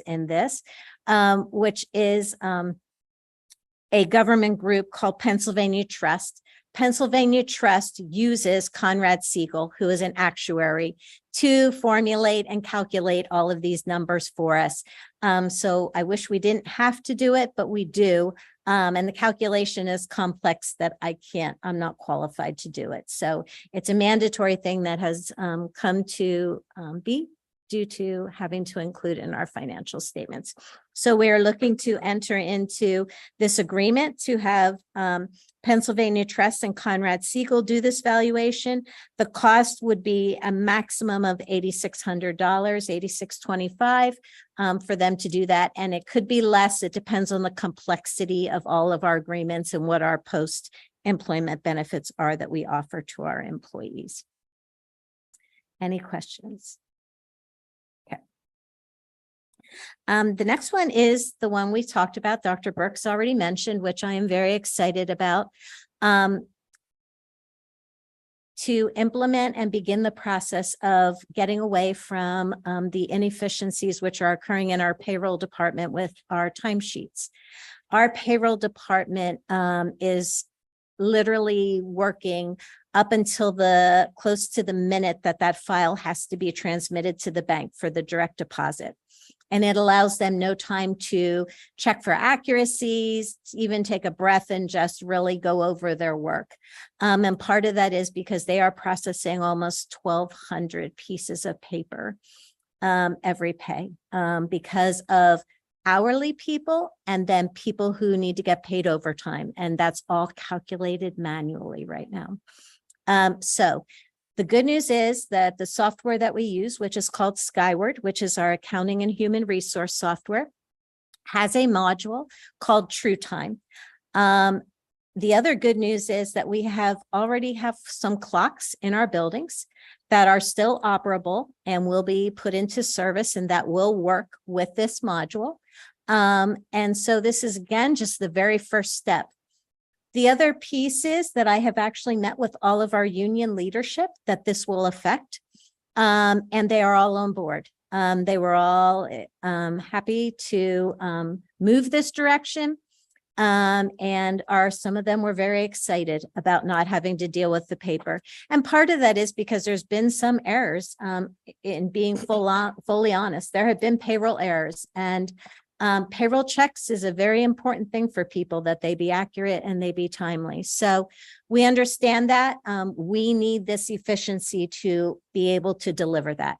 in this, which is a government group called Pennsylvania Trust. Pennsylvania Trust uses Conrad Siegel, who is an actuary, to formulate and calculate all of these numbers for us. So I wish we didn't have to do it, but we do. And the calculation is complex that I'm not qualified to do it. So it's a mandatory thing that has come to be due to having to include in our financial statements. So we are looking to enter into this agreement to have Pennsylvania Trust and Conrad Siegel do this valuation. The cost would be a maximum of $8,600, $8,625 for them to do that. And it could be less. It depends on the complexity of all of our agreements and what our post-employment benefits are that we offer to our employees. Any questions? The next one is the one we talked about, Dr. Burke's already mentioned, which I am very excited about, to implement and begin the process of getting away from the inefficiencies which are occurring in our payroll department with our timesheets. Our payroll department is literally working up until close to the minute that file has to be transmitted to the bank for the direct deposit. And it allows them no time to check for accuracies, even take a breath and just really go over their work. And part of that is because they are processing almost 1,200 pieces of paper every pay because of hourly people and then people who need to get paid overtime. And that's all calculated manually right now. So the good news is that the software that we use, which is called Skyward, which is our accounting and human resource software, has a module called TrueTime. The other good news is that we already have some clocks in our buildings that are still operable and will be put into service, and that will work with this module. And so this is, again, just the very first step. The other piece is that I have actually met with all of our union leadership that this will affect, and they are all on board. They were all happy to move this direction, and some of them were very excited about not having to deal with the paper. And part of that is because there's been some errors in being fully honest. There have been payroll errors, and payroll checks is a very important thing for people, that they be accurate and they be timely. So we understand that we need this efficiency to be able to deliver that.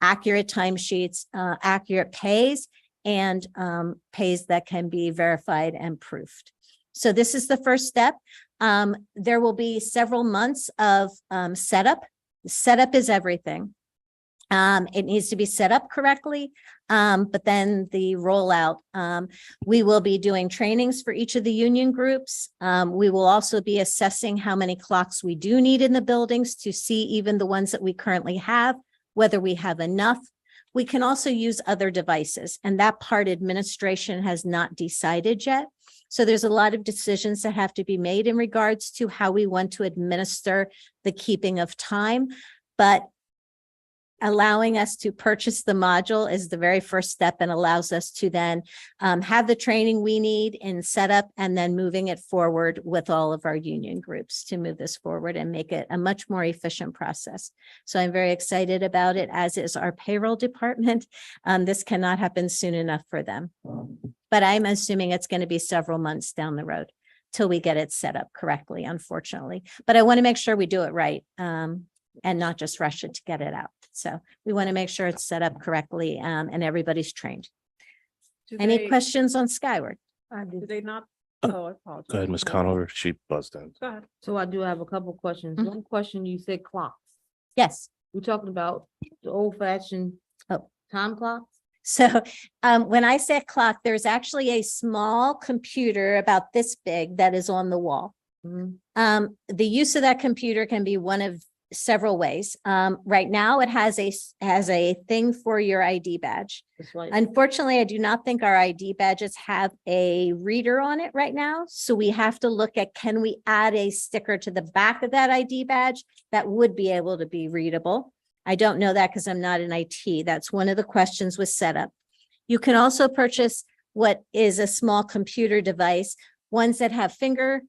Accurate timesheets, accurate pays, and pays that can be verified and proofed. So this is the first step. There will be several months of setup. Setup is everything. It needs to be set up correctly, but then the rollout, we will be doing trainings for each of the union groups. We will also be assessing how many clocks we do need in the buildings to see even the ones that we currently have, whether we have enough. We can also use other devices, and that part administration has not decided yet. So there's a lot of decisions that have to be made in regards to how we want to administer the keeping of time, but allowing us to purchase the module is the very first step, and allows us to then have the training we need in setup, and then moving it forward with all of our union groups to move this forward and make it a much more efficient process. So I'm very excited about it, as is our payroll department. This cannot happen soon enough for them, but I'm assuming it's going to be several months down the road till we get it set up correctly, unfortunately. But I want to make sure we do it right and not just rush it to get it out. So we want to make sure it's set up correctly, and everybody's trained. Do Any they- questions on Skyward? Do they not? Uh, Oh, I apologize. Go ahead, Ms. Conover. She buzzed in. Go ahead. So I do have a couple questions. Mhm. One question, you said clocks. Yes. We're talking about the old fashioned Oh. time clocks? So when I say clock, there's actually a small computer about this big that is on the wall. Mhm. The use of that computer can be one of several ways. Right now, it has a thing for your ID badge. That's right. Unfortunately, I do not think our ID badges have a reader on it right now. So we have to look at, can we add a sticker to the back of that ID badge that would be able to be readable? I don't know that because I'm not in IT. That's one of the questions with setup. You can also purchase what is a small computer device, ones that have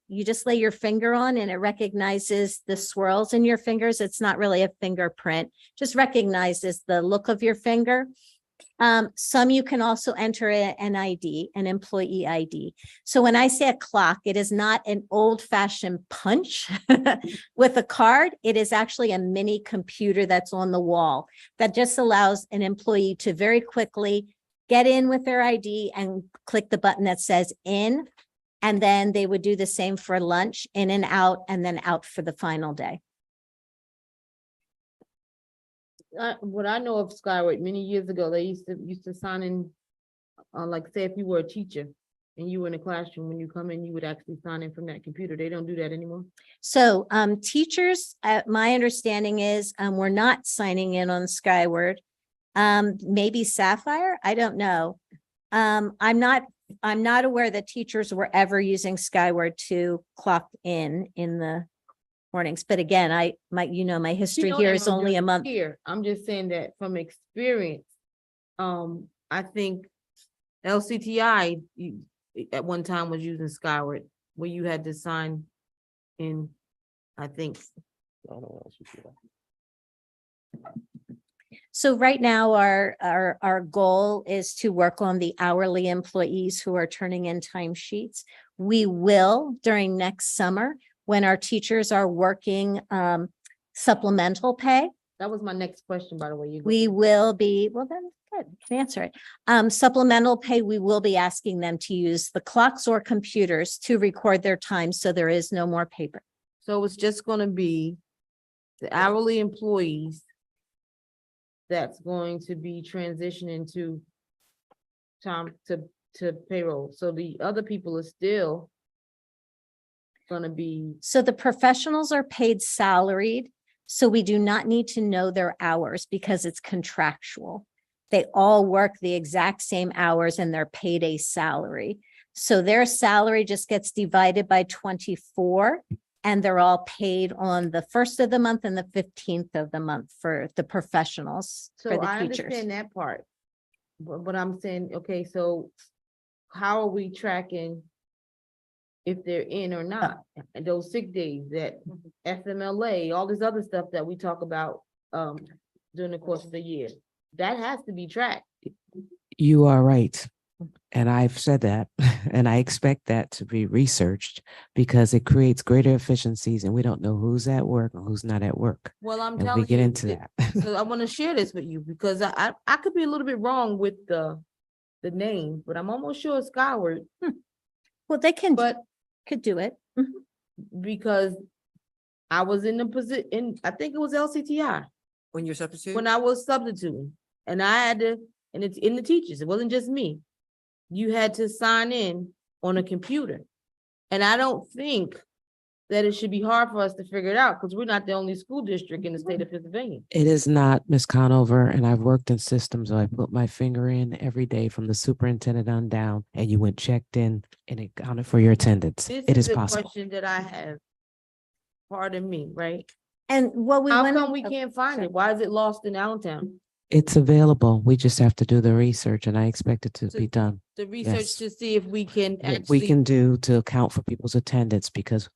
you just lay your finger on and it recognizes the swirls in your fingers. It's not really a fingerprint, just recognizes the look of your finger. Some you can also enter an ID, an employee ID. So when I say a clock, it is not an old fashioned punch with a card. It is actually a mini computer that's on the wall that just allows an employee to very quickly get in with their ID and click the button that says in. And then they would do the same for lunch, in and out, and then out for the final day. What I know of Skyward, many years ago, they used to sign in, like say if you were a teacher and you were in a classroom, when you come in, you would actually sign in from that computer. They don't do that anymore. So teachers, my understanding is we're not signing in on Skyward. Maybe Sapphire, I don't know. I'm not aware that teachers were ever using Skyward to clock in the mornings. But again, my history here is only a month. Here, I'm just saying that from experience, I think LCTI at one time was using Skyward, where you had to sign in, I think. So right now, our goal is to work on the hourly employees who are turning in timesheets. We will during next summer, when our teachers are working supplemental pay. That was my next question, by the way. We will be, well then, good, you can answer it. Supplemental pay, we will be asking them to use the clocks or computers to record their time, so there is no more paper. So it's just gonna be the hourly employees that's going to be transitioning to time to payroll. So the other people are still gonna be. So the professionals are paid salaried, so we do not need to know their hours because it's contractual. They all work the exact same hours and they're paid a salary. So their salary just gets divided by 24. And they're all paid on the 1st of the month and the 15th of the month for the professionals, for So the I teachers. understand that part. But I'm saying, okay, so how are we tracking if they're in or not? And those sick days, that FMLA, all this other stuff that we talk about during the course of the year, that has to be tracked. You are right. And I've said that, and I expect that to be researched because it creates greater efficiencies and we don't know who's at work and who's not at work. Well, I'm And telling we get you, into that. So I want to share this with you because I could be a little bit wrong with the name, but I'm almost sure it's Skyward. Well, they could do it. Because I was in the position, I think it was LCTI, When you're substitute? when I was substituting, and I had to, and it's in the teachers, it wasn't just me. You had to sign in on a computer. And I don't think that it should be hard for us to figure it out because we're not the only school district in the state of Pennsylvania. It is not, Ms. Conover, and I've worked in systems. I put my finger in every day from the superintendent on down, and you went checked in and it counted for your attendance. This It is is the possible. question that I have. Pardon me, right? And what we How went. come we can't find it? Why is it lost in Allentown? It's available. We just have to do the research, and I expect it to So be done. The research Yes. to see if we can What we actually. can do to account for people's attendance, because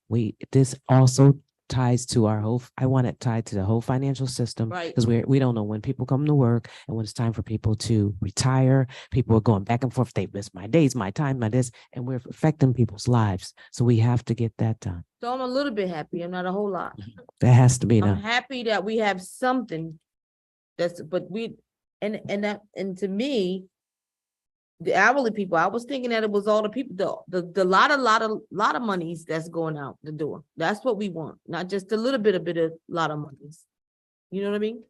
this also ties to our whole, I want it tied to the whole financial system. Right. Because we don't know when people come to work and when it's time for people to retire. People are going back and forth. They miss my days, my time, my this, and we're affecting people's lives. So we have to get that done. So I'm a little bit happy. I'm not a whole lot. That has to be I'm done. happy that we have something but and to me, the hourly people, I was thinking that it was all the people, the lot of monies that's going out the door. That's what we want, not just a little bit of lot of monies. You know what I mean?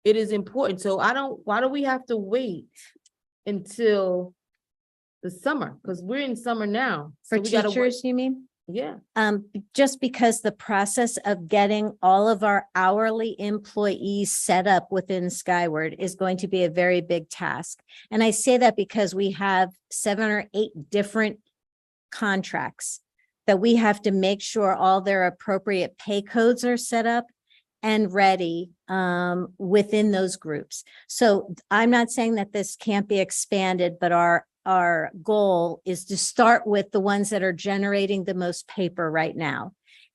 It is important. So why do we have to wait until the summer? Because we're in summer now. For So we gotta wait. teachers, you mean? Yeah. Just because the process of getting all of our hourly employees set up within Skyward is going to be a very big task. And I say that because we have 7 or 8 different contracts that we have to make sure all their appropriate pay codes are set up and ready within those groups. So I'm not saying that this can't be expanded, but our goal is to start with the ones that are generating the most paper right now.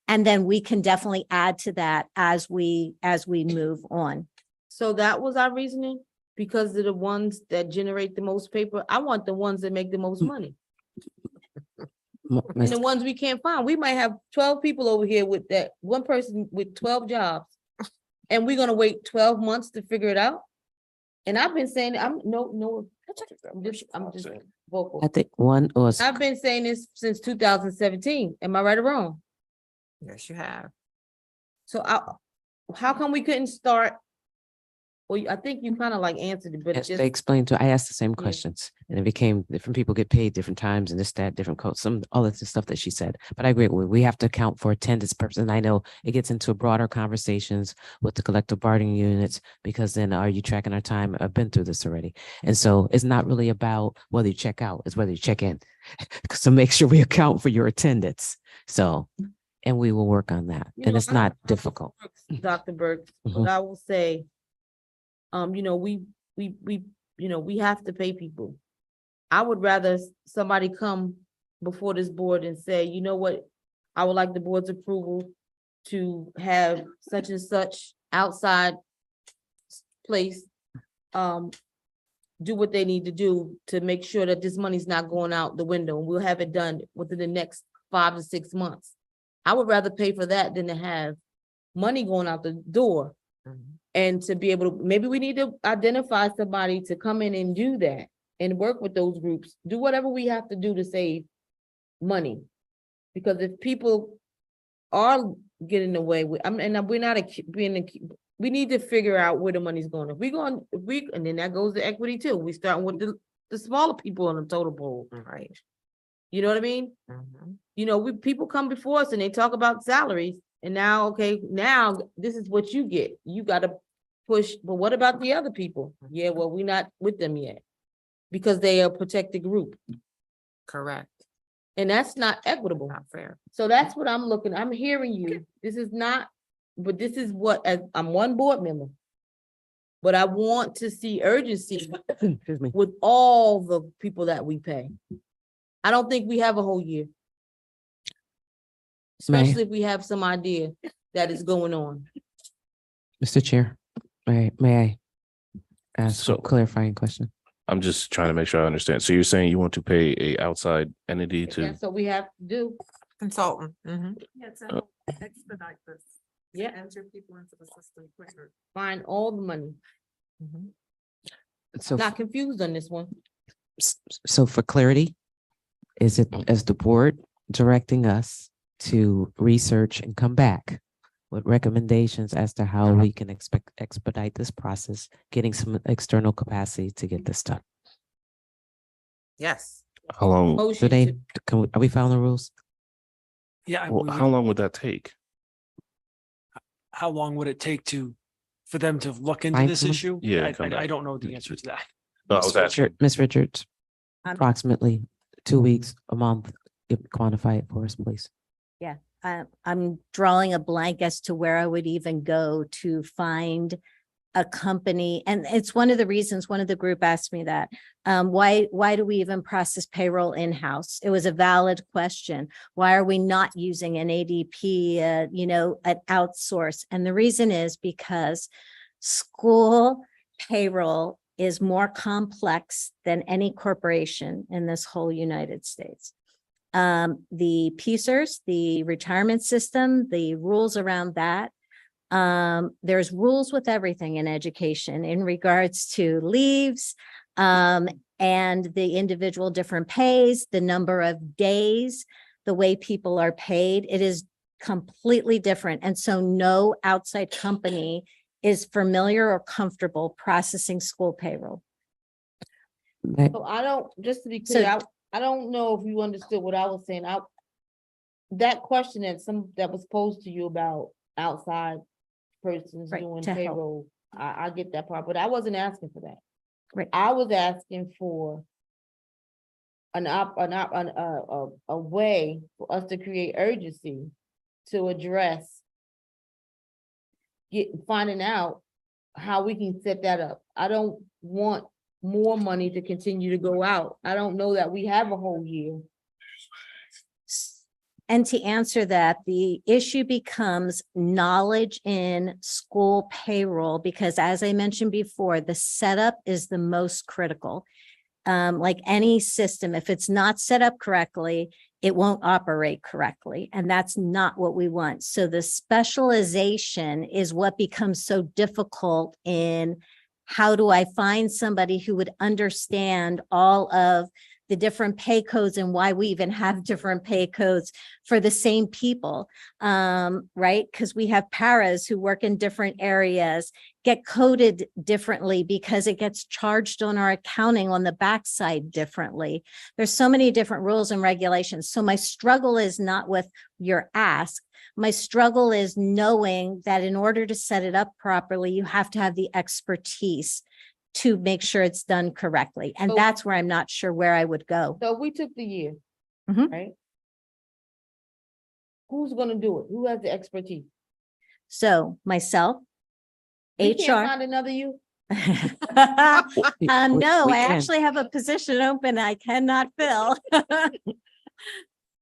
And then we can definitely add to that as we move on. So that was our reasoning, because of the ones that generate the most paper. I want the ones that make the most money. And the ones we can't find, we might have 12 people over here with that one person with 12 jobs. And we're gonna wait 12 months to figure it out. And I've been saying, I'm just vocal. I think one was, I've been saying this since 2017. Am I right or wrong? Yes, you have. So how come we couldn't start? Well, I think you kind of like answered it, but yes, just, they explained to, I asked the same questions and it became different people get paid different times and this, that, different codes, all of the stuff that she said. But I agree, we have to account for attendance purposes. And I know it gets into broader conversations with the collective bargaining units, because then are you tracking our time? I've been through this already. And so it's not really about whether you check out, it's whether you check in. So make sure we account for your attendance. So, and we will work on that. You And know, it's not difficult. Dr. Burke, Mhm. but I will say, we have to pay people. I would rather somebody come before this board and say, you know what? I would like the board's approval to have such and such outside place, do what they need to do to make sure that this money's not going out the window, and we'll have it done within the next 5 to 6 months. I would rather pay for that than to have money going out the door. And to be able to, maybe we need to identify somebody to come in and do that and work with those groups, do whatever we have to do to save money. Because if people are getting away with, and we're not we need to figure out where the money's going. And then that goes to equity too. We start with the smaller people on the total pool. Right. You know what I mean? People come before us and they talk about salaries. And now, okay, now this is what you get. You got to push, but what about the other people? Yeah, well, we're not with them yet because they are a protected group. Correct. And that's not equitable. Not fair. So that's what I'm hearing you. This is not, but this is what, as I'm one board member, but I want to see urgency Excuse me. with all the people that we pay. I don't think we have a whole year. Especially if we have some idea that is going on. Mr. Chair, may I ask So- a clarifying question? I'm just trying to make sure I understand. So you're saying you want to pay a outside entity to, That's what we have to do. Consultant. Mhm. Expedite this. Yeah. Enter people into the system quicker. Find all the money. So, Not confused on this one. so for clarity, is it as the board directing us to research and come back with recommendations as to how we can expedite this process, getting some external capacity to get this done? Yes. how long, Motion Are we following the rules? Yeah. well, how long would that take? How long would it take for them to look into Find this someone? issue? Yeah, I come back. don't know the answer to that. No, I was asking. Ms. Richards, Um, approximately 2 weeks, a month, quantify it for us, please. I'm drawing a blank as to where I would even go to find a company. And it's one of the reasons, one of the group asked me that, why do we even process payroll in-house? It was a valid question. Why are we not using an ADP, an outsource? And the reason is because school payroll is more complex than any corporation in this whole United States. The PSERS, the retirement system, the rules around that There's rules with everything in education in regards to leaves, and the individual different pays, the number of days, the way people are paid. It is completely different. And so no outside company is familiar or comfortable processing school payroll. So I don't, just to be clear, I don't know if you understood what I was saying. That question that was posed to you about outside persons Right, doing to help. payroll, I get that part, but I wasn't asking for that. Right. I was asking for a way for us to create urgency to address finding out how we can set that up. I don't want more money to continue to go out. I don't know that we have a whole year. And to answer that, the issue becomes knowledge in school payroll, because as I mentioned before, the setup is the most critical. Like any system, if it's not set up correctly, it won't operate correctly. And that's not what we want. So the specialization is what becomes so difficult in how do I find somebody who would understand all of the different pay codes and why we even have different pay codes for the same people, right? Because we have paras who work in different areas, get coded differently because it gets charged on our accounting on the backside differently. There's so many different rules and regulations. So my struggle is not with your ask. My struggle is knowing that in order to set it up properly, you have to have the expertise to make sure it's done correctly. And So- that's where I'm not sure where I would go. So if we took the year, Mhm. right? Who's gonna do it? Who has the expertise? So myself, We can't HR. find another you? No, we I can. actually have a position open I cannot fill.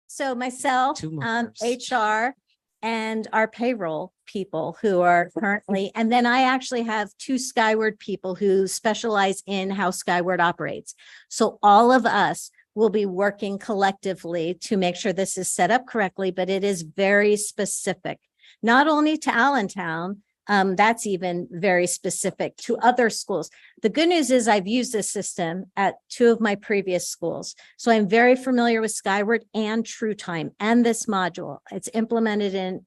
So myself, Two more. HR, and our payroll people who are currently, and then I actually have two Skyward people who specialize in how Skyward operates. So all of us will be working collectively to make sure this is set up correctly, but it is very specific, not only to Allentown, that's even very specific to other schools. The good news is I've used this system at two of my previous schools. So I'm very familiar with Skyward and True Time and this module. It's implemented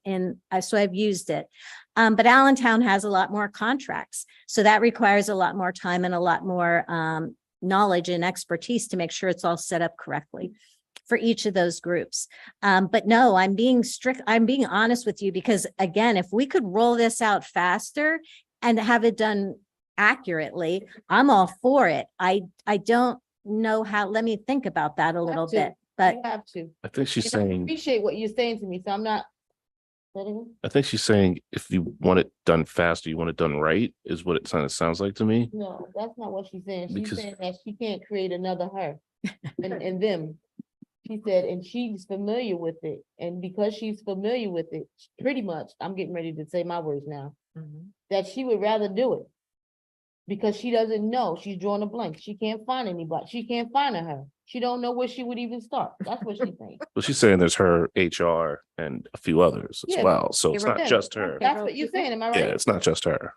so I've used it. But Allentown has a lot more contracts. So that requires a lot more time and a lot more knowledge and expertise to make sure it's all set up correctly for each of those groups. But no, I'm being strict. I'm being honest with you because again, if we could roll this out faster and have it done accurately, I'm all for it. I don't know how, let me think about that a little to. bit, but You have to. I think she's And I saying, appreciate what you're saying to me, so I'm not. I think she's saying if you want it done faster, you want it done right, is what it kind of sounds like to me. No, that's not what she's saying. She's Because- saying that she can't create another her and them. She said, and she's familiar with it. And because she's familiar with it, pretty much, I'm getting ready to say my words now, that she would rather do it. Because she doesn't know, she's drawing a blank. She can't find anybody. She can't find her. She don't know where she would even start. That's what she's saying. Well, she's saying there's her HR and a few others as Yeah, well. So it's you're not right. just her. That's what you're saying, am I right? Yeah, it's not just her.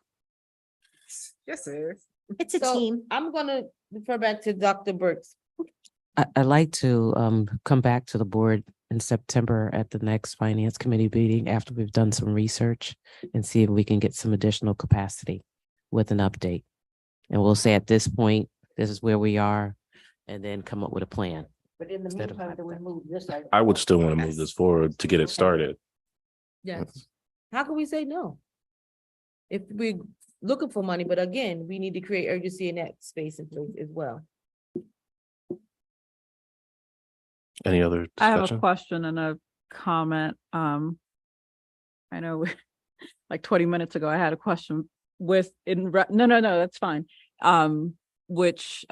Yes, it is. it's a So team. I'm gonna refer back to Dr. Burks. I'd like to come back to the board in September at the next finance committee meeting after we've done some research and see if we can get some additional capacity with an update. And we'll say at this point, this is where we are, and then come up with a plan. But in the Instead of meantime, do we move this? item? I would still want to move this forward to get it started. Yes. How can we say no? If we're looking for money, but again, we need to create urgency in that space and place as well. Any other I have a discussion? question and a comment. I know like 20 minutes ago, I had a question no, that's fine. Which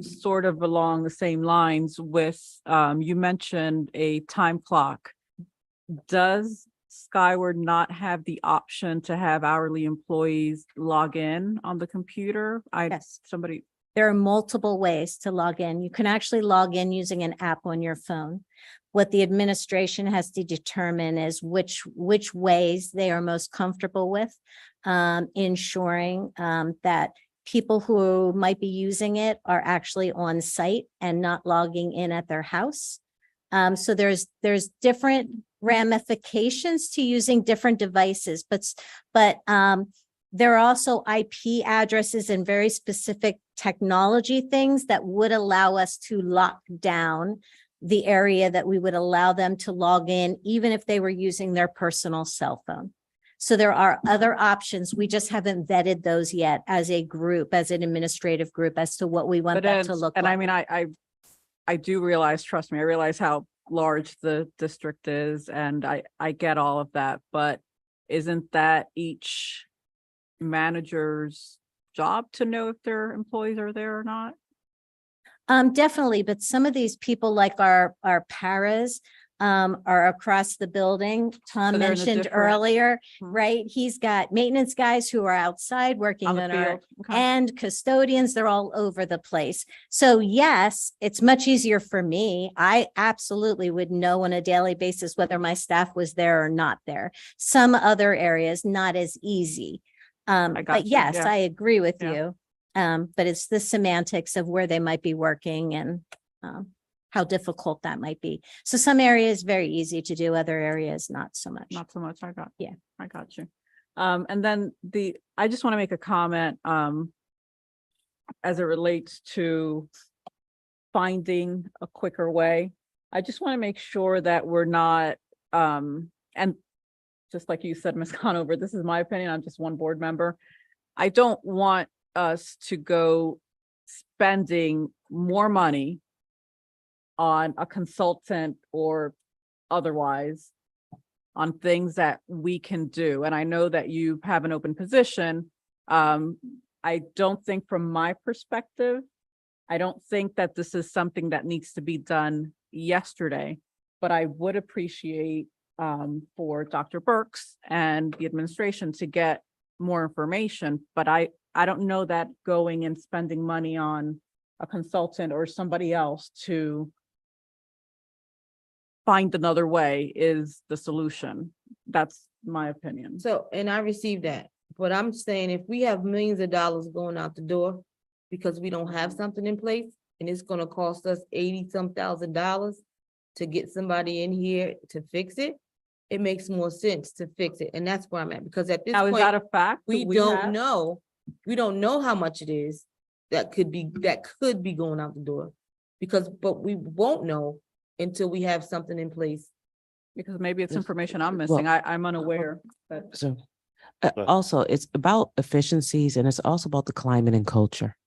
sort of along the same lines with, you mentioned a time clock. Does Skyward not have the option to have hourly employees log in on the computer? Yes. There are multiple ways to log in. You can actually log in using an app on your phone. What the administration has to determine is which ways they are most comfortable with, ensuring that people who might be using it are actually on site and not logging in at their house. So there's different ramifications to using different devices, but there are also IP addresses and very specific technology things that would allow us to lock down the area that we would allow them to log in, even if they were using their personal cell phone. So there are other options. We just haven't vetted those yet as a group, as an administrative group, as to what we want that to look like. And I mean, I do realize, trust me, I realize how large the district is, and I get all of that, but isn't that each manager's job to know if their employees are there or not? Definitely, but some of these people, like our paras, are across the building. Tom So they're in a mentioned different- earlier, Mhm. right? He's got maintenance guys who are outside working On the on our field? Okay. and custodians. They're all over the place. So yes, it's much easier for me. I absolutely would know on a daily basis whether my staff was there or not there. Some other areas, not as easy. got But you, yes, yeah. I agree with Yeah. you. But it's the semantics of where they might be working and how difficult that might be. So some areas very easy to do, other areas not so much. Not so much. I got you. Yeah. I got you. And then I just want to make a comment as it relates to finding a quicker way. I just want to make sure that we're not, and just like you said, Ms. Conover, this is my opinion. I'm just one board member. I don't want us to go spending more money on a consultant or otherwise on things that we can do. And I know that you have an open position. I don't think from my perspective, I don't think that this is something that needs to be done yesterday, but I would appreciate for Dr. Burks and the administration to get more information, but I don't know that going and spending money on a consultant or somebody else to find another way is the solution. That's my opinion. So, and I received that, but I'm saying if we have millions of dollars going out the door because we don't have something in place, and it's gonna cost us $80-some thousand to get somebody in here to fix it, it makes more sense to fix it. And that's where I'm at, because at this Now, is point, that a fact? we that don't have? know. We don't know how much it is that could be going out the door. But we won't know until we have something in place. Because maybe it's Yes. information I'm missing. Well- I'm unaware that. So ahead. also, it's about efficiencies and it's also about the climate and culture.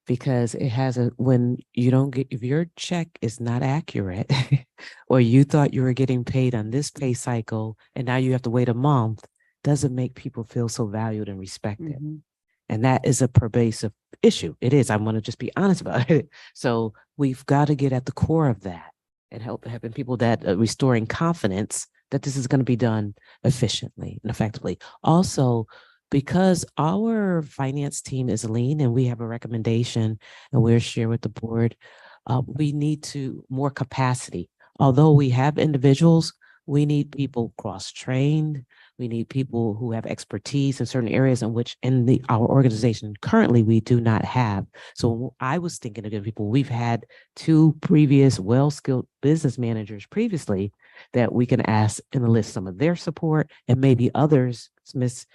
Because it has when you don't get, if your check is not accurate or you thought you were getting paid on this pay cycle and now you have to wait a month, doesn't make people feel so valued and respected. Mm-hmm. And that is a pervasive issue. It is. I want to just be honest about it. So we've got to get at the core of that and help having people that restoring confidence that this is going to be done efficiently and effectively. Also, because our finance team is lean and we have a recommendation and we're share with the board, we need more capacity. Although we have individuals, we need people cross-trained. We need people who have expertise in certain areas in which our organization currently we do not have. So I was thinking of good people. We've had 2 previous well-skilled business managers previously that we can ask and enlist some of their support, and maybe others, Ms.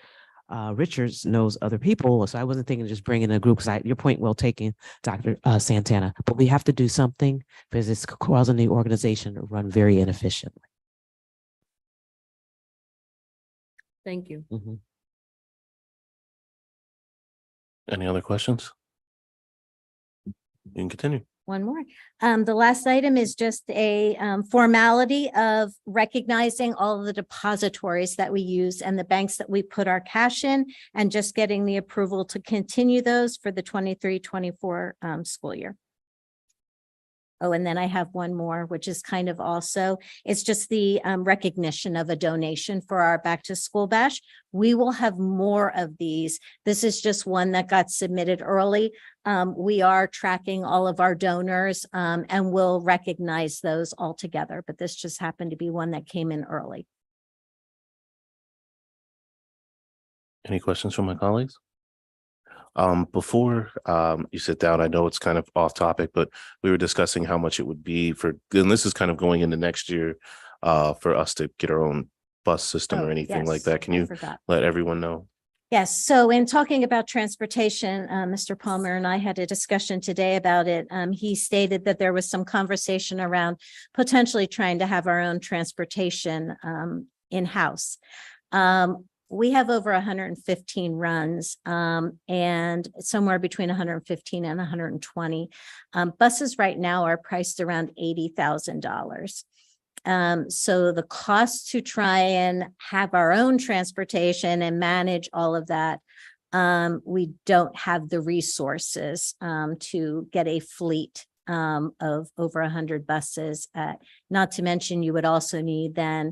Richards knows other people. So I wasn't thinking of just bringing a group, because your point well taken, Dr. Santana, but we have to do something because it's causing the organization to run very inefficiently. Thank you. Mhm. Any other questions? You can continue. One more. The last item is just a formality of recognizing all of the depositories that we use and the banks that we put our cash in, and just getting the approval to continue those for the 23-24 school year. Oh, and then I have one more, which is kind of also, it's just the recognition of a donation for our back to school bash. We will have more of these. This is just one that got submitted early. We are tracking all of our donors and we'll recognize those all together, but this just happened to be one that came in early. Any questions from my colleagues? Before you sit down, I know it's kind of off topic, but we were discussing how much it would be for, and this is kind of going into next year, for us to get our own bus system or Oh, anything like yes, that. Can I you forgot. let everyone know? Yes, so in talking about transportation, Mr. Palmer and I had a discussion today about it. He stated that there was some conversation around potentially trying to have our own transportation in-house. We have over 115 runs and somewhere between 115 and 120. Buses right now are priced around $80,000. So the cost to try and have our own transportation and manage all of that, we don't have the resources to get a fleet of over 100 buses. Not to mention, you would also need then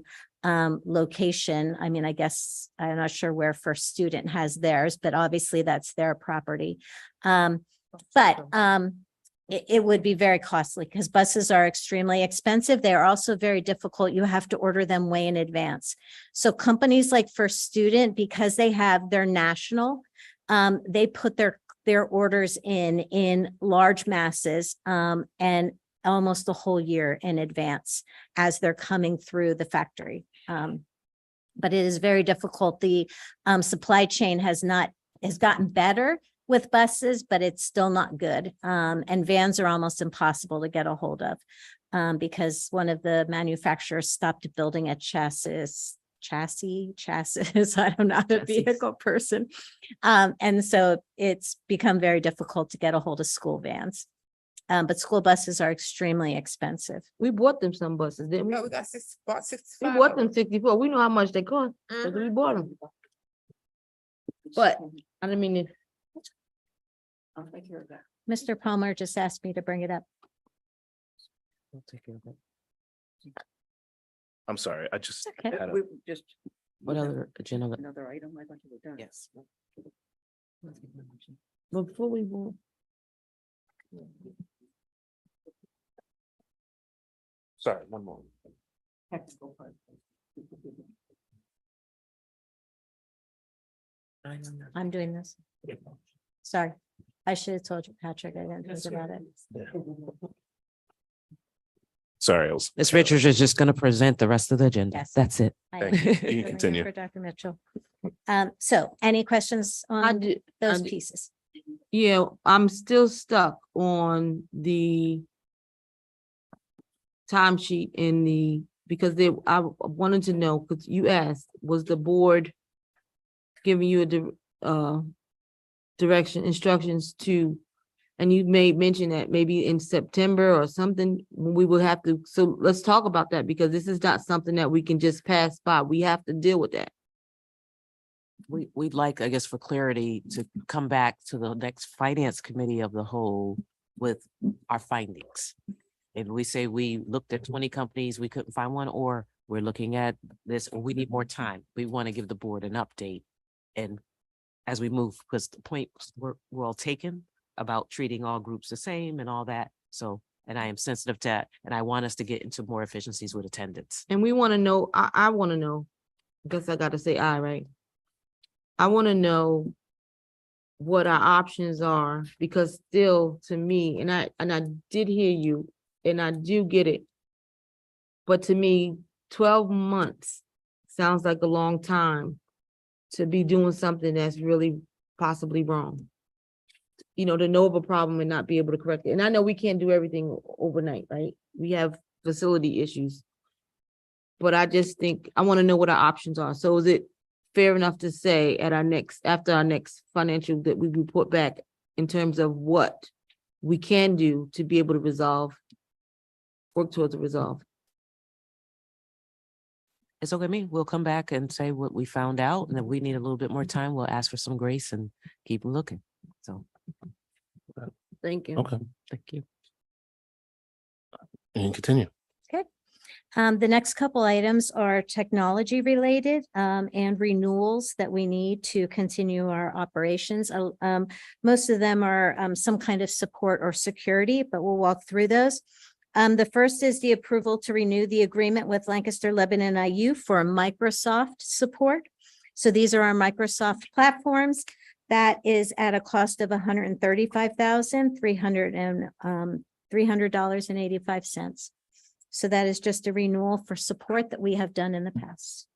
location. I mean, I guess I'm not sure where First Student has theirs, but obviously that's their property. It would be very costly because buses are extremely expensive. They are also very difficult. You have to order them way in advance. So companies like First Student, because they have their national, they put their orders in large masses and almost a whole year in advance as they're coming through the factory. But it is very difficult. The supply chain has gotten better with buses, but it's still not good. And vans are almost impossible to get a hold of because one of the manufacturers stopped building a chassis. I'm not a vehicle person. And so it's become very difficult to get a hold of school vans. But school buses are extremely expensive. We bought them some buses, didn't we? No, we bought We 65. bought them 64. We know how much they cost, because we bought them. But I didn't mean to. I'll take care of that. Mr. Palmer just asked me to bring it up. We'll take care of it. I'm sorry, I just Okay. had a, We just. What other agenda? Another item, I thought you were done. Yes. But before we move. sorry, one moment. Technical part. I'm doing this. Sorry. I should have told you, Patrick. I didn't think about it. Sorry, I was. Ms. Richards is just going to present the rest of the agenda. Yes. That's it. I Thank you. am. You can Filling in continue. For Dr. Mitchell. So any questions I on do, those do- pieces? yeah, I'm still stuck on the timesheet in the, because I wanted to know, because you asked, was the board giving you instructions to, and you made mention that maybe in September or something, we will have to, so let's talk about that, because this is not something that we can just pass by. We have to deal with that. We'd like, I guess, for clarity, to come back to the next finance committee of the whole with our findings. If we say we looked at 20 companies, we couldn't find one, or we're looking at this, or we need more time. We want to give the board an update. And as we move, because the point we're all taken about treating all groups the same and all that. So, and I am sensitive to that, and I want us to get into more efficiencies with attendance. And we want to know, I want to know, I guess I got to say right? I want to know what our options are, because still, to me, and I did hear you, and I do get it. But to me, 12 months sounds like a long time to be doing something that's really possibly wrong. You know, to know of a problem and not be able to correct it. And I know we can't do everything overnight, right? We have facility issues. But I just think, I want to know what our options are. So is it fair enough to say at after our next financial, that we report back in terms of what we can do to be able to work towards a resolve? It's okay with me. We'll come back and say what we found out, and if we need a little bit more time, we'll ask for some grace and keep looking. So, Thank you. Okay. thank you. And continue. The next couple items are technology related and renewals that we need to continue our operations. Most of them are some kind of support or security, but we'll walk through those. The first is the approval to renew the agreement with Lancaster Lebanon IU for Microsoft support. So these are our Microsoft platforms. That is at a cost of $135,300.85. So that is just a renewal for support that we have done in the past.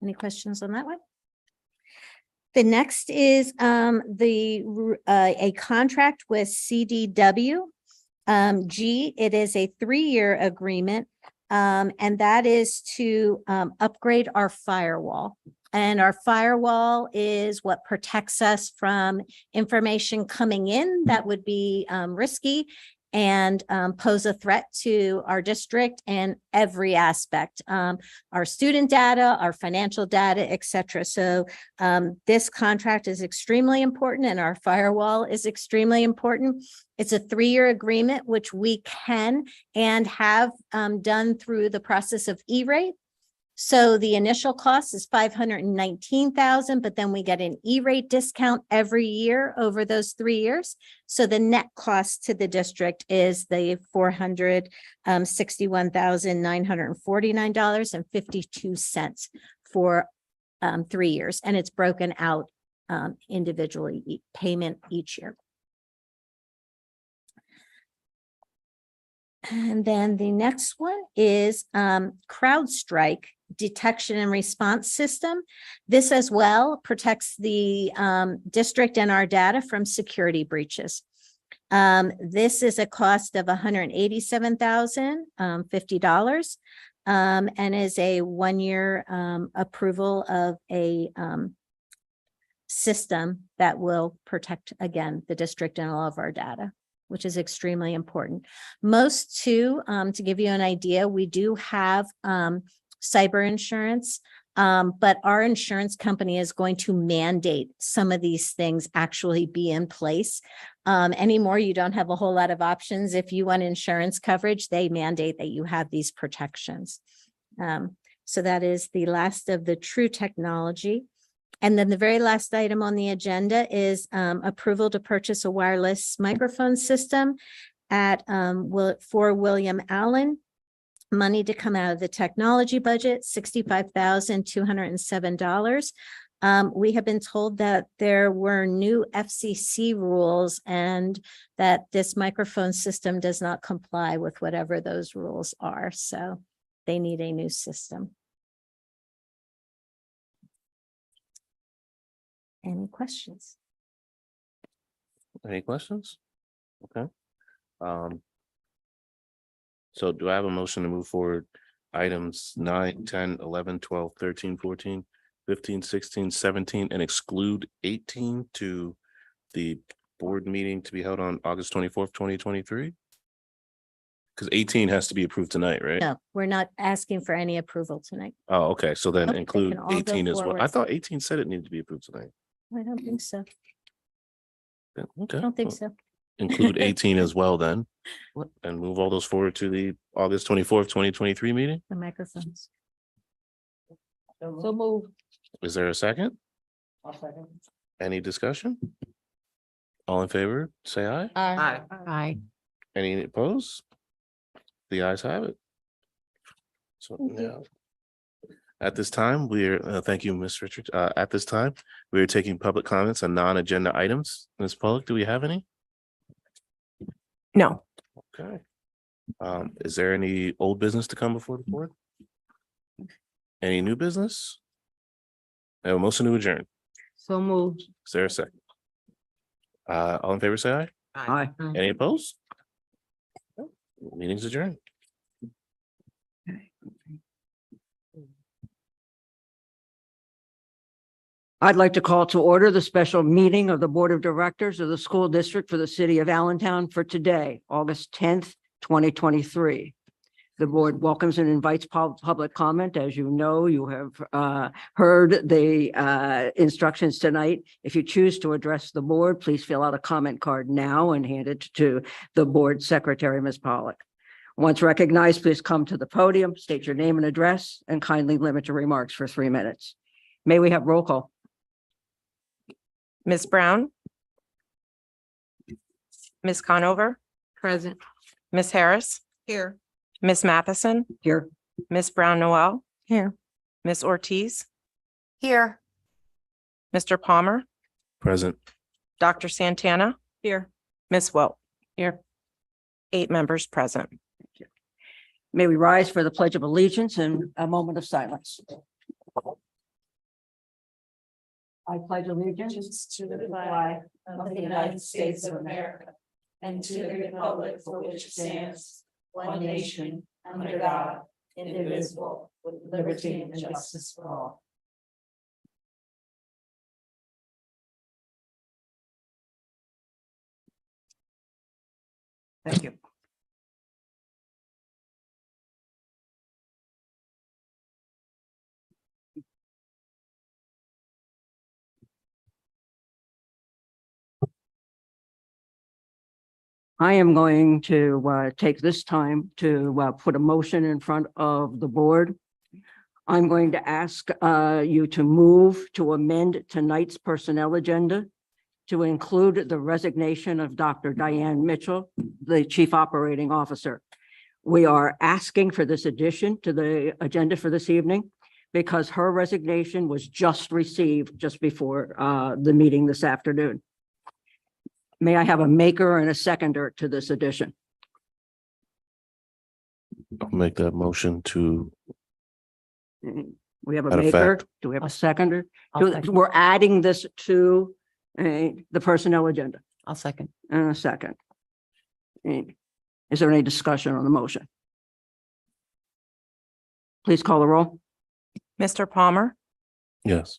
Any questions on that one? The next is a contract with CDW. It is a 3-year agreement, and that is to upgrade our firewall. And our firewall is what protects us from information coming in that would be risky and pose a threat to our district and every aspect, our student data, our financial data, et cetera. So this contract is extremely important and our firewall is extremely important. It's a 3-year agreement, which we can and have done through the process of E-rate. So the initial cost is $519,000, but then we get an E-rate discount every year over those 3 years. So the net cost to the district is the $461,949.52 for 3 years. And it's broken out individually, payment each year. And then the next one is CrowdStrike detection and response system. This as well protects the district and our data from security breaches. This is a cost of $187,050 and is a 1-year approval of a system that will protect, again, the district and all of our data, which is extremely important. Most too, to give you an idea, we do have cyber insurance, but our insurance company is going to mandate some of these things actually be in place. Anymore, you don't have a whole lot of options. If you want insurance coverage, they mandate that you have these protections. So that is the last of the true technology. And then the very last item on the agenda is approval to purchase a wireless microphone system at for William Allen. Money to come out of the technology budget, $65,207. We have been told that there were new FCC rules and that this microphone system does not comply with whatever those rules are. So they need a new system. Any questions? Any questions? Okay. So do I have a motion to move forward items 9, 10, 11, 12, 13, 14, 15, 16, 17, and exclude 18 to the board meeting to be held on August 24th, 2023? Because 18 has to be approved tonight, right? No, we're not asking for any approval tonight. Oh, okay. So then Nope, they include can all go 18 as well. I forward. thought 18 said it needed to be approved tonight. I don't think so. Yeah, okay. I don't think Well, so. include 18 as well then, and move all those forward to the August 24th, 2023 meeting. The microphones. So move. Is there a second? Any discussion? All in favor, say aye. Aye. Aye. Any opposed? The ayes have it. So now, at this time, we're, thank you, Ms. Richards. At this time, we are taking public comments on non-agenda items. Ms. Pollock, do we have any? No. Okay. Is there any old business to come before the board? Any new business? I have a motion to adjourn. So moved. Is there a second? All in favor, say aye. Aye. Any opposed? Meeting's adjourned. I'd like to call to order the special meeting of the Board of Directors of the School District for the City of Allentown for today, August 10th, 2023. The board welcomes and invites public comment. As you know, you have heard the instructions tonight. If you choose to address the board, please fill out a comment card now and hand it to the board secretary, Ms. Pollock. Once recognized, please come to the podium, state your name and address, and kindly limit your remarks for 3 minutes. May we have roll call? Ms. Brown? Ms. Conover? Present. Ms. Harris? Here. Ms. Matheson? Here. Ms. Brown Noel? Here. Ms. Ortiz? Here. Mr. Palmer? Present. Dr. Santana? Here. Ms. Wilt? Here. 8 members present. May we rise for the Pledge of Allegiance and a moment of silence. I pledge allegiance to the flag of the United States of America and to the republic for which it stands, one nation, under God, indivisible, with liberty and justice for all. Thank you. I am going to take this time to put a motion in front of the board. I'm going to ask you to move to amend tonight's personnel agenda to include the resignation of Dr. Diane Mitchell, the Chief Operating Officer. We are asking for this addition to the agenda for this evening because her resignation was just received just before the meeting this afternoon. May I have a maker and a seconder to this addition? I'll make that motion to We have a That maker. effect. Do we have a seconder? I'll second. We're adding this to the personnel agenda. I'll second. And a second. Is there any discussion on the motion? Please call the roll. Mr. Palmer? yes.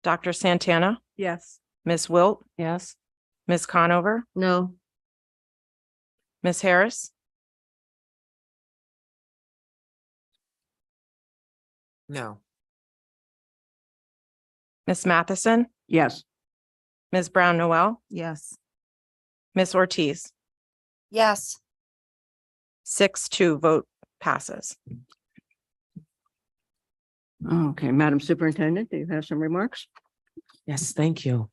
Dr. Santana? Yes. Ms. Wilt? Yes. Ms. Conover? No. Ms. Harris? No. Ms. Matheson? Yes. Ms. Brown Noel? Yes. Ms. Ortiz? Yes. 6-2 vote passes. Okay, Madam Superintendent, do you have some remarks? Yes, thank you,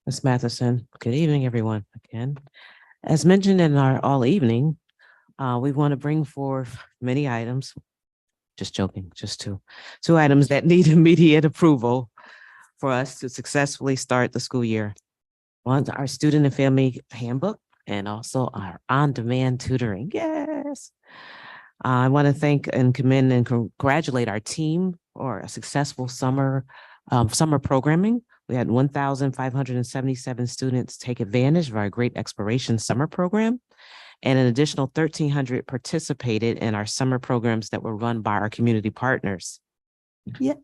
Ms. Matheson. Good evening, everyone, again. As mentioned in our all evening, we want to bring forth many items. Just joking, just two items that need immediate approval for us to successfully start the school year. One, our student and family handbook, and also our on-demand tutoring. Yes. I want to thank and commend and congratulate our team for a successful summer programming. We had 1,577 students take advantage of our Great Exploration Summer Program, and an additional 1,300 participated in our summer programs that were run by our community partners. Yes,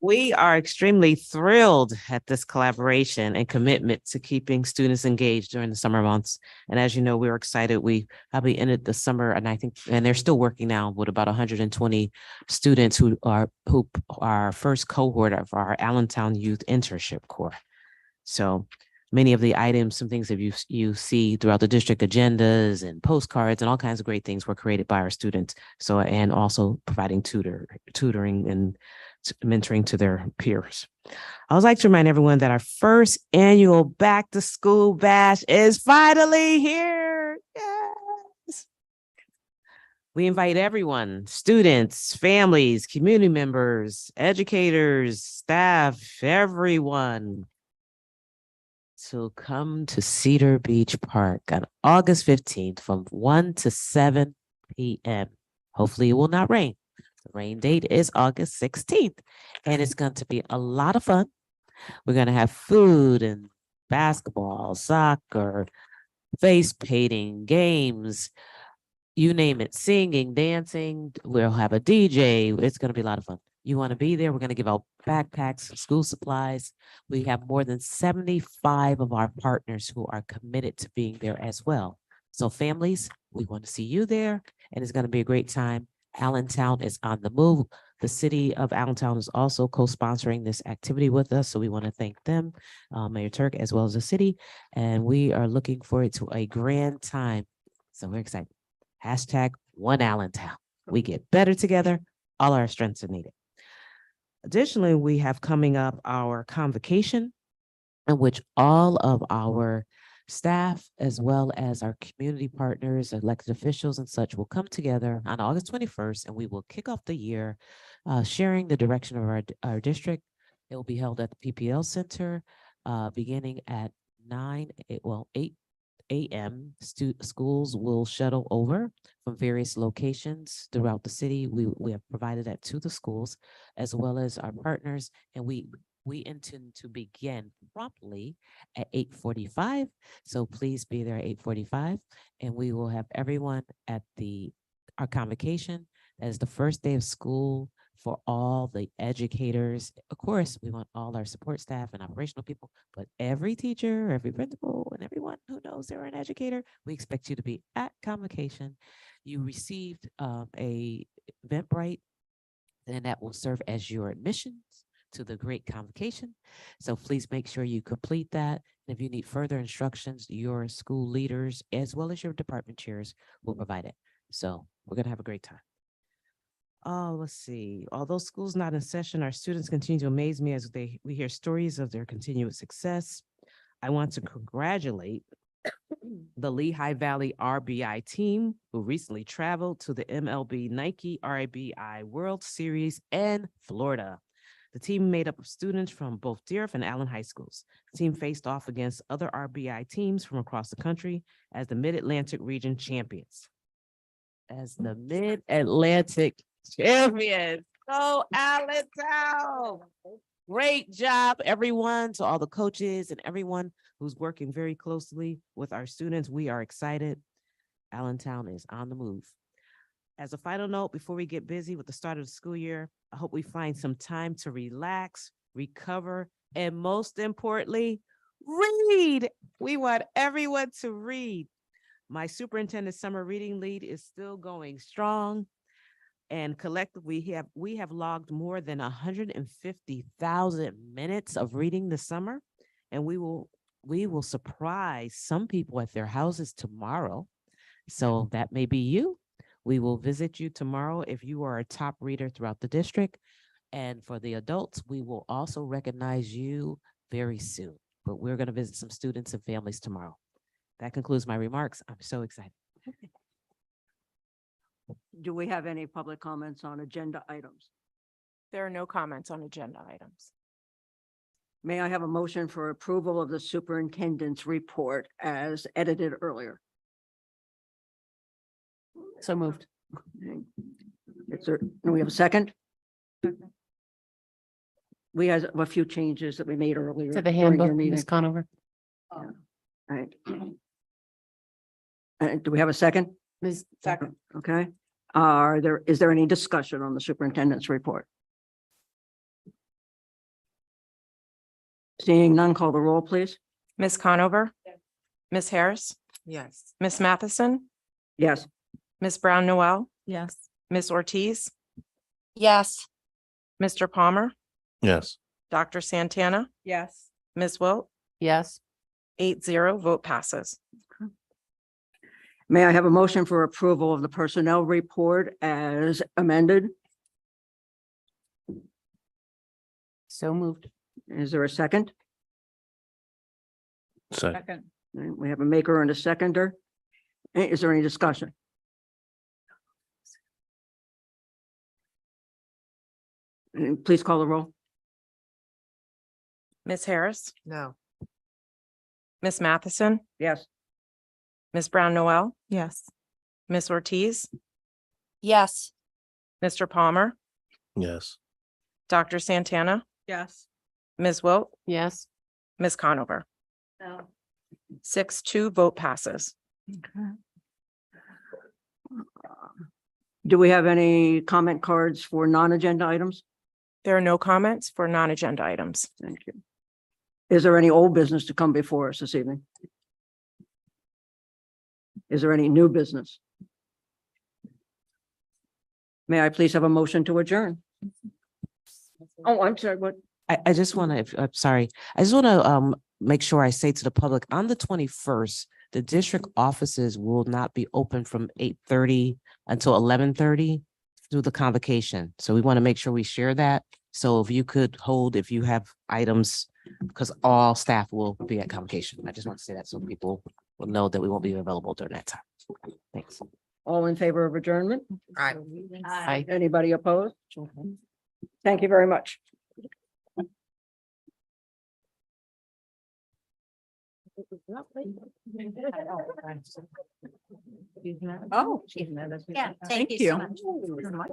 we are extremely thrilled at this collaboration and commitment to keeping students engaged during the summer months. And as you know, we're excited. We probably ended the summer, and they're still working now with about 120 students who are our first cohort of our Allentown Youth Internship Corps. So many of the items, some things that you see throughout the district agendas and postcards and all kinds of great things were created by our students. So, and also providing tutoring and mentoring to their peers. I would like to remind everyone that our first annual back to school bash is finally here. Yes. We invite everyone, students, families, community members, educators, staff, everyone to come to Cedar Beach Park on August 15th from 1 to 7 p.m. Hopefully it will not rain. The rain date is August 16th, and it's going to be a lot of fun. We're going to have food and basketball, soccer, face painting, games, you name it, singing, dancing. We'll have a DJ. It's going to be a lot of fun. You want to be there? We're going to give out backpacks, school supplies. We have more than 75 of our partners who are committed to being there as well. So families, we want to see you there, and it's going to be a great time. Allentown is on the move. The city of Allentown is also co-sponsoring this activity with us, so we want to thank them, Mayor Turk, as well as the city, and we are looking forward to a grand time. So we're excited. Hashtag One Allentown. We get better together. All our strengths are needed. Additionally, we have coming up our convocation, in which all of our staff, as well as our community partners, elected officials and such will come together on August 21st, and we will kick off the year sharing the direction of our district. It will be held at the PPL Center beginning at 8 a.m. Schools will shuttle over from various locations throughout the city. We have provided that to the schools as well as our partners, and we intend to begin promptly at 8:45. So please be there at 8:45, and we will have everyone at our convocation. That is the first day of school for all the educators. Of course, we want all our support staff and operational people, but every teacher, every principal, and everyone who knows they're an educator, we expect you to be at convocation. You received a Eventbrite, and that will serve as your admissions to the great convocation. So please make sure you complete that. And if you need further instructions, your school leaders, as well as your department chairs, will provide it. So we're going to have a great time. Oh, let's see. Although school's not in session, our students continue to amaze me as we hear stories of their continued success. I want to congratulate the Lehigh Valley RBI team, who recently traveled to the MLB Nike RBI World Series in Florida. The team made up of students from both Dearth and Allen High Schools. The team faced off against other RBI teams from across the country as the Mid-Atlantic region champions. So Allentown, great job, everyone. To all the coaches and everyone who's working very closely with our students. We are excited. Allentown is on the move. As a final note, before we get busy with the start of the school year, I hope we find some time to relax, recover, and most importantly, read. We want everyone to read. My superintendent summer reading lead is still going strong, and collectively we have logged more than 150,000 minutes of reading this summer, and we will surprise some people at their houses tomorrow. So that may be you. We will visit you tomorrow if you are a top reader throughout the district. And for the adults, we will also recognize you very soon. But we're going to visit some students and families tomorrow. That concludes my remarks. I'm so excited. Do we have any public comments on agenda items? There are no comments on agenda items. May I have a motion for approval of the superintendent's report as edited earlier? So moved. Do we have a second? We had a few changes that we made earlier. To the during your handbook, meeting. Ms. Conover. Right. Do we have a second? Ms. Second. Okay. Is there any discussion on the superintendent's report? Seeing none, call the roll, please. Ms. Conover? Ms. Harris? Yes. Ms. Matheson? Yes. Ms. Brown Noel? Yes. Ms. Ortiz? Yes. Mr. Palmer? Yes. Dr. Santana? Yes. Ms. Wilt? Yes. 8-0, vote passes. May I have a motion for approval of the personnel report as amended? So moved. Is there a second? Second. We have a maker and a seconder. Is there any discussion? Please call the roll. Ms. Harris? No. Ms. Matheson? Yes. Ms. Brown Noel? Yes. Ms. Ortiz? Yes. Mr. Palmer? Yes. Dr. Santana? Yes. Ms. Wilt? Yes. Ms. Conover? No. 6-2, vote passes. Do we have any comment cards for non-agenda items? There are no comments for non-agenda items. Thank you. Is there any old business to come before us this evening? Is there any new business? May I please have a motion to adjourn? Oh, I'm sorry, what? I just want to, I'm sorry, I just want to make sure I say to the public, on the 21st, the district offices will not be open from 8:30 until 11:30 through the convocation. So we want to make sure we share that. So if you could hold, if you have items, because all staff will be at convocation. I just want to say that so people will know that we won't be available during that time. Thanks. All in favor of adjournment? Aye. Anybody opposed? Thank you very much. Oh. Yeah, Thank thank you so you. much.